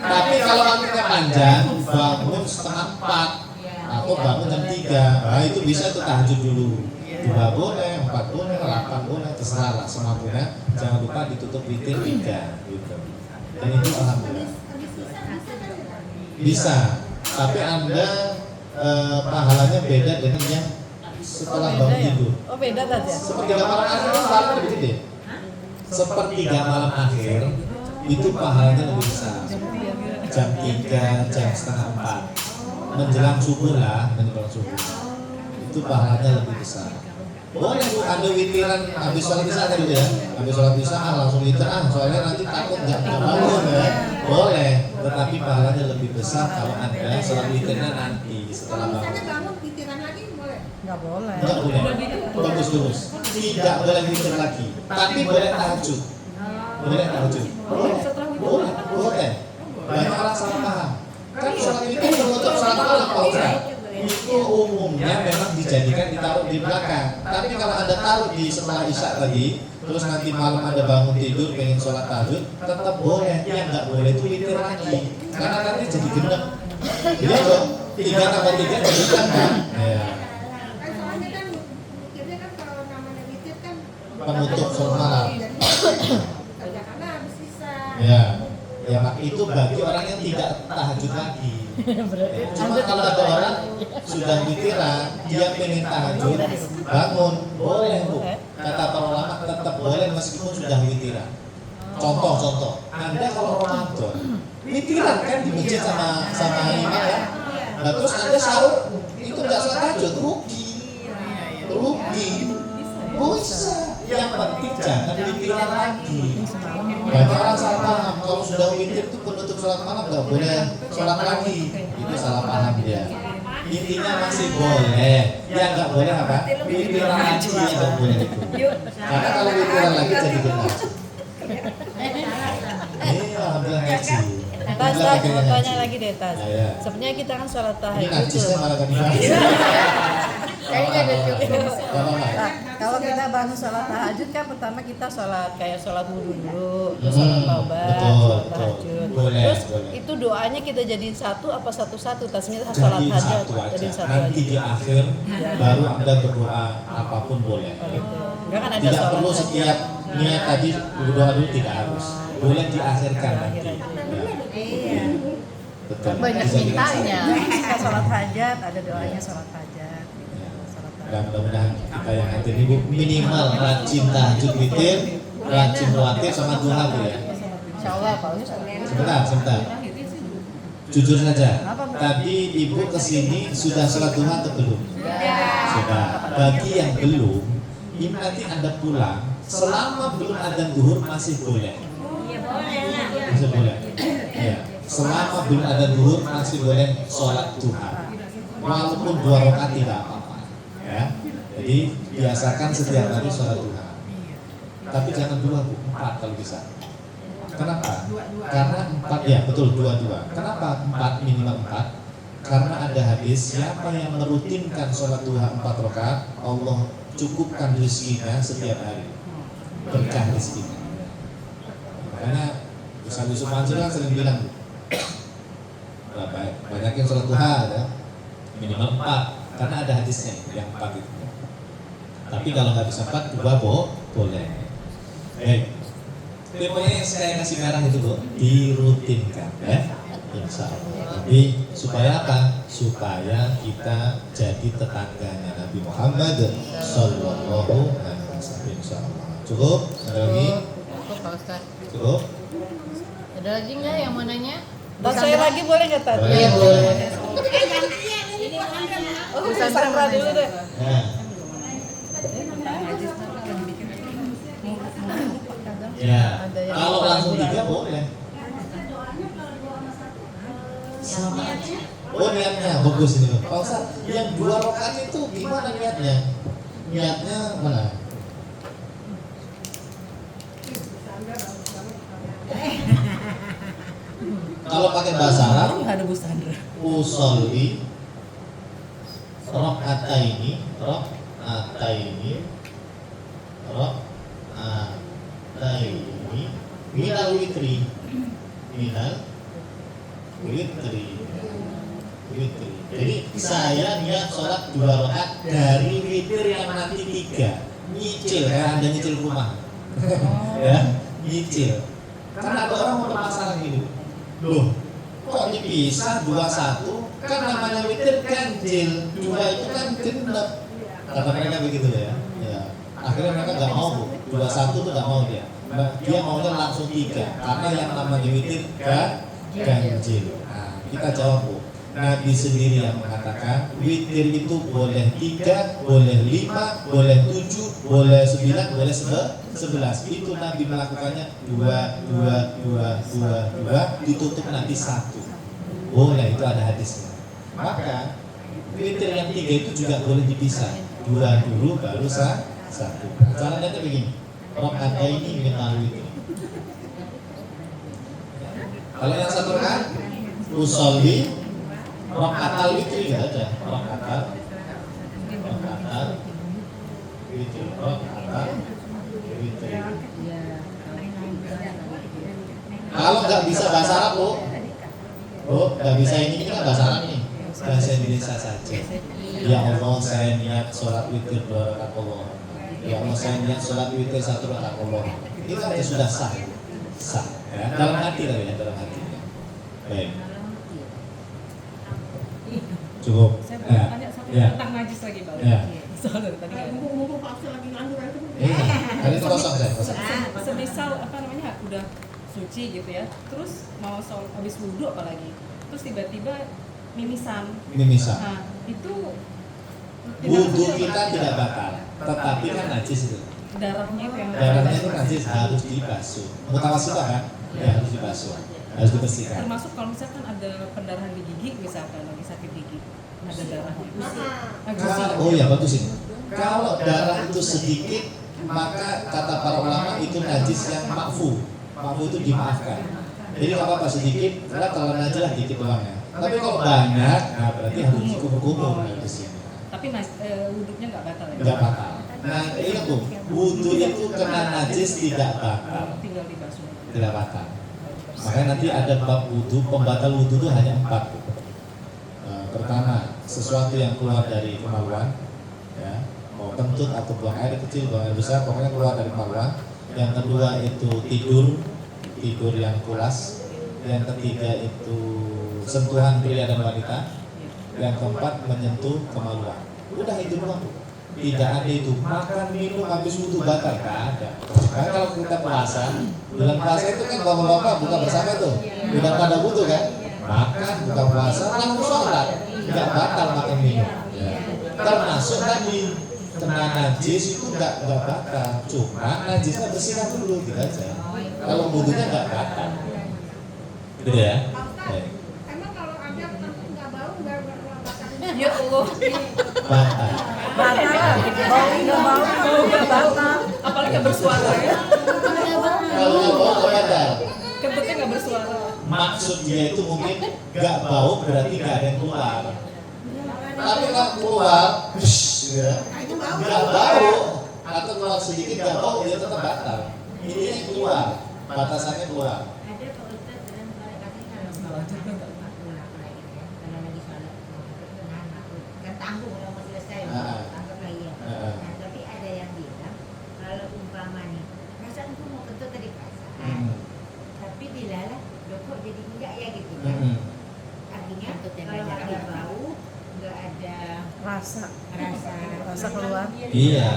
Tapi kalau waktunya panjang, bangun setengah 4 atau bangun jam 3, nah itu bisa tuh tahajud dulu. 2 boleh, 4 boleh, 8 boleh, terserah lah semampunya. Jangan lupa ditutup witir 3 gitu. Dan itu alhamdulillah. Bisa, tapi Anda pahalanya beda dengan yang setelah bangun tidur. Oh beda tadi ya? Sepertiga malam akhir itu pahalanya lebih gede. Sepertiga malam akhir itu pahalanya lebih besar. Jam 3, jam setengah 4 menjelang subuh lah, menjelang subuh itu pahalanya lebih besar. Boleh Bu, Anda witiran habis sholat isya tadi ya, habis sholat isya langsung witir soalnya nanti takut nggak bangun ya. Boleh, tetapi pahalanya lebih besar kalau Anda sholat witirnya nanti setelah bangun. bangun witiran lagi boleh? Nggak boleh. Nggak boleh, bagus lurus. Tidak boleh witir lagi, tapi boleh tahajud. Boleh tahajud. Boleh. Banyak orang salah paham. Kan sholat witir menutup sholat malam Pak Ustaz. Itu umumnya memang dijadikan ditaruh di belakang. Tapi kalau Anda taruh di setelah isya tadi, terus nanti malam Anda bangun tidur pengen sholat tahajud, tetap boleh. Yang nggak boleh itu witir lagi, karena nanti jadi genep. Jadi dong, 3 tambah 3 jadi kan? Ya. Soalnya kan witirnya kan kalau namanya witir kan Penutup sholat malam. karena habis sisa. Ya mak itu bagi orang yang tidak tahajud lagi. Cuma kalau ada orang sudah witiran, dia pengen tahajud, bangun, boleh Bu. Kata para ulama tetap boleh meskipun sudah witiran. Contoh, Anda kalau Ramadan witiran kan di masjid sama imam ya. Nah terus Anda sahur itu nggak sholat tahajud, rugi. Bisa. Yang penting jangan witiran lagi. Banyak orang salah paham, kalau sudah witir itu penutup sholat malam nggak boleh sholat lagi. Itu salah paham dia. Intinya masih boleh. Yang nggak boleh apa? Witiran lagi yang nggak boleh itu. Karena kalau witiran lagi jadi benar. Alhamdulillah ngaji. Tas, mau tanya lagi deh Tas. Ya. Sebenarnya kita kan sholat Ini tahajud najisnya tuh. malah gak dibahas. Kayaknya ada cukup. Apa-apa. Nah, kalau kita bangun sholat tahajud kan pertama kita sholat wudhu dulu, terus sholat taubat, Betul, sholat betul. tahajud. Boleh, Terus boleh. itu doanya kita jadiin satu apa satu-satu? Tasmiyah sholat Jadi hajat, satu aja. jadiin satu Nanti aja. di akhir baru Anda berdoa apapun boleh. Enggak kan ada Tidak sholat perlu hajat. setiap niat tadi berdoa dulu, tidak harus. Boleh diakhirkan nanti. Ya. Betul. Banyak Bisa mintanya. diakhirkan. Kita sholat hajat, ada doanya sholat hajat. Dan mudah-mudahan kita yang nanti ini Bu minimal rajin tahajud witir Rajin relatif sama duha Bu ya. Insya Allah Pak Ustaz. Sebentar. Jujur saja, tadi Ibu kesini sudah sholat duha atau belum? Sudah. Bagi yang belum, ini nanti Anda pulang, selama belum adzan zuhur masih boleh. Masih boleh. Ya. Selama belum adzan zuhur masih boleh sholat duha. Walaupun 2 rakaat tidak apa-apa. Ya. Jadi biasakan setiap hari sholat duha. Tapi jangan 2 Bu, 4 kalau bisa. Kenapa? Karena 4 ya betul 2. Kenapa 4 minimal 4? Karena ada hadis siapa yang merutinkan sholat duha 4 rakaat, Allah cukupkan rezekinya setiap hari, berkah rezekinya. Makanya Ustaz Yusuf Mansur kan sering bilang, banyakin sholat duha ya, minimal 4 karena ada hadisnya yang 4 itu. Tapi kalau nggak bisa 4, 2 boleh. Pokoknya yang saya kasih merah itu Bu, dirutinkan ya, insya Allah. Tapi supaya apa? Supaya kita jadi tetangganya Nabi Muhammad Sallallahu Alaihi Wasallam. Insya Allah. Cukup? Ada lagi? Cukup Pak Ustaz. Cukup? Ada lagi nggak yang mau nanya? Saya lagi boleh nggak tadi? Boleh, boleh. Bu Sandra dulu deh. Ya, kalau langsung 3 boleh. Sama aja. Oh niatnya bagus ini Pak Ustaz. Yang 2 rakaat itu gimana niatnya? Niatnya mana? Kalau pakai bahasa Arab, Ada Bu Sandra. usolli rakaataini minal witri. Jadi saya niat sholat 2 rakaat dari witir yang nanti 3. Nyicil kayak Anda nyicil rumah. Ya, nyicil. Karena ada orang mau bermasalah gini. Loh, kok dipisah 2-1? Kan namanya witir ganjil. 2 itu kan genep. Kata mereka begitu ya. Ya. Akhirnya mereka nggak mau Bu. 2-1 tuh nggak mau dia. Dia maunya langsung 3. Karena yang namanya witir ganjil. Nah, kita jawab Bu. Nabi sendiri yang mengatakan witir itu boleh 3, boleh 5, boleh 7, boleh 9, boleh 11. Itu Nabi melakukannya 2, ditutup nanti 1. Boleh, itu ada hadisnya. Maka witir yang 3 itu juga boleh dipisah. 2 dulu baru 1. Caranya begini. Rakaat ini minal witir. Kalau yang 1 rakaat usolli rakaat witri nggak ada. Rakaat witri. Kalau nggak bisa bahasa Arab nggak bisa ini kan bahasa Arab nih, bahasa Indonesia saja. Ya Allah saya niat sholat witir 2 rakaat Allah. Ya Allah saya niat sholat witir 1 rakaat Allah. Itu kan sudah sah. Ya. Dalam hati tapi ya dalam hati. Baik. Cukup. Saya mau tanya satu tentang najis lagi Pak. Soalnya tadi Mumpung Pak Ustaz lagi nganggur itu. Tadi itu kosong saya. Semisal udah suci gitu ya, terus mau habis wudhu apalagi, terus tiba-tiba mimisan. Nah, itu wudhu kita tidak batal, tetapi kan najis itu. Darahnya itu yang itu najis, harus dibasuh. Mutawasitah kan? Ya harus dibasuh, harus dibersihkan. Termasuk kalau misalkan ada pendarahan di gigi, misalkan lagi sakit gigi, ada darahnya. Oh ya bagus ini. Kalau darah itu sedikit, maka kata para ulama itu najis yang makfu. Makfu itu dimaafkan. Jadi nggak apa-apa sedikit, karena kalau najis lah dikit doang ya. Tapi kalau banyak, nah berarti harus dikumur-kumur najisnya. Tapi wudhunya nggak batal ya? Nggak batal. Nah ini tuh, wudhu itu kena najis tidak batal. Tinggal dibasuh. Tidak batal. Makanya nanti ada bab wudhu, pembatal wudhu itu hanya 4. Pertama, sesuatu yang keluar dari kemaluan, ya, mau kentut atau buang air kecil, buang air besar, pokoknya keluar dari kemaluan. Yang kedua itu tidur yang pulas. Yang ketiga itu sentuhan pria dan wanita. Yang keempat menyentuh kemaluan. Udah itu doang. Tidak ada itu makan minum habis wudu batal, nggak ada. Karena kalau kita puasa, bulan puasa itu kan bapak-bapak buka bersama tuh, tidak pada wudu kan? Makan buka puasa langsung sholat, nggak batal makan minum. Ya. Termasuk tadi kena najis itu nggak batal, cuma najisnya bersihkan dulu gitu aja. Kalau wudunya nggak batal, gitu ya. Emang kalau ada tentu nggak bau nggak batal. Ya Allah. Batal. Batal, nggak batal. Apalagi nggak bersuara ya. Kalau nggak bau nggak batal. Kentutnya nggak bersuara. Maksud dia itu mungkin nggak bau berarti nggak ada yang keluar. Tapi kalau keluar, ya, nggak bau atau keluar sedikit nggak bau dia tetap batal. Ini keluar, batasannya keluar. Ada Pak Ustadz dalam kasih kalau pulang lagi ya, kalau lagi sholat tenang aku kan tanggung udah mau selesai, anggap lagi ya. Nah, tapi ada yang bilang kalau umpama nih, perasaanku mau kentut tadi perasaan, tapi dilalah kok jadi enggak ya gitu kan. Artinya kalau ada bau nggak ada rasa keluar. Iya,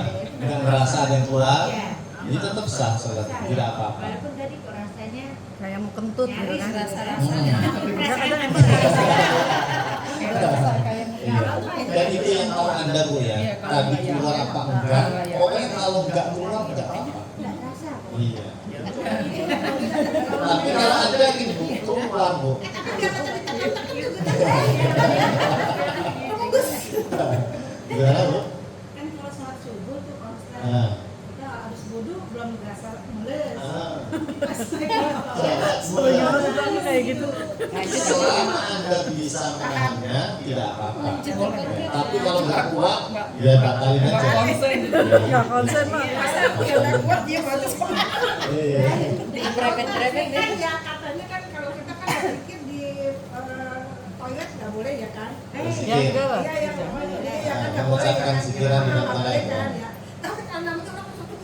nggak merasa ada yang keluar. Iya. Ini tetap sah sholat, tidak apa-apa. Walaupun tadi kok rasanya Kayak mau kentut gitu kan. rasa-rasanya. Kadang emang rasa kayak Iya. Dan itu yang tahu Anda Bu ya. Tadi keluar apa enggak? Pokoknya kalau enggak keluar enggak apa-apa. Nggak rasa. Iya. Tapi kalau Anda ingin Bu, keluar Bu. Gimana Bu? Kan kalau sholat subuh tuh kalau Nah. kita habis wudu belum berasa mules. Pas kayak gitu. Selama Anda bisa menahannya, tidak apa-apa. Tapi kalau nggak kuat, ya batalin aja. Nggak konsen mah. nggak kuat dia batas. Iya. Berepet-berepet deh. Ya katanya kan kalau kita kan berpikir di toilet nggak boleh ya kan? Ya enggak lah. Iya ya nggak boleh. Iya kan nggak boleh. Mengucapkan kan? zikiran di dalam Nggak boleh toilet. kan, ya. Tapi karena itu orang satu,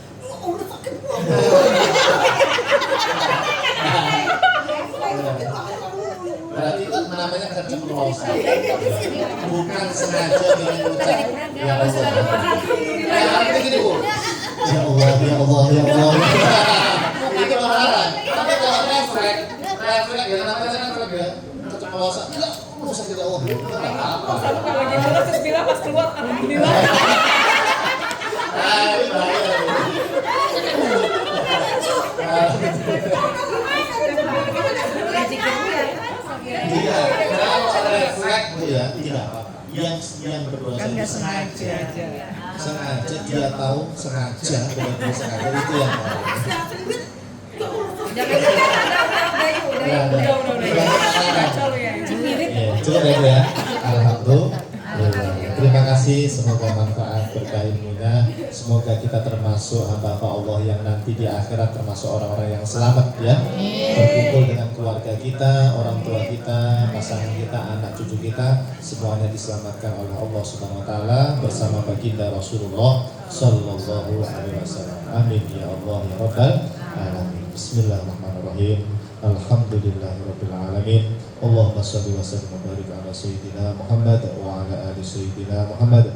udah sakit banget. Berarti itu namanya keceplosan. Bukan sengaja mengucap. Ya Allah. Ya artinya gini Bu. Ya Allah, ya Allah, ya Allah. Itu beneran. Tapi kalau refleks ya namanya refleks ya. Keceplosan. Ya, sakit ya Allah. Apa? Kalau lagi mulut terus bilang pas keluar alhamdulillah. Iya, kalau refleks Bu ya tidak apa-apa. Yang berdosa Kan nggak itu sengaja. sengaja dia tahu sengaja benar-benar sengaja itu yang cukup ya Bu ya. Alhamdulillah. Terima kasih, semoga manfaat berkah ilmunya. Semoga kita termasuk hamba Allah yang nanti di akhirat termasuk orang-orang yang selamat ya. Berkumpul dengan keluarga kita, orang tua kita, pasangan kita, anak cucu kita, semuanya diselamatkan oleh Allah Subhanahu wa taala bersama baginda Rasulullah sallallahu alaihi wasallam. Amin ya Allah ya rabbal alamin. Bismillahirrahmanirrahim. Alhamdulillahirabbil alamin. Allahumma shalli wa sallim wa barik ala sayyidina Muhammad wa ala ali sayyidina Muhammad.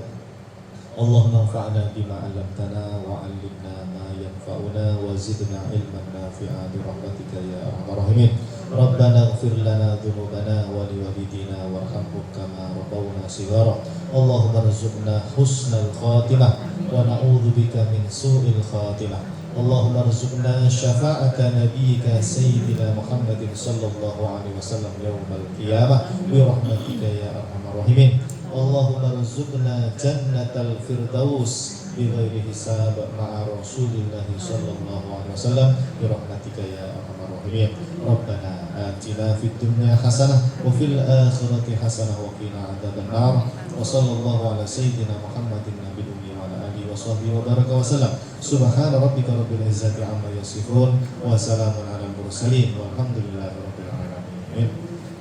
Allahumma anfa'na bima 'allamtana wa 'allimna ma yanfa'una wa zidna ilman nafi'an bi rahmatika ya arhamar rahimin. Rabbana ighfir lana dhunubana wa liwalidina warhamhum kama rabbawna shighara. Allahumma rzuqna husnal khatimah wa na'udzu bika min su'il khatimah. Allahumma rzuqna syafa'ata nabiyyika sayyidina Muhammadin sallallahu alaihi wasallam yaumal qiyamah bi rahmatika ya arhamar rahimin. Allahumma rzuqna jannatal firdaus bi ghairi hisab ma'a Rasulillah sallallahu alaihi wasallam bi rahmatika ya arhamar rahimin. Rabbana atina fid dunya hasanah wa fil akhirati hasanah wa qina adzabannar. Wa sallallahu ala sayyidina Muhammadin nabiyil ummi wa ala alihi wa sahbihi wa baraka wa sallam. Subhana rabbika rabbil izzati amma yasifun wa salamun alal mursalin walhamdulillahi rabbil alamin.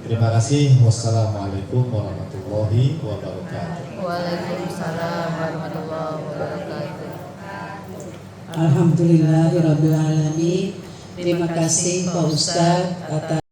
Terima kasih. Wassalamualaikum warahmatullahi wabarakatuh. Waalaikumsalam warahmatullahi wabarakatuh. Alhamdulillahirabbil alamin. Terima kasih Pak Ustadz atas